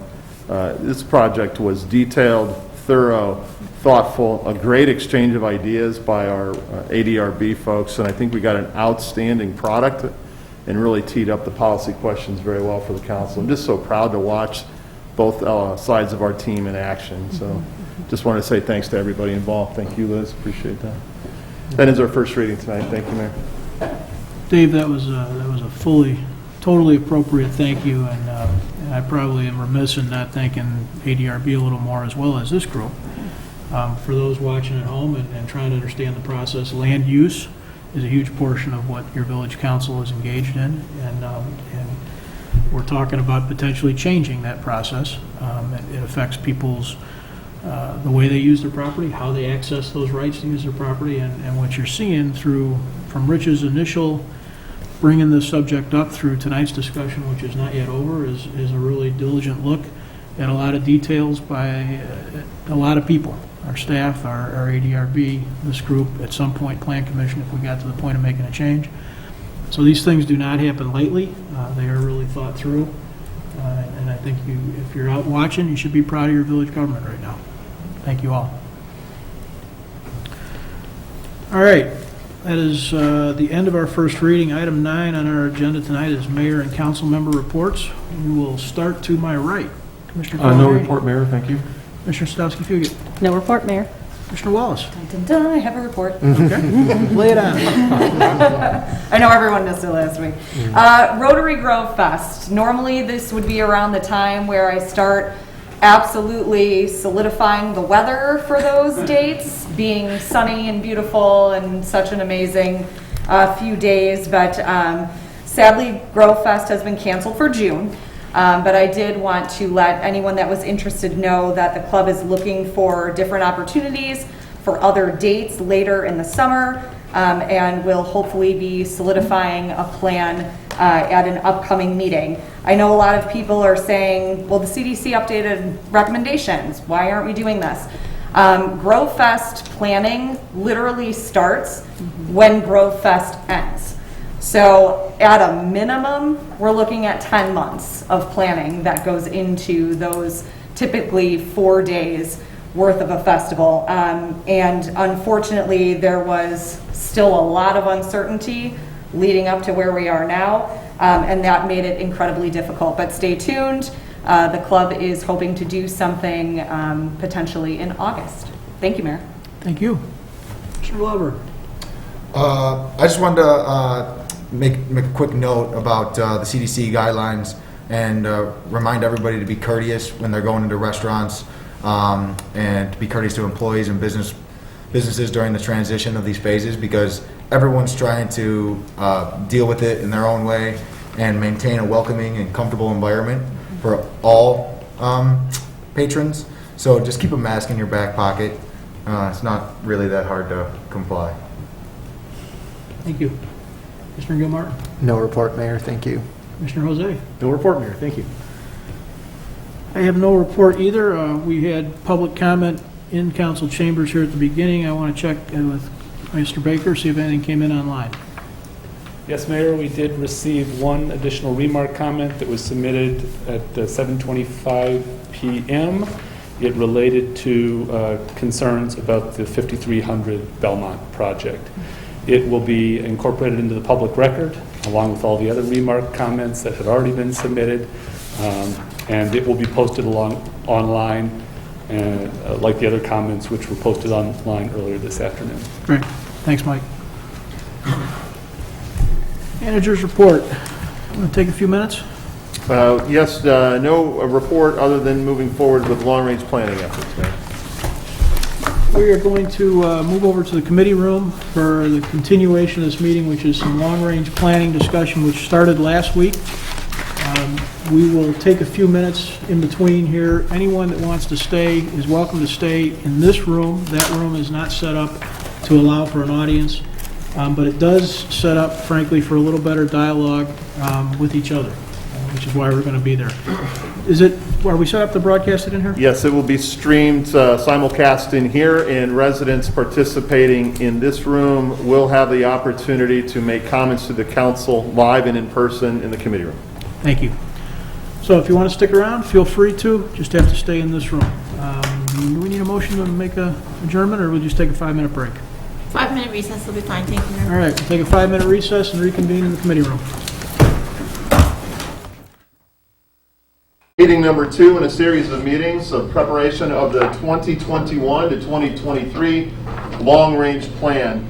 This project was detailed, thorough, thoughtful, a great exchange of ideas by our ADRB folks, and I think we got an outstanding product and really teed up the policy questions very well for the council. I'm just so proud to watch both sides of our team in action. So just want to say thanks to everybody involved. Thank you, Liz. Appreciate that. That is our first reading tonight. Thank you, Mayor. Dave, that was a totally appropriate thank you, and I probably am remiss in not thanking ADRB a little more as well as this group. For those watching at home and trying to understand the process, land use is a huge portion of what your village council is engaged in, and we're talking about potentially changing that process. It affects people's the way they use their property, how they access those rights to use their property, and what you're seeing from Rich's initial bringing this subject up through tonight's discussion, which is not yet over, is a really diligent look at a lot of details by a lot of people, our staff, our ADRB, this group, at some point Plan Commission if we got to the point of making a change. So these things do not happen lightly. They are really thought through. And I think if you're out watching, you should be proud of your village government right now. Thank you all. All right. That is the end of our first reading. Item 9 on our agenda tonight is mayor and council member reports. We will start to my right. Commissioner No Collery. report, Mayor. Thank you. Commissioner Sadowski-Fugit. No report, Mayor. Commissioner Wallace. Dun, dun, dun, I have a report. Okay. Lay it on. I know everyone missed it last week. Rotary Grove Fest. Normally, this would be around the time where I start absolutely solidifying the weather for those dates, being sunny and beautiful and such an amazing few days. But sadly, Grove Fest has been canceled for June. But I did want to let anyone that was interested know that the club is looking for different opportunities for other dates later in the summer, and will hopefully be solidifying a plan at an upcoming meeting. I know a lot of people are saying, well, the CDC updated recommendations. Why aren't we doing this? Grove Fest planning literally starts when Grove Fest ends. So at a minimum, we're looking at 10 months of planning that goes into those typically 4 days worth of a festival. And unfortunately, there was still a lot of uncertainty leading up to where we are now, and that made it incredibly difficult. But stay tuned. The club is hoping to do something potentially in August. Thank you, Mayor. Thank you. Mr. Glover. I just wanted to make a quick note about the CDC guidelines and remind everybody to be courteous when they're going into restaurants, and to be courteous to employees and businesses during the transition of these phases, because everyone's trying to deal with it in their own way and maintain a welcoming and comfortable environment for all patrons. So just keep a mask in your back pocket. It's not really that hard to comply. Thank you. Commissioner Gilmartin. No report, Mayor. Thank you. Commissioner Jose. No report, Mayor. Thank you. I have no report either. We had public comment in council chambers here at the beginning. I want to check with Mr. Baker, see if anything came in online. Yes, Mayor, we did receive one additional remark comment that was submitted at 7:25 p.m. It related to concerns about the 5300 Belmont project. It will be incorporated into the public record along with all the other remark comments that had already been submitted, and it will be posted online like the other comments which were posted online earlier this afternoon. Great. Thanks, Mike. Manager's report. Want to take a few minutes? Yes, no report other than moving forward with long-range planning efforts, Mayor. We are going to move over to the committee room for the continuation of this meeting, which is some long-range planning discussion which started last week. We will take a few minutes in between here. Anyone that wants to stay is welcome to stay in this room. That room is not set up to allow for an audience, but it does set up, frankly, for a little better dialogue with each other, which is why we're going to be there. Are we set up to broadcast it in here? Yes, it will be streamed simulcast in here, and residents participating in this room will have the opportunity to make comments to the council live and in person in the committee room. Thank you. So if you want to stick around, feel free to. Just have to stay in this room. Do we need a motion to make a adjournment, or we'll just take a 5-minute break? 5-minute recess will be fine, thank you, Mayor. All right, we'll take a 5-minute recess and reconvene in the committee room. Meeting number 2 in a series of meetings of preparation of the 2021 to 2023 long-range plan.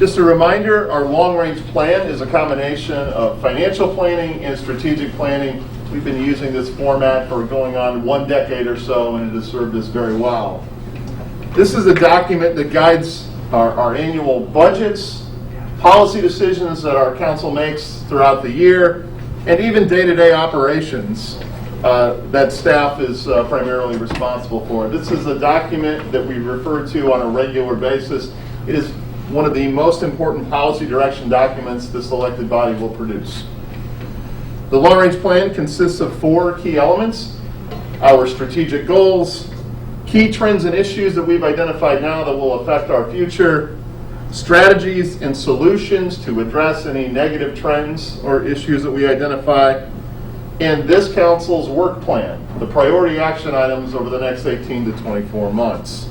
Just a reminder, our long-range plan is a combination of financial planning and strategic planning. We've been using this format for going on 1 decade or so, and it has served us very well. This is a document that guides our annual budgets, policy decisions that our council makes throughout the year, and even day-to-day operations that staff is primarily responsible for. This is a document that we refer to on a regular basis. It is one of the most important policy direction documents this elected body will produce. The long-range plan consists of 4 key elements: our strategic goals, key trends and issues that we've identified now that will affect our future, strategies and solutions to address any negative trends or issues that we identify, and this council's work plan, the priority action items over the next 18 to 24 months.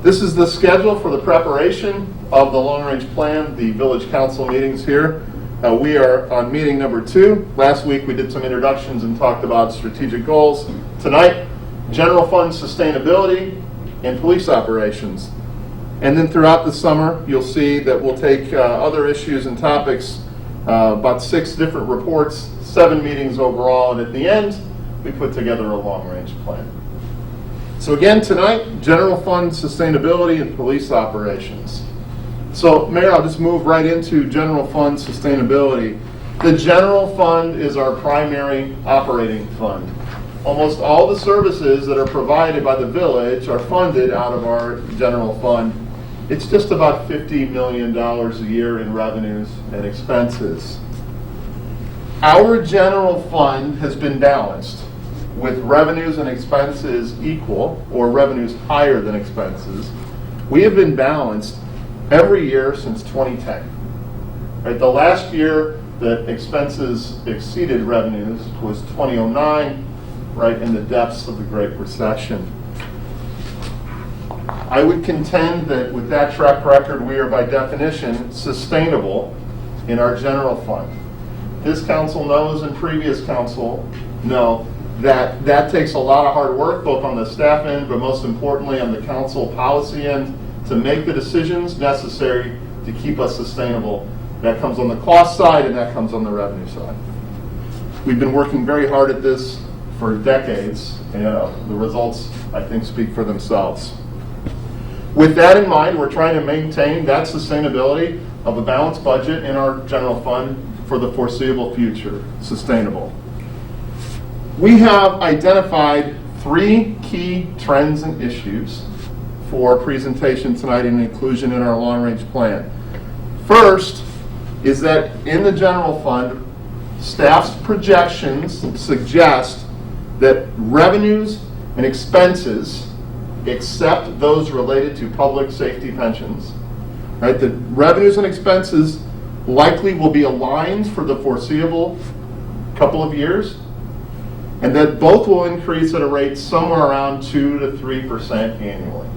This is the schedule for the preparation of the long-range plan, the village council meetings here. We are on meeting number 2. Last week we did some introductions and talked about strategic goals. Tonight, general fund sustainability and police operations. And then throughout the summer, you'll see that we'll take other issues and topics, about 6 different reports, 7 meetings overall, and at the end, we put together a long-range plan. So again, tonight, general fund sustainability and police operations. So, Mayor, I'll just move right into general fund sustainability. The general fund is our primary operating fund. Almost all the services that are provided by the village are funded out of our general fund. It's just about $50 million a year in revenues and expenses. Our general fund has been balanced with revenues and expenses equal, or revenues higher than expenses. We have been balanced every year since 2010. Right, the last year that expenses exceeded revenues was 2009, right in the depths of the Great Recession. I would contend that with that track record, we are by definition sustainable in our general fund. This council knows, and previous council know, that takes a lot of hard work, both on the staff end, but most importantly on the council policy end, to make the decisions necessary to keep us sustainable. That comes on the cost side, and that comes on the revenue side. We've been working very hard at this for decades, and the results, I think, speak for themselves. With that in mind, we're trying to maintain that sustainability of a balanced budget in our general fund for the foreseeable future, sustainable. We have identified 3 key trends and issues for presentation tonight and inclusion in our long-range plan. First is that in the general fund, staff's projections suggest that revenues and expenses, except those related to public safety pensions, right? The revenues and expenses likely will be aligned for the foreseeable couple of years, and that both will increase at a rate somewhere around 2 to 3% annually.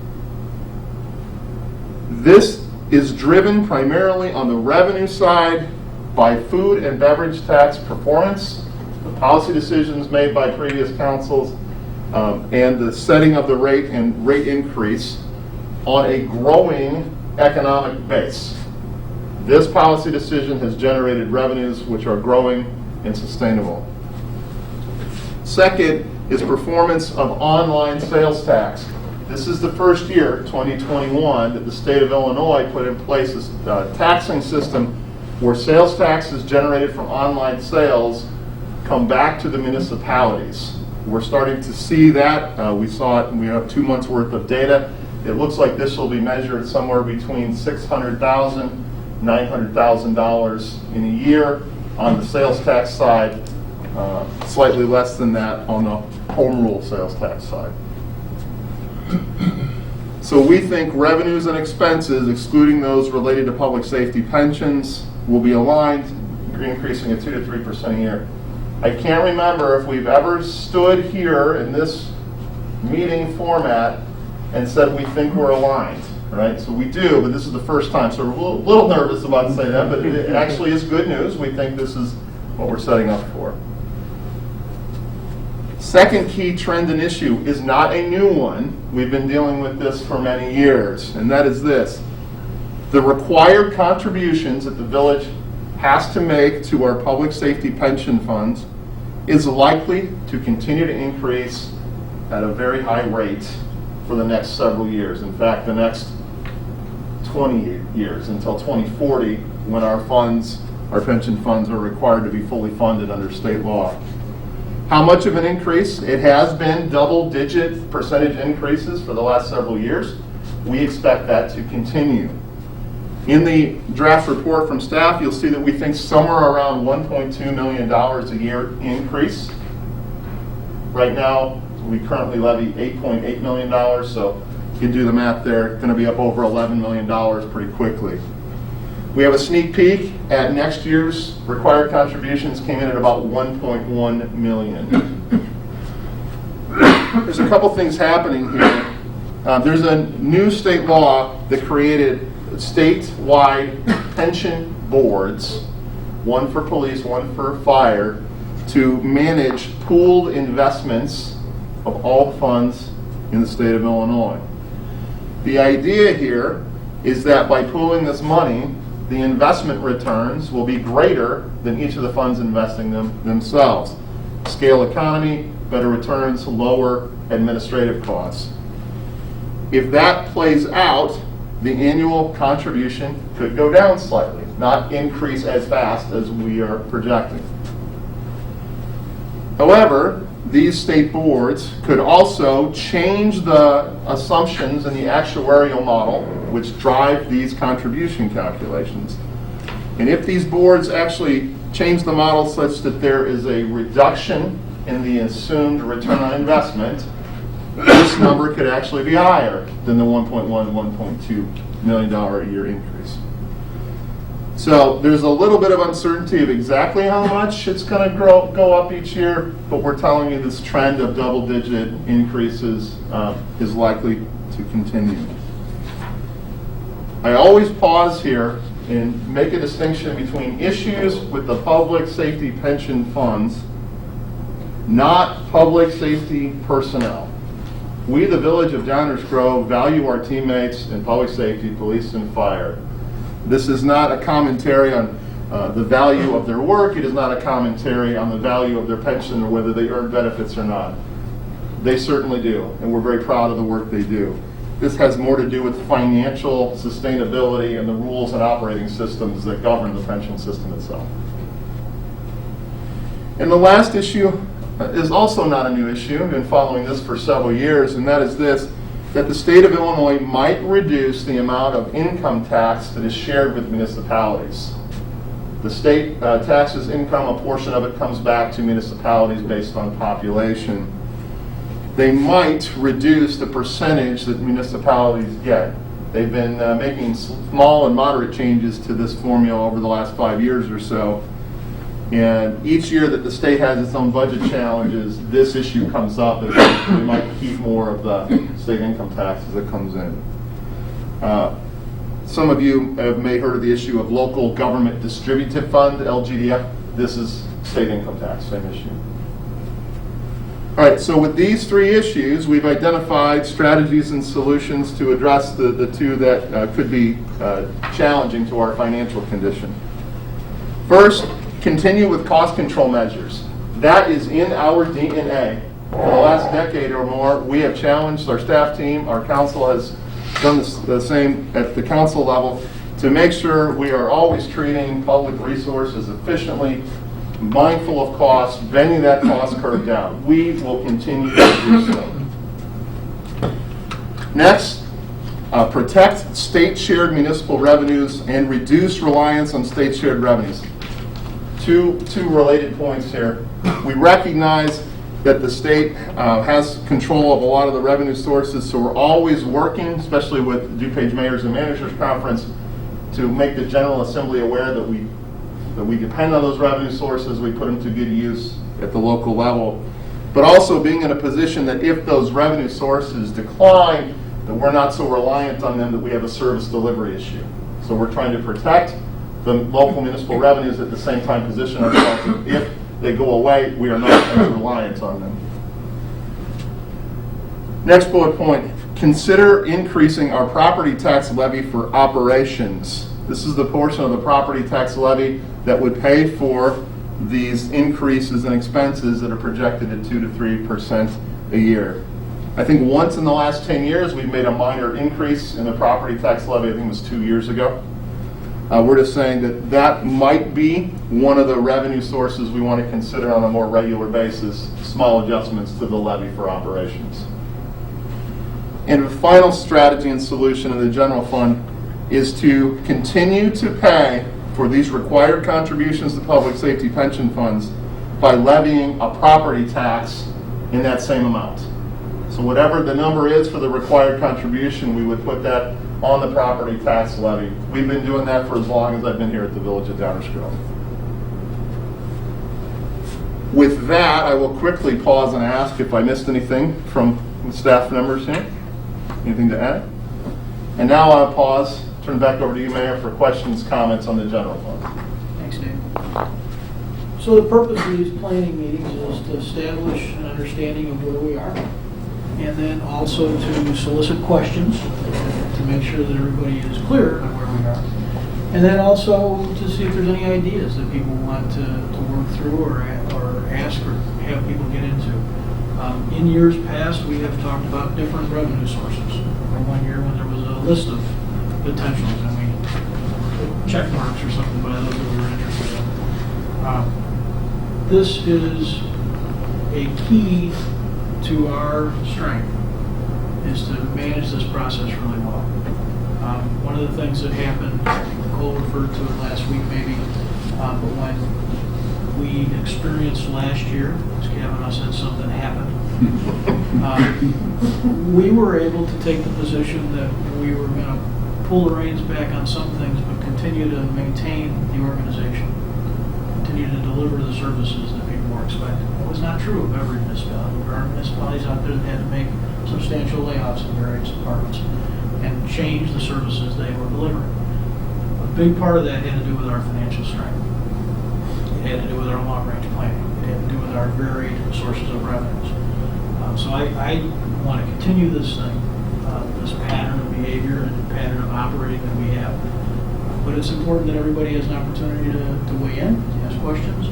This is driven primarily on the revenue side by food and beverage tax performance, the policy decisions made by previous councils, and the setting of the rate and rate increase on a growing economic base. This policy decision has generated revenues which are growing and sustainable. Second is performance of online sales tax. This is the first year, 2021, that the state of Illinois put in place a taxing system where sales taxes generated from online sales come back to the municipalities. We're starting to see that. We saw it, and we have 2 months worth of data. It looks like this will be measured somewhere between $600,000, $900,000 in a year on the sales tax side, slightly less than that on the home rule sales tax side. So we think revenues and expenses, excluding those related to public safety pensions, will be aligned, increasing at 2 to 3% a year. I can't remember if we've ever stood here in this meeting format and said we think we're aligned, right? So we do, but this is the first time, so we're a little nervous about saying that, but it actually is good news. We think this is what we're setting up for. Second key trend and issue is not a new one. We've been dealing with this for many years, and that is this. The required contributions that the village has to make to our public safety pension funds is likely to continue to increase at a very high rate for the next several years. In fact, the next 20 years until 2040, when our pension funds are required to be fully funded under state law. How much of an increase? It has been double-digit percentage increases for the last several years. We expect that to continue. In the draft report from staff, you'll see that we think somewhere around $1.2 million a year increase. Right now, we currently levy $8.8 million, so you can do the math there. It's going to be up over $11 million pretty quickly. We have a sneak peek at next year's required contributions, came in at about $1.1 million. There's a couple things happening here. There's a new state law that created statewide pension boards, one for police, one for fire, to manage pooled investments of all funds in the state of Illinois. The idea here is that by pooling this money, the investment returns will be greater than each of the funds investing them themselves. Scale economy, better returns, lower administrative costs. If that plays out, the annual contribution could go down slightly, not increase as fast as we are projecting. However, these state boards could also change the assumptions in the actuarial model which drive these contribution calculations. And if these boards actually change the model such that there is a reduction in the assumed return on investment, this number could actually be higher than the $1.1, $1.2 million a year increase. So there's a little bit of uncertainty of exactly how much it's going to go up each year, but we're telling you this trend of double-digit increases is likely to continue. I always pause here and make a distinction between issues with the public safety pension funds, not public safety personnel. We, the Village of Downers Grove, value our teammates in public safety, police, and fire. This is not a commentary on the value of their work. It is not a commentary on the value of their pension or whether they earn benefits or not. They certainly do, and we're very proud of the work they do. This has more to do with financial sustainability and the rules and operating systems that govern the pension system itself. And the last issue is also not a new issue. I've been following this for several years, and that is this, that the state of Illinois might reduce the amount of income tax that is shared with municipalities. The state taxes income, a portion of it comes back to municipalities based on population. They might reduce the percentage that municipalities get. They've been making small and moderate changes to this formula over the last 5 years or so. And each year that the state has its own budget challenges, this issue comes up, as we might keep more of the state income taxes that comes in. Some of you may heard of the issue of local government distributive fund, LGDF. This is state income tax, same issue. All right, so with these three issues, we've identified strategies and solutions to address the two that could be challenging to our financial condition. First, continue with cost control measures. That is in our DNA. For the last decade or more, we have challenged our staff team, our council has done the same at the council level to make sure we are always treating public resources efficiently, mindful of costs, bending that cost curve down. We will continue to do so. Next, protect state-shared municipal revenues and reduce reliance on state-shared revenues. Two related points here. We recognize that the state has control of a lot of the revenue sources, so we're always working, especially with the DuPage Mayors and Managers Conference, to make the General Assembly aware that we depend on those revenue sources, we put them to good use at the local level. But also being in a position that if those revenue sources decline, that we're not so reliant on them that we have a service delivery issue. So we're trying to protect the local municipal revenues at the same time position ourselves. If they go away, we are not as reliant on them. Next bullet point, consider increasing our property tax levy for operations. This is the portion of the property tax levy that would pay for these increases in expenses that are projected at 2 to 3% a year. I think once in the last 10 years we've made a minor increase in the property tax levy. I think it was 2 years ago. We're just saying that that might be one of the revenue sources we want to consider on a more regular basis, small adjustments to the levy for operations. And the final strategy and solution in the general fund is to continue to pay for these required contributions to public safety pension funds by levying a property tax in that same amount. So whatever the number is for the required contribution, we would put that on the property tax levy. We've been doing that for as long as I've been here at the Village of Downers Grove. With that, I will quickly pause and ask if I missed anything from the staff members here. Anything to add? And now I'll pause, turn back over to you, Mayor, for questions, comments on the general fund. Thanks, Dave. So the purpose of these planning meetings is to establish an understanding of where we are, and then also to solicit questions to make sure that everybody is clear on where we are. And then also to see if there's any ideas that people want to work through or ask or have people get into. In years past, we have talked about different revenue sources. Or one year when there was a list of potentials and we put check marks or something by those that we were interested in. This is a key to our strength, is to manage this process really well. One of the things that happened, Nicole referred to it last week maybe, but when we experienced last year, as Kavanaugh said, something happened. We were able to take the position that we were going to pull the reins back on some things, but continue to maintain the organization, continue to deliver the services that people were expecting. It was not true of every municipality. There are municipalities out there that had to make substantial layoffs in various departments and change the services they were delivering. A big part of that had to do with our financial strength. It had to do with our long-range planning. It had to do with our varied sources of revenues. So I want to continue this thing, this pattern of behavior and pattern of operating that we have. But it's important that everybody has an opportunity to weigh in, to ask questions.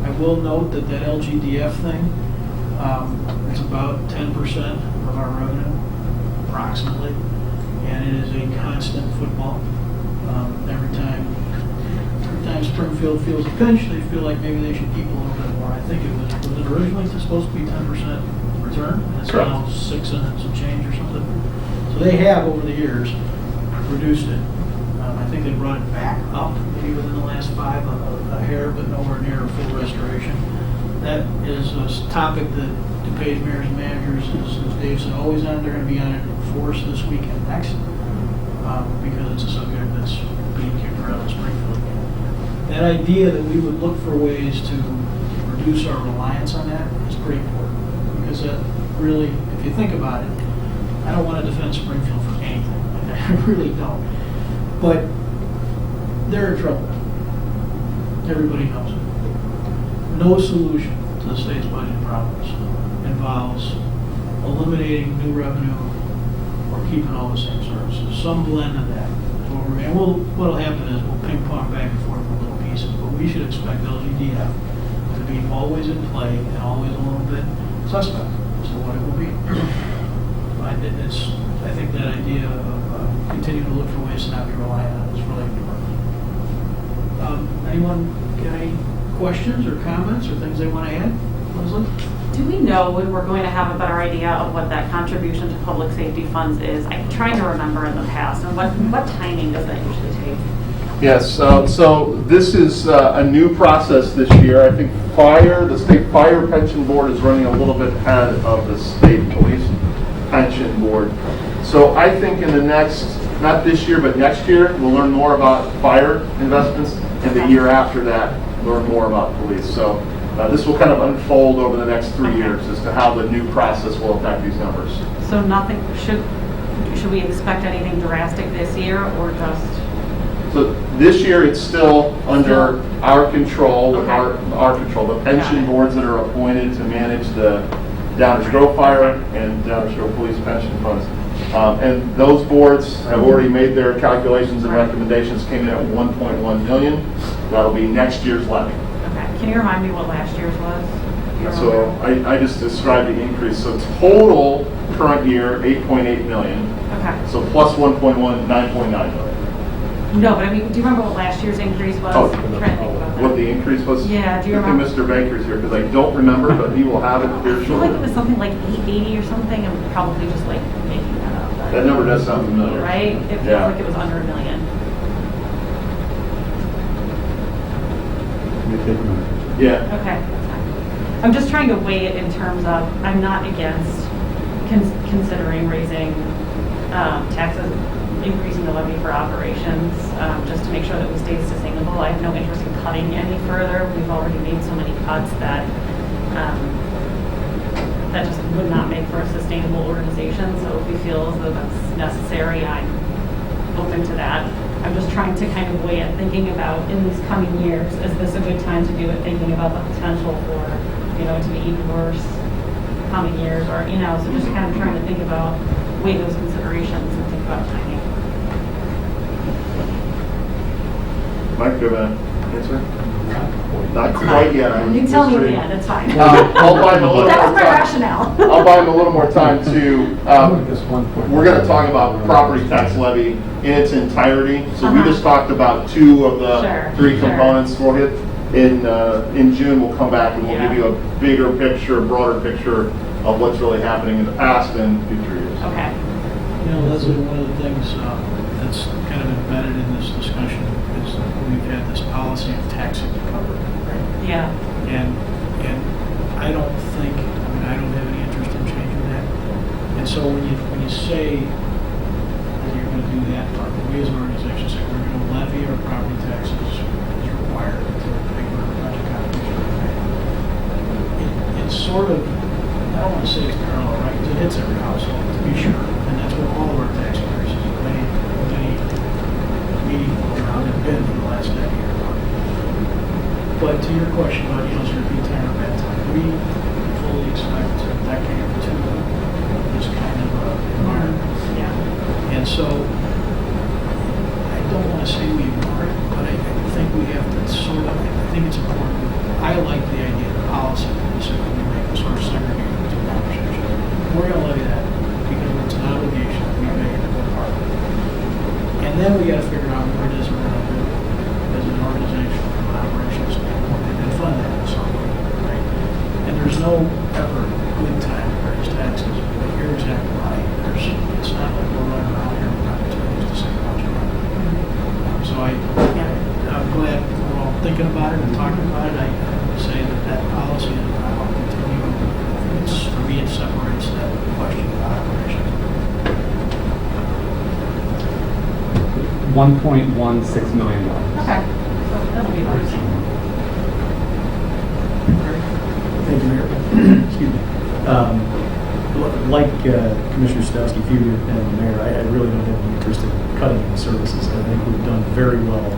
I will note that that LGDF thing is about 10% of our revenue, approximately, and it is a constant football. Every time Springfield feels a pinch, they feel like maybe they should keep a little bit more. I think was it originally supposed to be 10% return? And it's now 6 and some change or something. So they have, over the years, reduced it. I think they brought it back up maybe within the last 5 nowhere near a full restoration. That is a topic that DuPage mayors and managers, as Dave said, always on. They're going to be on it in force this week and next, because it's a subject that's being kicked around in Springfield. That idea that we would look for ways to reduce our reliance on that is pretty important, because that really, if you think about it, I don't want to defend Springfield for anything. I really don't. But they're in trouble. Everybody knows it. No solution to the state's budget problems involves eliminating new revenue or keeping all the same services. Some blend of that is what we're, and what'll happen is we'll ping pong back and forth with little pieces, but we should expect LGDF to be always in play and always a little bit suspect as to what it will be. I think that idea of continuing to look for ways to not be reliant on it is really important. Anyone got any questions or comments or things they want to add? Leslie? Do we know when we're going to have a better idea of what that contribution to public safety funds is? I'm trying to remember in the past, and what timing does that usually take? Yes, so this is a new process this year. I think the state fire pension board is running a little bit ahead of the state police pension board. So I think in the next, not this year, but next year, we'll learn more about fire investments, and the year after that, learn more about police. So this will kind of unfold over the next 3 years as to how the new process will affect these numbers. So nothing, should we expect anything drastic this year, or just? So this year, it's still under our control, our control. The pension boards that are appointed to manage the Downers Grove Fire and Downers Grove Police pension funds. And those boards have already made their calculations and recommendations, came in at 1.1 million. That'll be next year's levy. Okay. Can you remind me what last year's was? So I just described the increase. So total current year, 8.8 million. Okay. So plus 1.1, 9.9 million. No, but I mean, do you remember what last year's increase was? Oh, I'm trying to think about that. What the increase was? Yeah, do you I think remember? Mr. Baker's here, because I don't remember, but he will have it here I feel like shortly. it was something like 880 or something. I'm probably just like making that up. but- That number does sound familiar. Right? It feels Yeah. like it was under $1 million. Yeah. Okay, that's fine. I'm just trying to weigh it in terms of, I'm not against considering raising taxes, increasing the levy for operations, just to make sure that we stay sustainable. I have no interest in cutting any further. We've already made so many cuts that that just would not make for a sustainable organization. So if we feel as though that's necessary, I'm open to that. I'm just trying to kind of weigh it, thinking about in these coming years, is this a good time to do it, thinking about the potential for, it to be even worse coming years, or, so just kind of trying to think about, weigh those considerations and think about timing. Mike, do you have an answer? Not quite yet. You can tell me at the end, it's fine. I'll buy him a little That more was my time. rationale. I'll buy him a little more time to, we're going to talk about property tax levy in its entirety. So we just talked about 2 of the 3 components for it. In June, we'll come back and we'll give you a bigger picture, a broader picture of what's really happening in the past and future years. Okay. Leslie, one of the things that's kind of embedded in this discussion is we've had this policy of taxing to cover, right? Yeah. And I don't think, I don't have any interest in changing that. And so when you say that you're going to do that part, we as an organization say we're going to levy our property taxes as required to make our budget contribution. It's sort of, I don't want to say it's parallel, right? Because it hits every household, to be sure. And that's what all of our tax increases have many meaningful around have been for the last decade or more. But to your question about, is there a good time or bad time? We fully expect a decade or 2 of this kind of environment. Yeah. And so I don't want to say we ignore it, but I think we have to I think it's important. I like the idea of the policy that we make a sort of segregated the 2 conversations. We're going to levy that because it's an obligation that we made to the part. And then we got to figure out what it is we're going to do as an organization from an operations standpoint and fund that in some way, right? And there's no ever good time to raise taxes, but you're exactly right. It's not like we're running around here with opportunities to save a bunch of money. So I'm glad we're all thinking about it and talking about it, I would say that policy is now continuing. For me, it separates that question about operations. $1.16 million. Okay. So that'll be nice. Thank you, Mayor. Excuse me. Like Commissioner Sadowski-Fugit and the Mayor, I really don't have any interest in cutting any services. I think we've done very well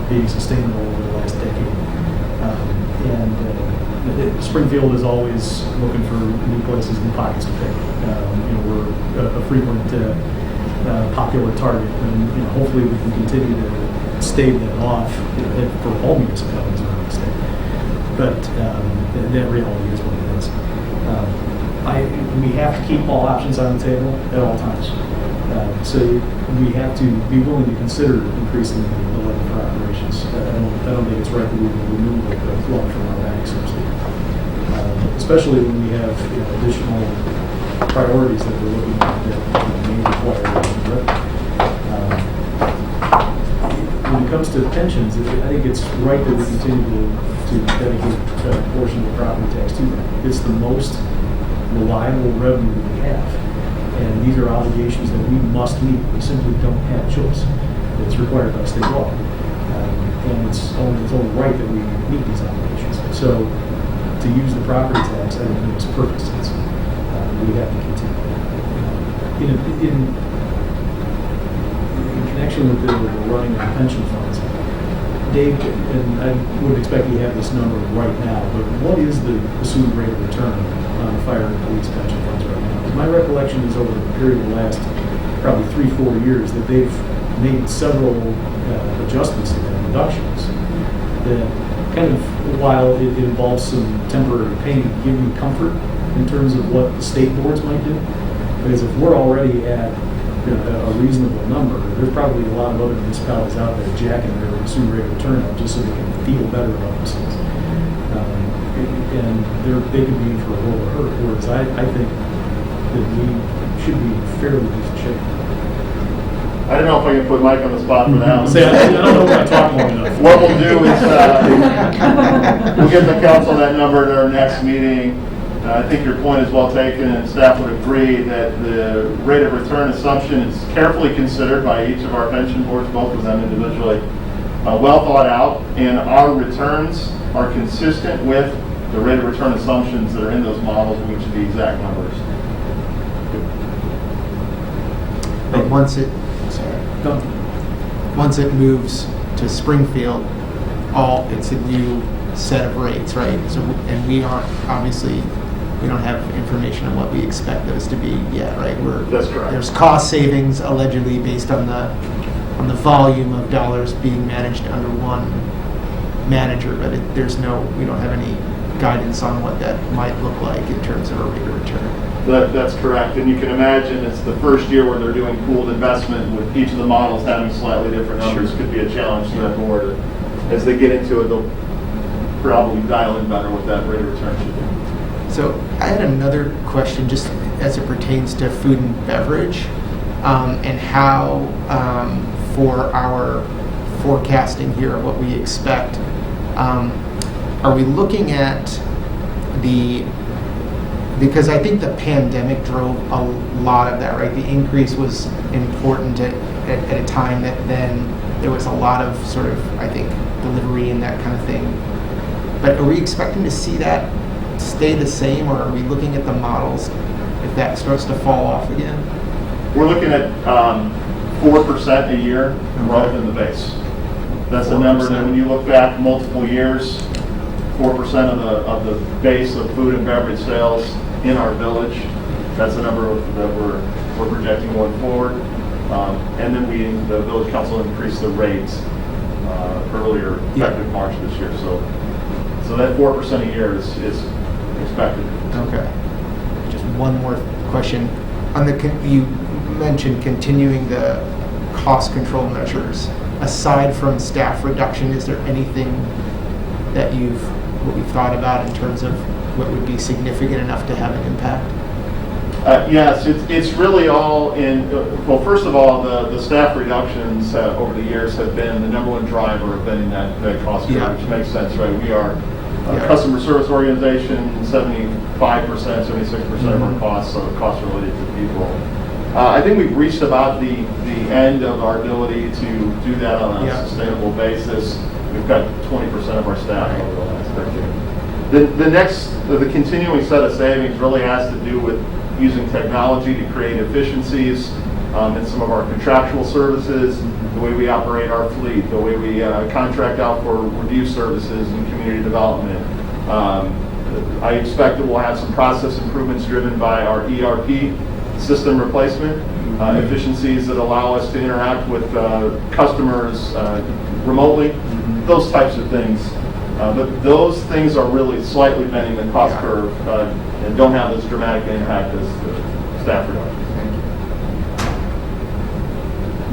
being sustainable over the last decade. Springfield is always looking for new places, new pockets to pick. We're a frequent popular target, and hopefully we can continue to stave that off for all municipalities around the state. But that reality is what it is. We have to keep all options on the table at all times. So we have to be willing to consider increasing the levy for operations. I don't think it's right that we remove the flow from our bank, so to speak. Especially when we have additional priorities that we're looking at that may require revenue. When it comes to pensions, I think it's right that we continue to dedicate a portion of the property tax to that. It's the most reliable revenue that we have. And these are obligations that we must meet. We simply don't have a choice. It's required by state law. And it's only right that we meet these obligations. So to use the property tax, I think makes perfect sense. We have to continue. In connection with the running of the pension funds, Dave, and I wouldn't expect you to have this number right now, but what is the assumed rate of return on the fire and police pension funds right now? Because my recollection is over the period of the last probably 3-4 years that they've made several adjustments to them, reductions, that kind of, while it involves some temporary pain, give you comfort in terms of what the state boards might do. Because if we're already at a reasonable number, there's probably a lot of other municipalities out there jacking their assumed rate of return up just so they can feel better about themselves. And they could be in for a world of hurt, whereas I think that we should be in fairly decent shape. I don't know if I can put Mike on the spot for that. I don't know if I talk long enough. What we'll do is we'll give the council that number at our next meeting. I think your point is well taken, and staff would agree that the rate of return assumption is carefully considered by each of our pension boards, both of them individually, well thought out, and our returns are consistent with the rate of return assumptions that are in those models, which are the exact numbers. But once it moves to Springfield, it's a new set of rates, right? So, and we don't have information on what we expect those to be yet, right? That's correct. There's cost savings allegedly based on the volume of dollars being managed under one manager, but we don't have any guidance on what that might look like in terms of a rate of return. That's correct, and you can imagine it's the first year where they're doing pooled investment with each of the models having slightly different numbers. Could be a challenge to that board. As they get into it, they'll probably dial in better what that rate of return should be. So I had another question just as it pertains to food and beverage and how for our forecasting here, what we expect, are we looking at because I think the pandemic drove a lot of that, right? The increase was important at a time that then there was a lot of sort of, I think, delivery and that kind of thing. But are we expecting to see that stay the same, or are we looking at the models if that starts to fall off again? We're looking at 4% a year growth in the base. That's a number that when you look back multiple years, 4% of the base of food and beverage sales in our village. That's the number that we're projecting going forward. And then the village council increased the rates earlier, effective March this year. So that 4% a year is expected. Okay. Just one more question. You mentioned continuing the cost control measures. Aside from staff reduction, is there anything that we've thought about in terms of what would be significant enough to have an impact? Yes, it's really all in, well, first of all, the staff reductions over the years have been the number one driver of bending that cost curve, which makes sense, right? We are a customer service organization, 75%, 76% of our costs are costs related to people. I think we've reached about the end of our ability to do that on a sustainable basis. We've got 20% of our staff over the last decade. The continuing set of savings really has to do with using technology to create efficiencies in some of our contractual services, the way we operate our fleet, the way we contract out for review services and community development. I expect that we'll have some process improvements driven by our ERP system replacement, efficiencies that allow us to interact with customers remotely, those types of things. But those things are really slightly bending the cost curve and don't have as dramatic an impact as the staff reductions.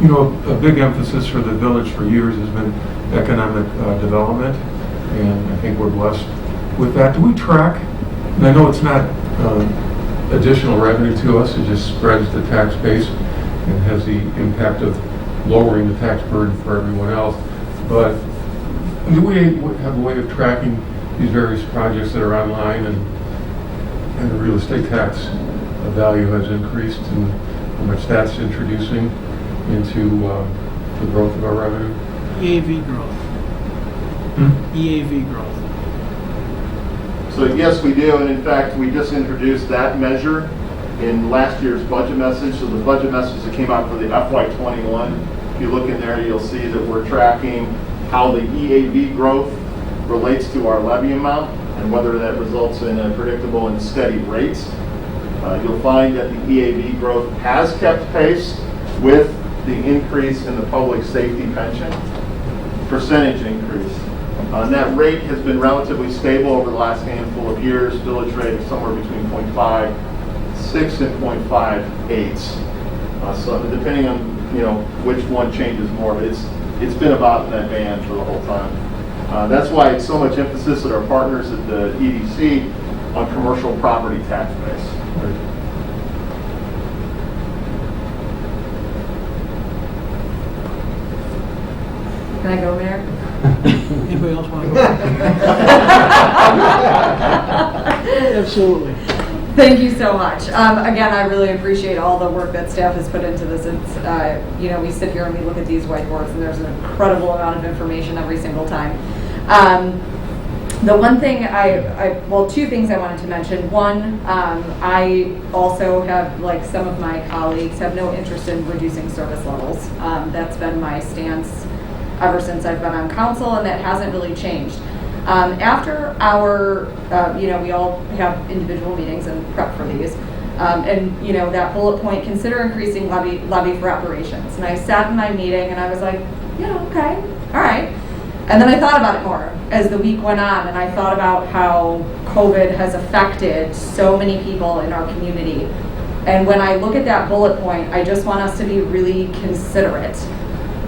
You know, a big emphasis for the village for years has been economic development, and I think we're blessed with that. Do we track, and I know it's not additional revenue to us, it just spreads the tax base and has the impact of lowering the tax burden for everyone else, but do we have a way of tracking these various projects that are online and the real estate tax value has increased and how much that's introducing into the growth of our revenue? EAV growth. EAV growth. So yes, we do, and in fact, we just introduced that measure in last year's budget message. So the budget message that came out for the FY21, if you look in there, you'll see that we're tracking how the EAV growth relates to our levy amount and whether that results in a predictable and steady rates. You'll find that the EAV growth has kept pace with the increase in the public safety pension percentage increase. That rate has been relatively stable over the last handful of years. Village rate is somewhere between 0.56 and 0.58. So depending on which one changes more, but it's been about in that band for the whole time. That's why it's so much emphasis at our partners at the EDC on commercial property tax base. Can I go, Mayor? Anybody else want to go? Absolutely. Thank you so much. Again, I really appreciate all the work that staff has put into this. It's, we sit here and we look at these whiteboards and there's an incredible amount of information every single time. The one thing two things I wanted to mention. One, I also have, like some of my colleagues, have no interest in reducing service levels. That's been my stance ever since I've been on council, and that hasn't really changed. After our, we all have individual meetings and prep for these, and that bullet point, consider increasing levy for operations. And I sat in my meeting and I was like, yeah, okay, all right. And then I thought about it more as the week went on, and I thought about how COVID has affected so many people in our community. And when I look at that bullet point, I just want us to be really considerate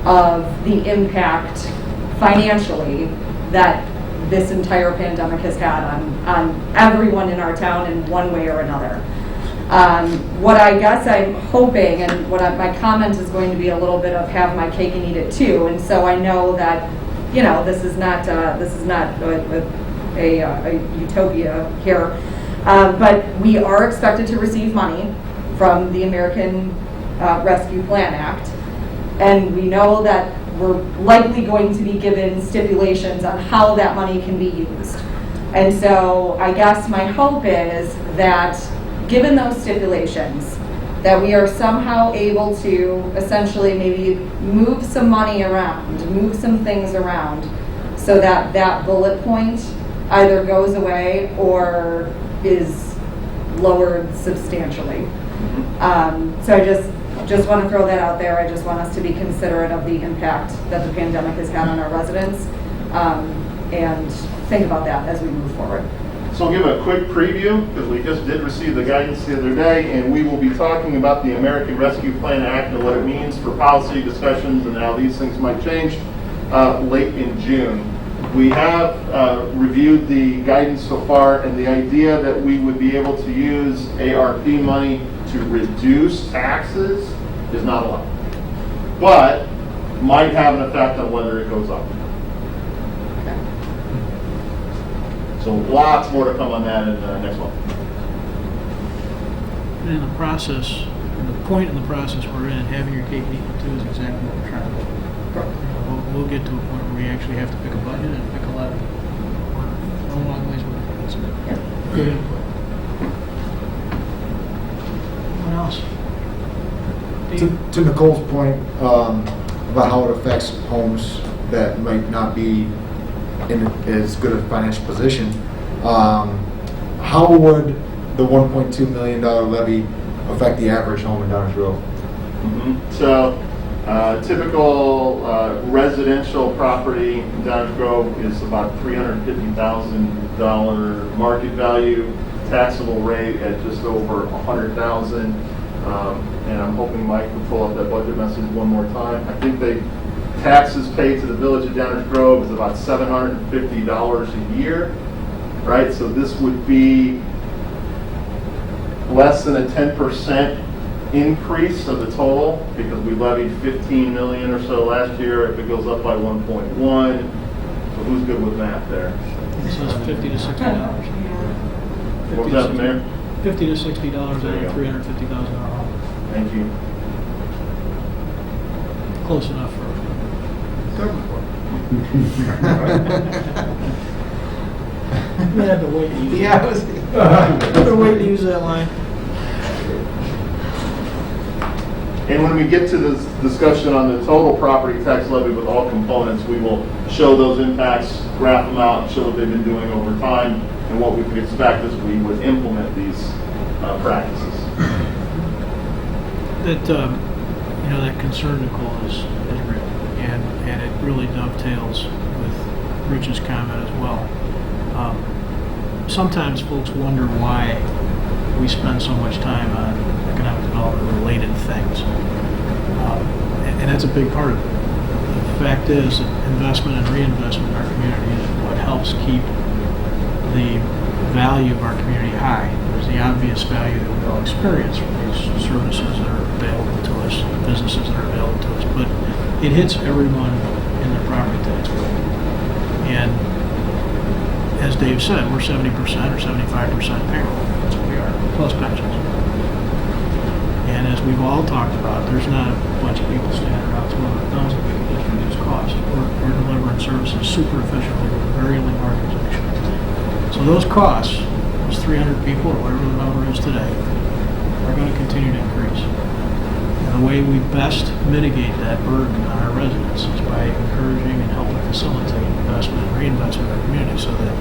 of the impact financially that this entire pandemic has had on everyone in our town in one way or another. What I guess I'm hoping, and my comment is going to be a little bit of have my cake and eat it too, and so I know that this is not a utopia here, but we are expected to receive money from the American Rescue Plan Act. And we know that we're likely going to be given stipulations on how that money can be used. And so I guess my hope is that given those stipulations, that we are somehow able to essentially maybe move some money around, move some things around, so that that bullet point either goes away or is lowered substantially. So I just want to throw that out there. I just want us to be considerate of the impact that the pandemic has had on our residents, and think about that as we move forward. So I'll give a quick preview, because we just did receive the guidance the other day, and we will be talking about the American Rescue Plan Act and what it means for policy discussions and how these things might change late in June. We have reviewed the guidance so far, and the idea that we would be able to use ARP money to reduce taxes is not allowed. But might have an effect on whether it goes up. So lots more to come on that in next month. And in the process, the point in the process we're in, having your cake and eating it too is exactly what we're trying to do. We'll get to a point where we actually have to pick a budget and pick a levy. We're a long ways away from this. Good input. What else? To Nicole's point about how it affects homes that might not be in as good a financial position, how would the $1.2 million levy affect the average home in Downers Grove? So, typical residential property in Downers Grove is about $350,000 market value, taxable rate at just over $100,000. And I'm hoping Mike can pull up that budget message one more time. I think the taxes paid to the village of Downers Grove is about $750 a year, right? So this would be less than a 10% increase of the total, because we levied 15 million or so last year. If it goes up by 1.1, so who's good with math there? It says $50 to $60. What was that, Mayor? $50 to $60 out of $350,000 home. Thank you. Close enough for government work. You had to wait to use it. Yeah, I was. Had to wait to use that line. And when we get to this discussion on the total property tax levy with all components, we will show those impacts, graph them out, and show what they've been doing over time, and what we could expect as we would implement these practices. That that concern, Nicole, is real, and it really dovetails with Rich's comment as well. Sometimes folks wonder why we spend so much time on economic development related things, and that's a big part of it. The fact is that investment and reinvestment in our community is what helps keep the value of our community high. There's the obvious value that we all experience from these services that are available to us, businesses that are available to us, but it hits everyone in their property tax bill. And as Dave said, we're 70% or 75% payroll. That's what we are, plus pensions. And as we've all talked about, there's not a bunch of people standing around twiddling their thumbs that we can just reduce costs. We're delivering services super efficiently with very lean organization. So those costs, those 300 people or whatever the number is today, are going to continue to increase. And the way we best mitigate that burden on our residents is by encouraging and helping facilitate investment and reinvestment in our community so that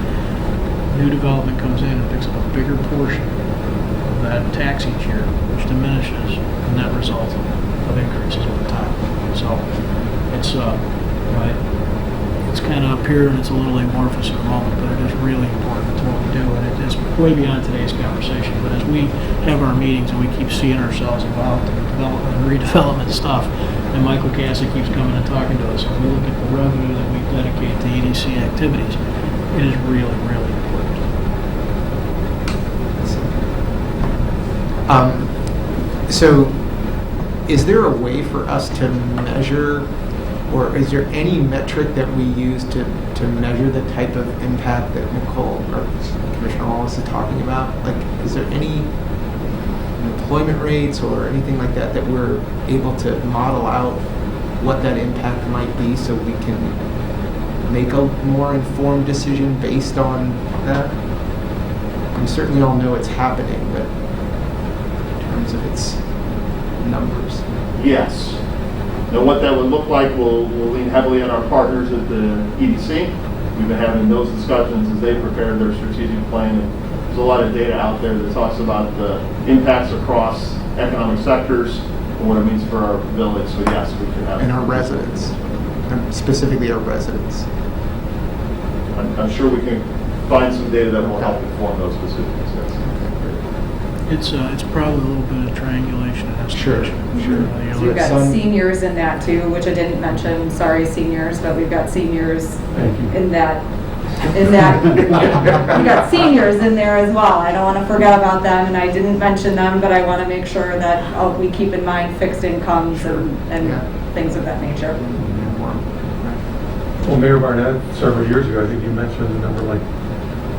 new development comes in and picks up a bigger portion of that tax each year, which diminishes the net result of increases over time. So it's it's kind of up here and it's a little amorphous at the moment, but it is really important to what we do, and it is way beyond today's conversation. But as we have our meetings and we keep seeing ourselves involved in development and redevelopment stuff, and Michael Cassie keeps coming and talking to us, and we look at the revenue that we dedicate to EDC activities, it is really, really important. So, is there a way for us to measure, or is there any metric that we use to measure the type of impact that Nicole or Commissioner Wallace is talking about? Like, is there any employment rates or anything like that that we're able to model out what that impact might be so we can make a more informed decision based on that? We certainly all know it's happening, but in terms of its numbers. Yes. Now, what that would look like will lean heavily on our partners at the EDC. We've been having those discussions as they prepare their strategic plan. And there's a lot of data out there that talks about the impacts across economic sectors and what it means for our village. So yes, we can have. And our residents, and specifically our residents. I'm sure we can find some data that will help inform those specifics. It's probably a little bit of triangulation and estimation. Sure. So we've got seniors in that too, which I didn't mention. Sorry, seniors, but we've got seniors in that is that we got seniors in there as well. I don't want to forget about them, and I didn't mention them, but I want to make sure that we keep in mind fixed incomes and things of that nature. Well, Mayor Barnett, several years ago, I think you mentioned the number like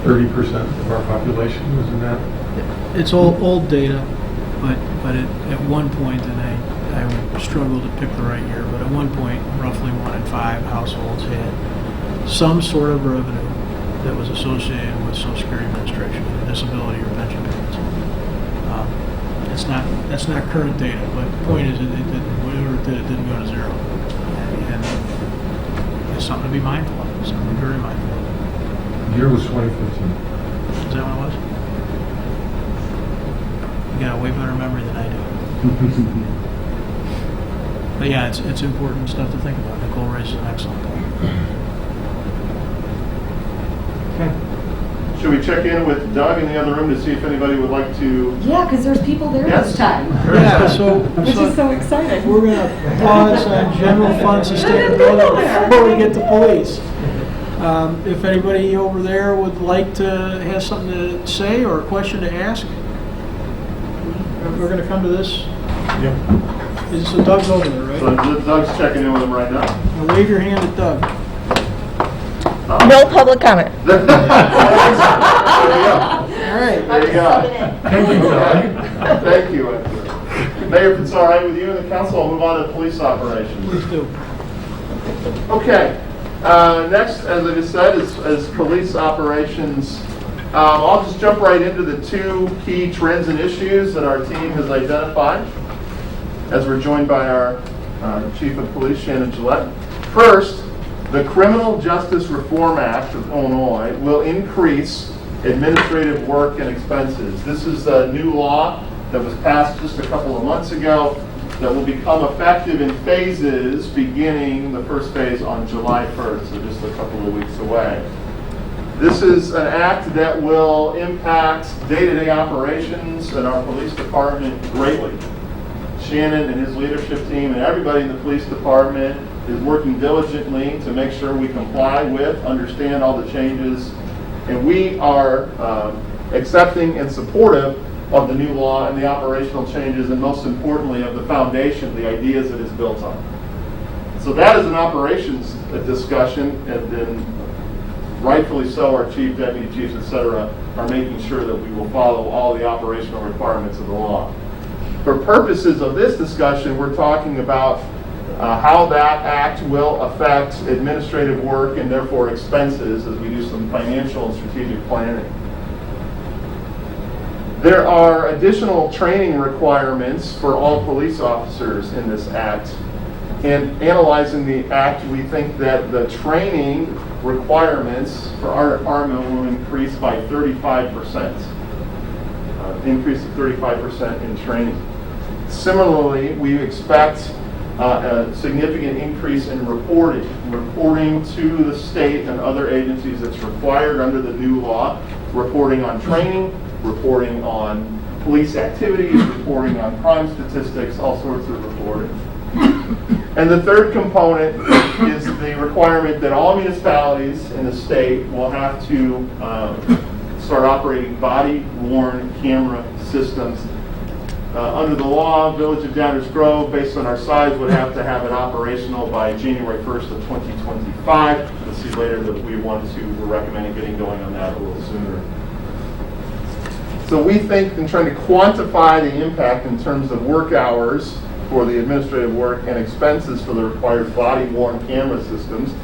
30% of our population was in that. It's old data, but at one point, and I would struggle to pick the right year, but at one point, roughly 1 in 5 households had some sort of revenue that was associated with Social Security Administration, disability or pension payments. That's not current data, but the point is, whatever it did, it didn't go to zero. And it's something to be mindful of, something to be very mindful of. The year was 2015. Is that what it was? You got a way better memory than I do. But yeah, it's important stuff to think about. Nicole raises an excellent point. Okay. Should we check in with Doug in the other room to see if anybody would like to? Yeah, because there's people there this time. Yeah, Which is so exciting. We're going to pause on general fund sustainability before we get to police. If anybody over there would like to have something to say or a question to ask, we're going to come to this. Yeah. So Doug's over there, right? So Doug's checking in with him right now. Now wave your hand at Doug. No public comment. There you go. All right. There you go. Thank you, Doug. Thank you. Mayor, if it's all right with you and the council, I'll move on to police operations. Please do. Okay. Next, as I just said, is police operations. I'll just jump right into the 2 key trends and issues that our team has identified as we're joined by our Chief of Police, Shannon Gillette. First, the Criminal Justice Reform Act of Illinois will increase administrative work and expenses. This is a new law that was passed just a couple of months ago that will become effective in phases, beginning the first phase on July 1st, so just a couple of weeks away. This is an act that will impact day-to-day operations in our police department greatly. Shannon and his leadership team and everybody in the police department is working diligently to make sure we comply with, understand all the changes, and we are accepting and supportive of the new law and the operational changes, and most importantly of the foundation, the ideas that it's built on. So that is an operations discussion, and then rightfully so, our chief, deputy chiefs, etc., are making sure that we will follow all the operational requirements of the law. For purposes of this discussion, we're talking about how that act will affect administrative work and therefore expenses as we do some financial and strategic planning. There are additional training requirements for all police officers in this act. And analyzing the act, we think that the training requirements for our department will increase by 35%. Increase of 35% in training. Similarly, we expect a significant increase in reporting to the state and other agencies that's required under the new law, reporting on training, reporting on police activities, reporting on crime statistics, all sorts of reporting. And the third component is the requirement that all municipalities in the state will have to start operating body-worn camera systems. Under the law, Village of Downers Grove, based on our size, would have to have it operational by January 1st of 2025. You'll see later that we're recommending getting going on that a little sooner. So we think in trying to quantify the impact in terms of work hours for the administrative work and expenses for the required body-worn camera systems,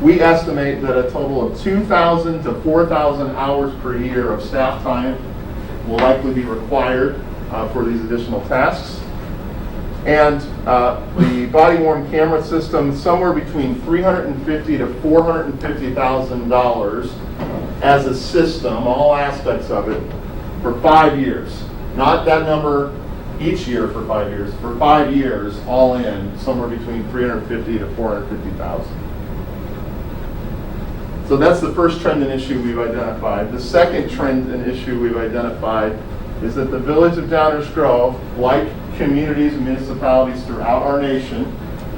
we estimate that a total of 2,000 to 4,000 hours per year of staff time will likely be required for these additional tasks. And the body-worn camera system, somewhere between $350,000 to $450,000 as a system, all aspects of it, for 5 years. Not that number each year for 5 years. For 5 years, all in, somewhere between $350,000 to $450,000. So that's the first trend and issue we've identified. The second trend and issue we've identified is that the Village of Downers Grove, like communities and municipalities throughout our nation,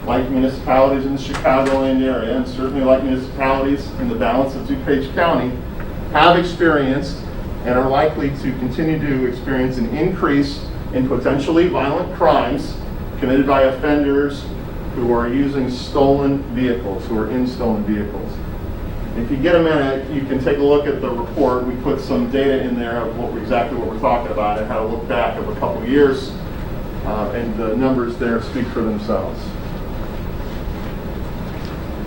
like municipalities in the Chicagoland area, and certainly like municipalities in the balance of DuPage County, have experienced and are likely to continue to experience an increase in potentially violent crimes committed by offenders who are using stolen vehicles, who are in stolen vehicles. If you get a minute, you can take a look at the report. We put some data in there of exactly what we're talking about and how to look back of a couple years, and the numbers there speak for themselves.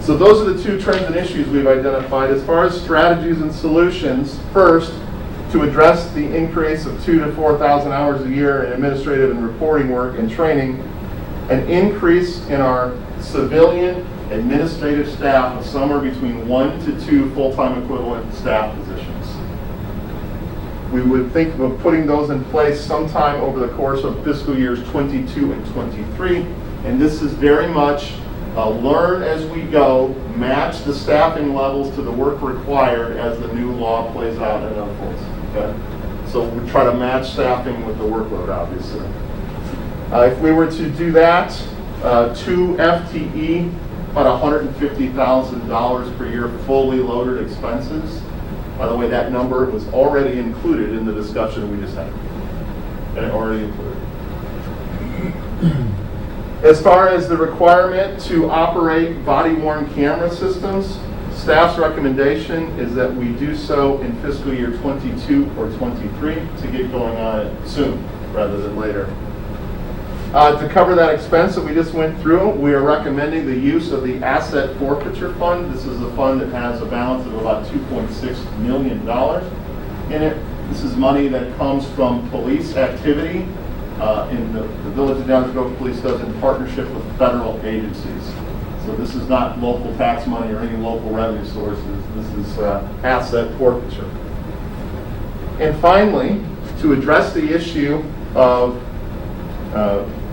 So those are the two trends and issues we've identified. As far as strategies and solutions, first, to address the increase of 2,000 to 4,000 hours a year in administrative and reporting work and training, an increase in our civilian administrative staff of somewhere between 1 to 2 full-time equivalent staff positions. We would think of putting those in place sometime over the course of fiscal years 22 and 23, and this is very much learn as we go, match the staffing levels to the work required as the new law plays out and unfolds. Okay? So we try to match staffing with the workload, obviously. If we were to do that, 2 FTE, about $150,000 per year, fully loaded expenses. By the way, that number was already included in the discussion we just had. And already included. As far as the requirement to operate body-worn camera systems, staff's recommendation is that we do so in fiscal year 22 or 23 to get going on it soon rather than later. To cover that expense that we just went through, we are recommending the use of the Asset Forfeiture Fund. This is a fund that has a balance of about $2.6 million in it. This is money that comes from police activity in the Village of Downers Grove Police does in partnership with federal agencies. So this is not local tax money or any local revenue sources. This is asset forfeiture. And finally, to address the issue of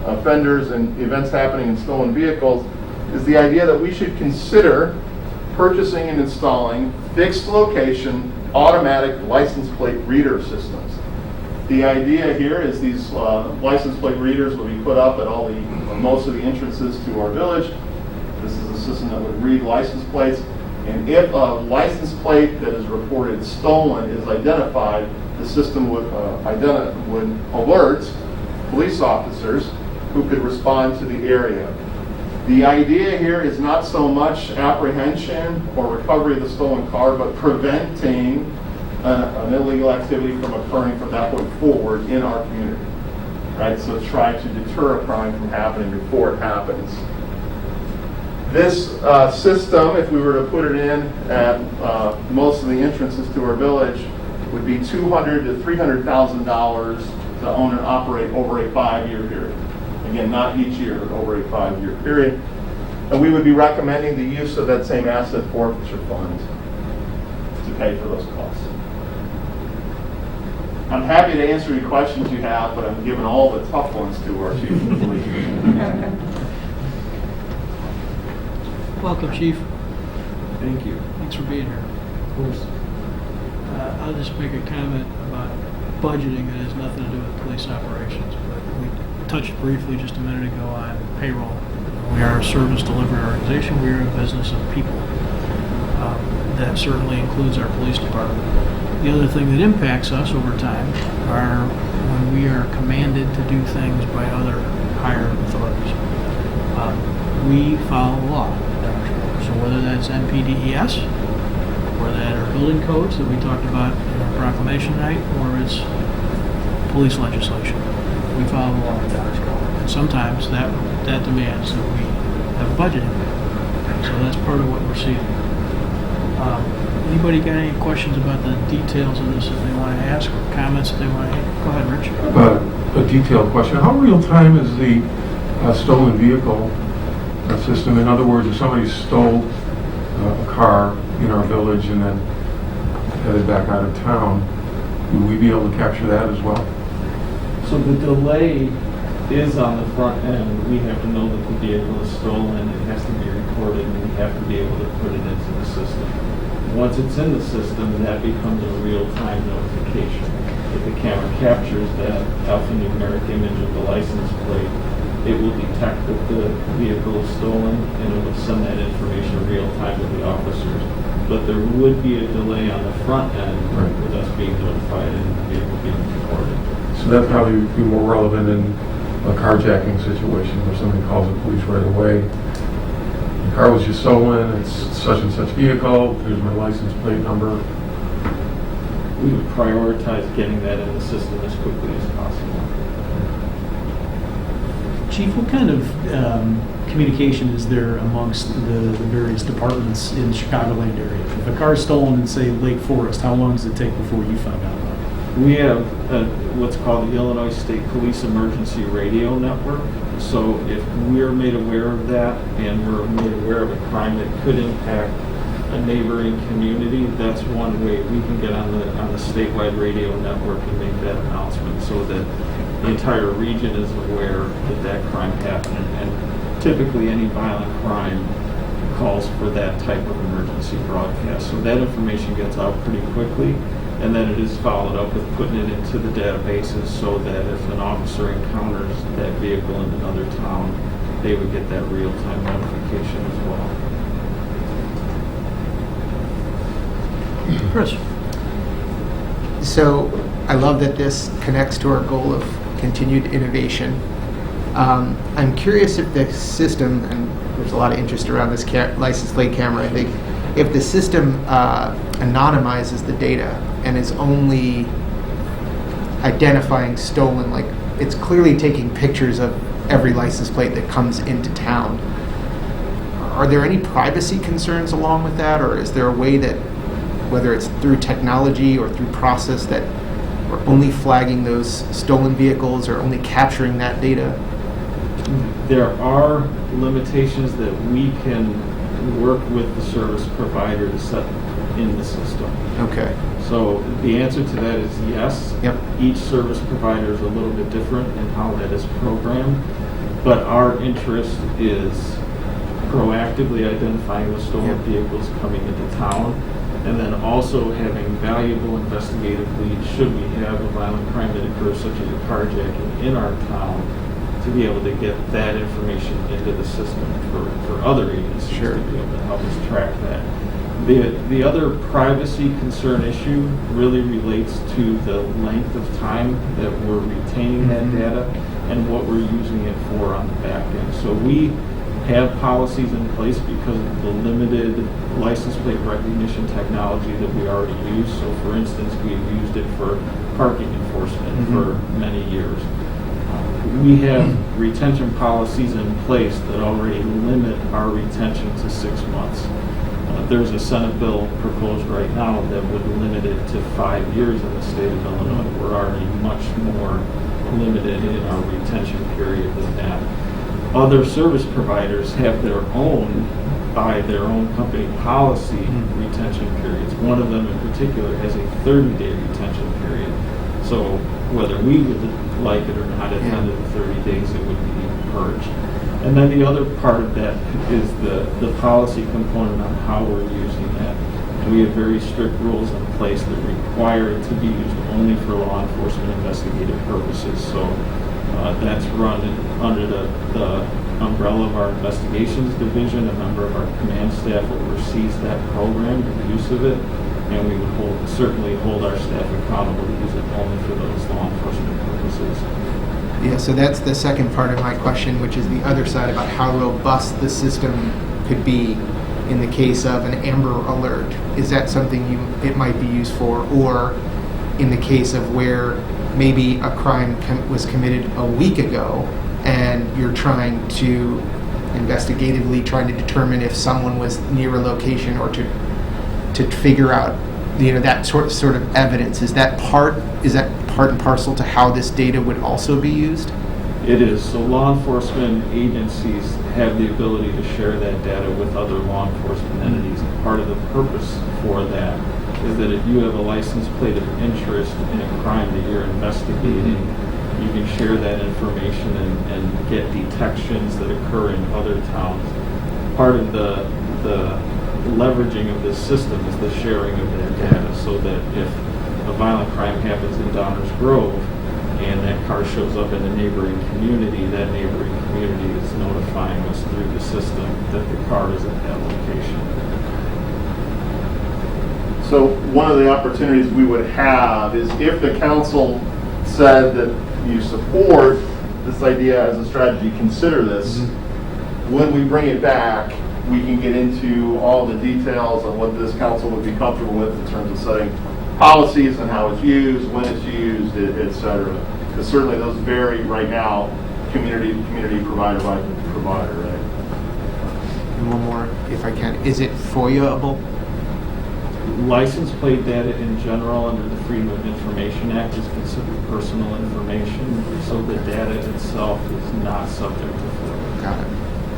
offenders and events happening in stolen vehicles, is the idea that we should consider purchasing and installing fixed location automatic license plate reader systems. The idea here is these license plate readers will be put up at all most of the entrances to our village. This is a system that would read license plates, and if a license plate that is reported stolen is identified, the system would alert police officers who could respond to the area. The idea here is not so much apprehension or recovery of the stolen car, but preventing an illegal activity from occurring from that point forward in our community. Right? So try to deter a crime from happening before it happens. This system, if we were to put it in at most of the entrances to our village, would be $200,000 to $300,000 to own and operate over a 5-year period. Again, not each year, but over a 5-year period. And we would be recommending the use of that same asset forfeiture fund to pay for those costs. I'm happy to answer any questions you have, but I'm giving all the tough ones to our chief of police. Welcome, Chief. Thank you. Thanks for being here. Of course. I'll just make a comment about budgeting that has nothing to do with police operations. But we touched briefly just a minute ago on payroll. We are a service delivery organization. We are a business of people. That certainly includes our police department. The other thing that impacts us over time are when we are commanded to do things by other higher authorities. We follow the law. So whether that's NPDES, or that are building codes that we talked about in our proclamation night, or it's police legislation, we follow the law in Dahmers. And sometimes that demands that we have a budget impact. So that's part of what we're seeing. Anybody got any questions about the details of this that they want to ask, or comments that they want to ask? Go ahead, Rich. A detailed question. How real time is the stolen vehicle system? In other words, if somebody stole a car in our village and then headed back out of town, would we be able to capture that as well? So the delay is on the front end. We have to know that the vehicle is stolen, it has to be recorded, and we have to be able to put it into the system. Once it's in the system, that becomes a real-time notification. If the camera captures that alphanumeric image of the license plate, it will detect that the vehicle is stolen, and it will send that information in real time to the officers. But there would be a delay on the front end with us being notified and the vehicle being reported. So that'd probably be more relevant in a carjacking situation where somebody calls the police right away. The car was just stolen, it's such and such vehicle, here's my license plate number. We would prioritize getting that in the system as quickly as possible. Chief, what kind of communication is there amongst the various departments in the Chicagoland area? If a car is stolen in, say, Lake Forest, how long does it take before you find out about it? We have what's called the Illinois State Police Emergency Radio Network. So if we're made aware of that and we're made aware of a crime that could impact a neighboring community, that's one way we can get on the statewide radio network and make that announcement so that the entire region is aware that that crime happened. And typically any violent crime calls for that type of emergency broadcast. So that information gets out pretty quickly, and then it is followed up with putting it into the databases so that if an officer encounters that vehicle in another town, they would get that real-time notification as well. Chris? So I love that this connects to our goal of continued innovation. I'm curious if the system, and there's a lot of interest around this license plate camera, I think, if the system anonymizes the data and is only identifying stolen, like it's clearly taking pictures of every license plate that comes into town. Are there any privacy concerns along with that, or is there a way that, whether it's through technology or through process, that we're only flagging those stolen vehicles or only capturing that data? There are limitations that we can work with the service provider to set in the system. Okay. So the answer to that is yes. Yep. Each service provider is a little bit different in how that is programmed, but our interest is proactively identifying the stolen vehicles coming into town, and then also having valuable investigative leads should we have a violent crime that occurs, such as a carjacking in our town, to be able to get that information into the system for other agencies to be able to help us track that. The other privacy concern issue really relates to the length of time that we're retaining that data and what we're using it for on the back end. So we have policies in place because of the limited license plate recognition technology that we already use. So for instance, we've used it for parking enforcement for many years. We have retention policies in place that already limit our retention to 6 months. There's a Senate bill proposed right now that would limit it to 5 years in the state of Illinois. We're already much more limited in our retention period than that. Other service providers have their own, by their own company policy, retention periods. One of them in particular has a 30-day retention period. So whether we would like it or not, at the end of the 30 days, it would be purged. And then the other part of that is the policy component on how we're using that. And we have very strict rules in place that require it to be used only for law enforcement investigative purposes. So that's run under the umbrella of our investigations division. A member of our command staff oversees that program, the use of it, and we would certainly hold our staff accountable to use it only for those law enforcement purposes. Yeah, so that's the second part of my question, which is the other side about how robust the system could be in the case of an Amber Alert. Is that something it might be used for? Or in the case of where maybe a crime was committed a week ago and you're trying to investigatively trying to determine if someone was near a location, or to figure out that sort of evidence, is that part and parcel to how this data would also be used? It is. So law enforcement agencies have the ability to share that data with other law enforcement entities. And part of the purpose for that is that if you have a license plate of interest in a crime that you're investigating, you can share that information and get detections that occur in other towns. Part of the leveraging of this system is the sharing of that data, so that if a violent crime happens in Dahmers Grove and that car shows up in a neighboring community, that neighboring community is notifying us through the system that the car is at that location. So one of the opportunities we would have is if the council said that you support this idea as a strategy, consider this. When we bring it back, we can get into all the details of what this council would be comfortable with in terms of setting policies and how it's used, when it's used, et cetera. Because certainly those vary right now, community provider by provider, right? And one more, if I can, is it FOIA-able? License plate data in general under the Freedom of Information Act is considered personal information, so the data itself is not subject to FOIA. Got it.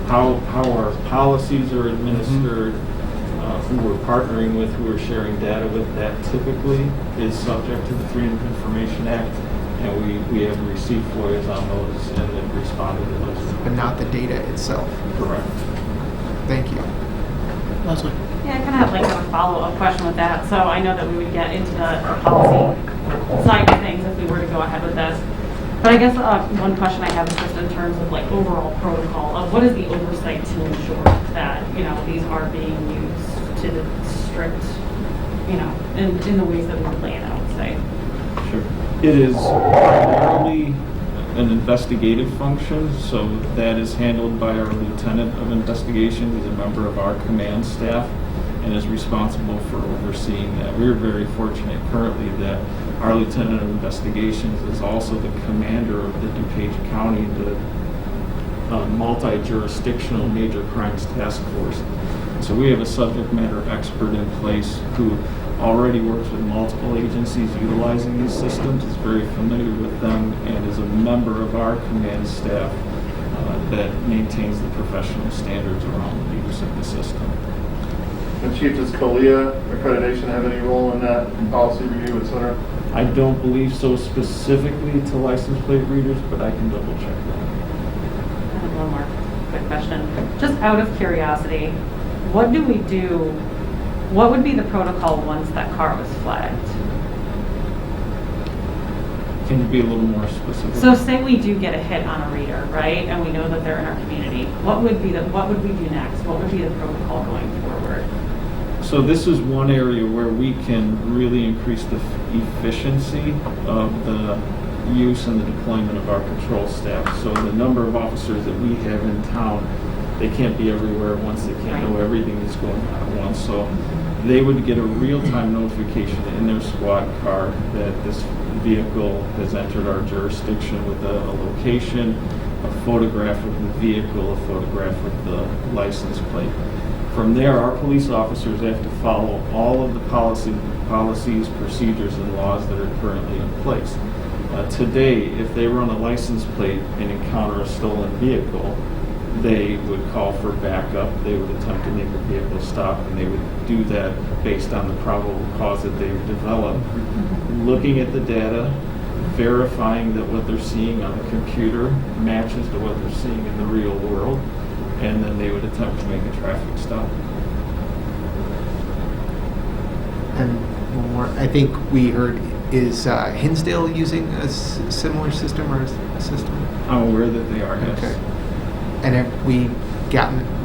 How our policies are administered, who we're partnering with, who we're sharing data with, that typically is subject to the Freedom of Information Act, and we have received FOIAs on those and then responded to those. But not the data itself? Correct. Thank you. Leslie? Yeah, I kind of have like a follow-up question with that. So I know that we would get into the policy side of things if we were to go ahead with this. But I guess one question I have is just in terms of like overall protocol of what is the oversight to ensure that, you know, these are being used to the strict, you know, in the ways that we would lay it out, say. Sure. It is primarily an investigative function, so that is handled by our Lieutenant of Investigations. He's a member of our command staff and is responsible for overseeing that. We're very fortunate currently that our Lieutenant of Investigations is also the commander of the DuPage County, the multi-jurisdictional major crimes task force. So we have a subject matter expert in place who already works with multiple agencies utilizing these systems, is very familiar with them, and is a member of our command staff that maintains the professional standards around the use of the system. And Chief, does CALIA accreditation have any role in that, in policy review, et cetera? I don't believe so specifically to license plate readers, but I can double check that. I have one more quick question. Just out of curiosity, what do we do? What would be the protocol once that car was flagged? Can you be a little more specific? So say we do get a hit on a reader, right? And we know that they're in our community. What would we do next? What would be the protocol going forward? So this is one area where we can really increase the efficiency of the use and the deployment of our patrol staff. So the number of officers that we have in town, they can't be everywhere at once. They can't know everything that's going on at once. So they would get a real-time notification in their squad car that this vehicle has entered our jurisdiction with a location, a photograph of the vehicle, a photograph of the license plate. From there, our police officers have to follow all of the policies, procedures, and laws that are currently in place. Today, if they run a license plate and encounter a stolen vehicle, they would call for backup, they would attempt to make the vehicle stop, and they would do that based on the probable cause that they've developed. Looking at the data, verifying that what they're seeing on the computer matches to what they're seeing in the real world, and then they would attempt to make a traffic stop. And one more, I think we heard, is Hinsdale using a similar system or a system? I'm aware that they are, yes. Okay. And have we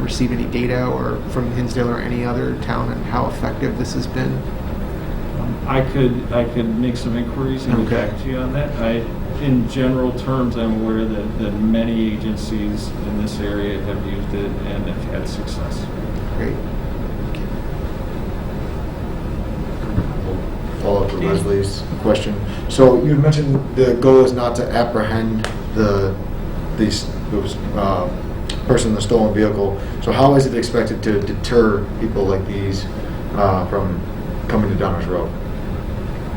received any data or from Hinsdale or any other town on how effective this has been? I could make some inquiries and get back to you on that. In general terms, I'm aware that many agencies in this area have used it and have had success. Great. Follow up to Leslie's question. So you mentioned the goal is not to apprehend the person in the stolen vehicle. So how is it expected to deter people like these from coming to Dahmers Road?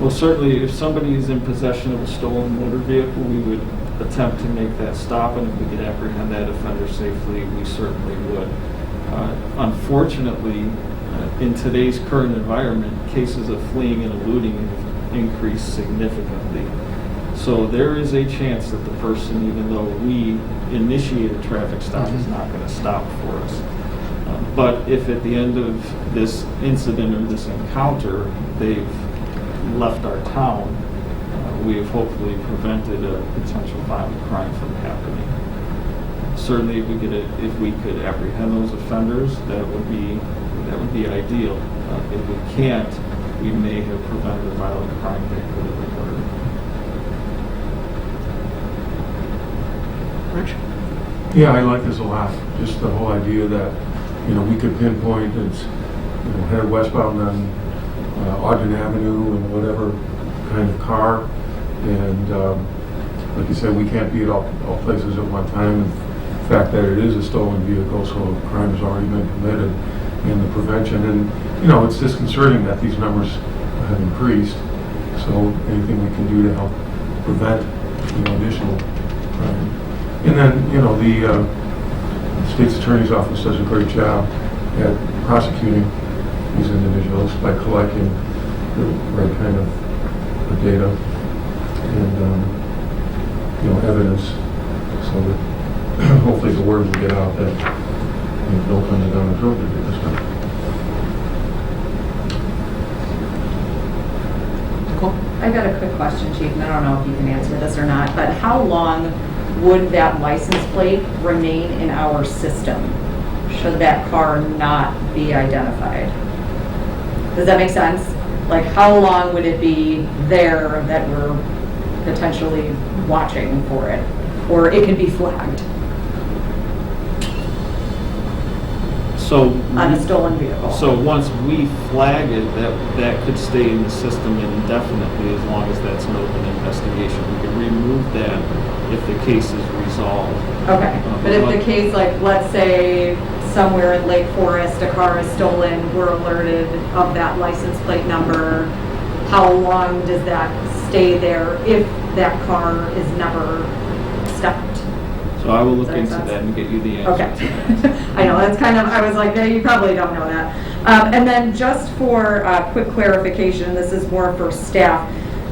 Well, certainly, if somebody is in possession of a stolen motor vehicle, we would attempt to make that stop, and if we could apprehend that offender safely, we certainly would. Unfortunately, in today's current environment, cases of fleeing and eluding have increased significantly. So there is a chance that the person, even though we initiate a traffic stop, is not going to stop for us. But if at the end of this incident or this encounter, they've left our town, we have hopefully prevented a potential violent crime from happening. Certainly, if we could apprehend those offenders, that would be ideal. If we can't, we may have prevented a violent crime that could have occurred. Rich? Yeah, I like this a lot. Just the whole idea that, we could pinpoint it's, headed westbound on Ogden Avenue and whatever kind of car. And like you said, we can't be at all places at one time. And the fact that it is a stolen vehicle, so a crime has already been committed, and the prevention. And, it's disconcerting that these numbers have increased. So anything we can do to help prevent, additional crime. And then, the State's Attorney's Office does a great job at prosecuting these individuals by collecting the right kind of data and, evidence, so that hopefully the word will get out that don't come down the road to do this stuff. I've got a quick question, Chief, and I don't know if you can answer this or not, but how long would that license plate remain in our system should that car not be identified? Does that make sense? Like, how long would it be there that we're potentially watching for it? Or it can be flagged on a stolen vehicle? So once we flag it, that could stay in the system indefinitely as long as that's an open investigation. We can remove that if the case is resolved. Okay, but if the case, like, let's say somewhere in Lake Forest, a car is stolen, we're alerted of that license plate number, how long does that stay there if that car is never stopped? So I will look into that and get you the answer. Okay. I know, that's kind of, I was like, you probably don't know that. And then just for quick clarification, this is more for staff,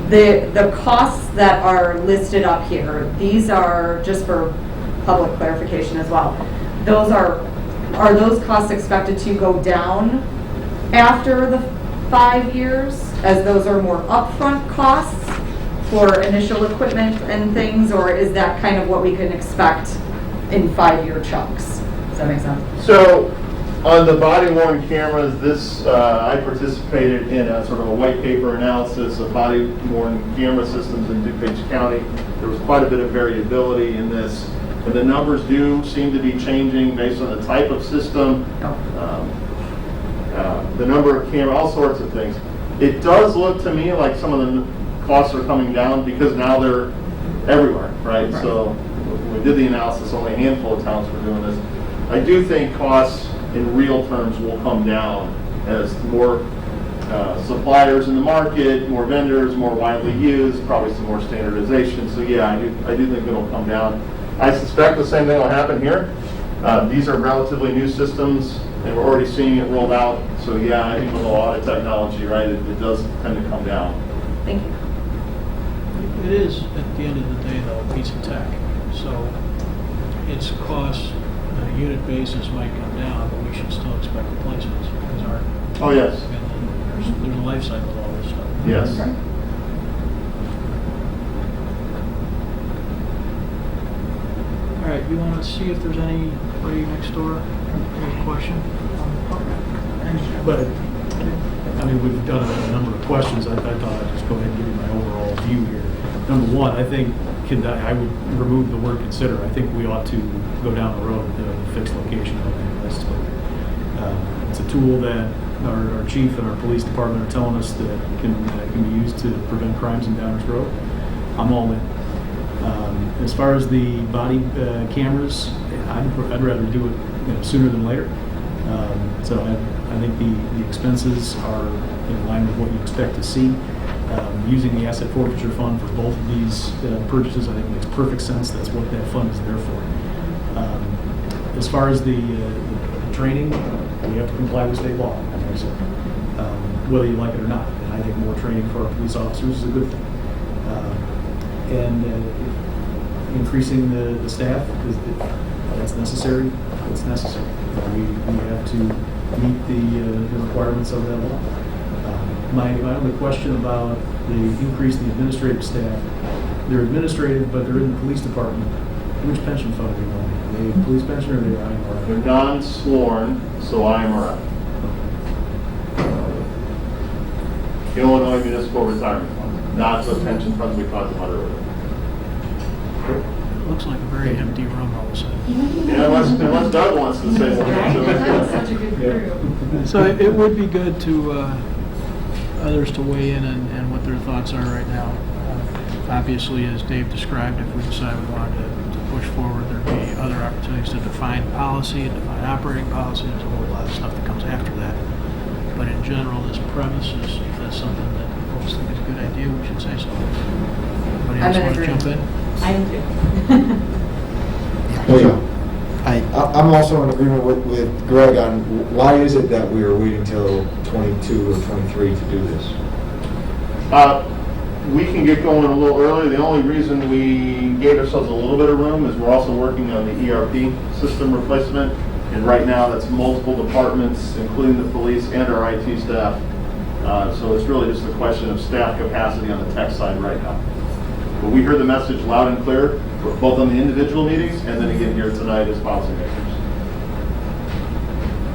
the costs that are listed up here, these are just for public clarification as well. Those are those costs expected to go down after the 5 years, as those are more upfront costs for initial equipment and things, or is that kind of what we can expect in 5-year chunks? Does that make sense? So, on the body-worn cameras, I participated in a sort of a white paper analysis of body-worn camera systems in DuPage County. There was quite a bit of variability in this, and the numbers do seem to be changing based on the type of system, the number of cameras, all sorts of things. It does look to me like some of the costs are coming down because now they're everywhere, right? So when we did the analysis, only a handful of towns were doing this. I do think costs in real terms will come down as more suppliers in the market, more vendors, more widely used, probably some more standardization. So yeah, I do think it'll come down. I suspect the same thing will happen here. These are relatively new systems, and we're already seeing it rolled out. So yeah, I think with a lot of technology, right, it does tend to come down. Thank you. It is, at the end of the day, though, a piece of tech. So its cost on a unit basis might come down, but we should still expect replacements because Oh, yes. There's a life cycle to all this stuff. Yes. Okay. All right, you want to see if there's anybody next door, any question? But, I mean, we've done a number of questions. I thought I'd just go ahead and give you my overall view here. Number one, I think I would remove the word consider. I think we ought to go down the road with the fixed location of the license plate. It's a tool that our chief and our police department are telling us that can be used to prevent crimes in Dahmers Road. I'm all in. As far as the body cameras, I'd rather do it sooner than later. So I think the expenses are in line with what you expect to see. Using the asset forfeiture fund for both of these purchases, I think makes perfect sense. That's what that fund is there for. As far as the training, we have to comply with state law, as I said, whether you like it or not. And I think more training for our police officers is a good thing. And increasing the staff, that's necessary. It's necessary. We have to meet the requirements of that law. My only question about the increase in the administrative staff, they're administrative, but they're in the police department. Which pension fund are they going? Are they police pension or are they IMRF? They're non-sworn, so IMRF. Illinois Municipal Retirement Fund, not the pension funds we talked about earlier. Looks like a very empty room all of a sudden. Yeah, unless Doug wants to say something. Such a good crew. So it would be good to others to weigh in and what their thoughts are right now. Obviously, as Dave described, if we decide we wanted to push forward, there'd be other opportunities to define policy and define operating policy. There's a whole lot of stuff that comes after that. But in general, this premise is, if that's something that folks think is a good idea, we should say so. Anybody else want to jump in? I am too. I'm also in agreement with Greg on why is it that we are waiting till 22 or 23 to do this? We can get going a little earlier. The only reason we gave ourselves a little bit of room is we're also working on the ERP system replacement. And right now that's multiple departments, including the police and our IT staff. So it's really just a question of staff capacity on the tech side right now. But we heard the message loud and clear, both on the individual meetings and then again here tonight as policymakers.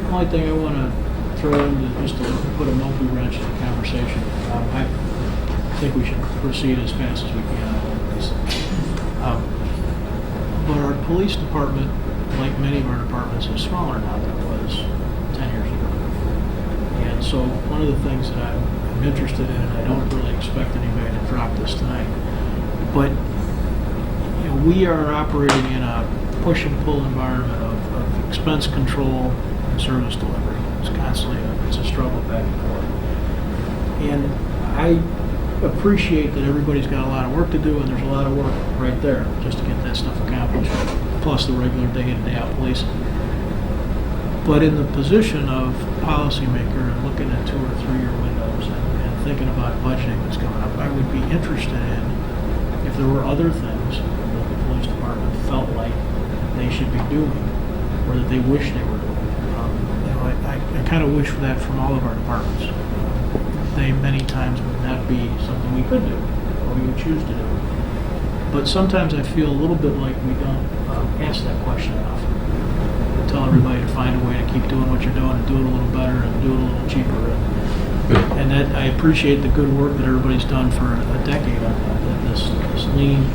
The only thing I want to throw in just to put a monkey wrench in the conversation. I think we should proceed as fast as we can on this. But our police department, like many of our departments, is smaller now than it was 10 years ago. And so one of the things that I'm interested in, and I don't really expect anybody to drop this tonight, but we are operating in a push and pull environment of expense control and service delivery. It's constantly it's a struggle back and forth. And I appreciate that everybody's got a lot of work to do, and there's a lot of work right there just to get that stuff accomplished, plus the regular day-in, day-out policing. But in the position of policymaker and looking at 2 or 3 year windows and thinking about budgeting that's coming up, I would be interested in if there were other things that the police department felt like they should be doing or that they wish they were doing. I kind of wish for that from all of our departments. They many times would not be something we could do or we would choose to do. But sometimes I feel a little bit like we don't ask that question enough. We tell everybody to find a way to keep doing what you're doing and do it a little better and do it a little cheaper. And that I appreciate the good work that everybody's done for a decade on that. This lean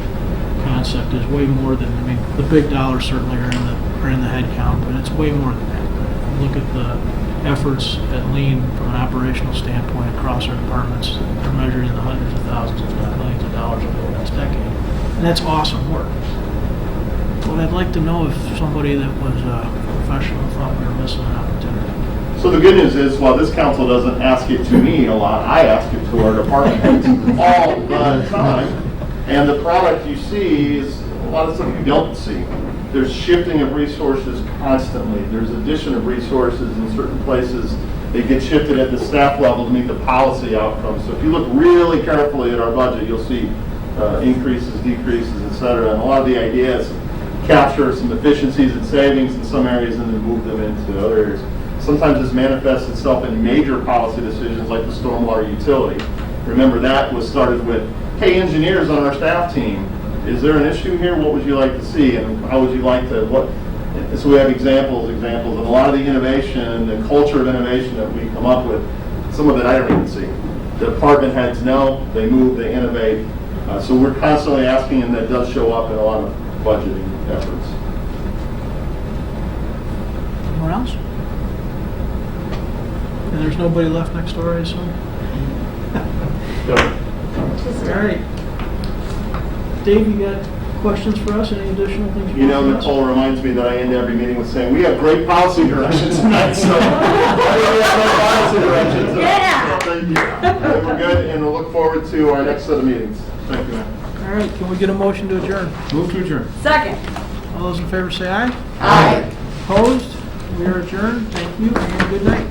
concept is way more than, I mean, the big dollars certainly are in the head count, but it's way more than that. Look at the efforts at lean from an operational standpoint across our departments. They're measured in the hundreds of thousands, if not millions of dollars over the next decade. And that's awesome work. But I'd like to know if somebody that was a professional thought we were missing an opportunity. So the good news is, while this council doesn't ask it to me a lot, I ask it to our department heads all the time. And the product you see is a lot of stuff you don't see. There's shifting of resources constantly. There's addition of resources in certain places. They get shifted at the staff level to meet the policy outcomes. So if you look really carefully at our budget, you'll see increases, decreases, et cetera. And a lot of the ideas capture some efficiencies and savings in some areas and then move them into other areas. Sometimes this manifests itself in major policy decisions like the stormwater utility. Remember, that was started with, hey, engineers on our staff team, is there an issue here? What would you like to see? And how would you like to, so we have examples, and a lot of the innovation, the culture of innovation that we come up with, some of it I don't even see. The department heads know, they move, they innovate. So we're constantly asking, and that does show up in a lot of budgeting efforts. Anyone else? And there's nobody left next door, I assume? All right. Dave, you got questions for us? Any additional things? You know, Nicole reminds me that I end every meeting with saying, we have great policy directions tonight, so we have great policy directions. Yeah. So thank you. We're good, and we'll look forward to our next set of meetings. Thank you, man. All right, can we get a motion to adjourn? Move to adjourn. Second. All those in favor say aye. Aye. Opposed? We are adjourned. Thank you, and good night.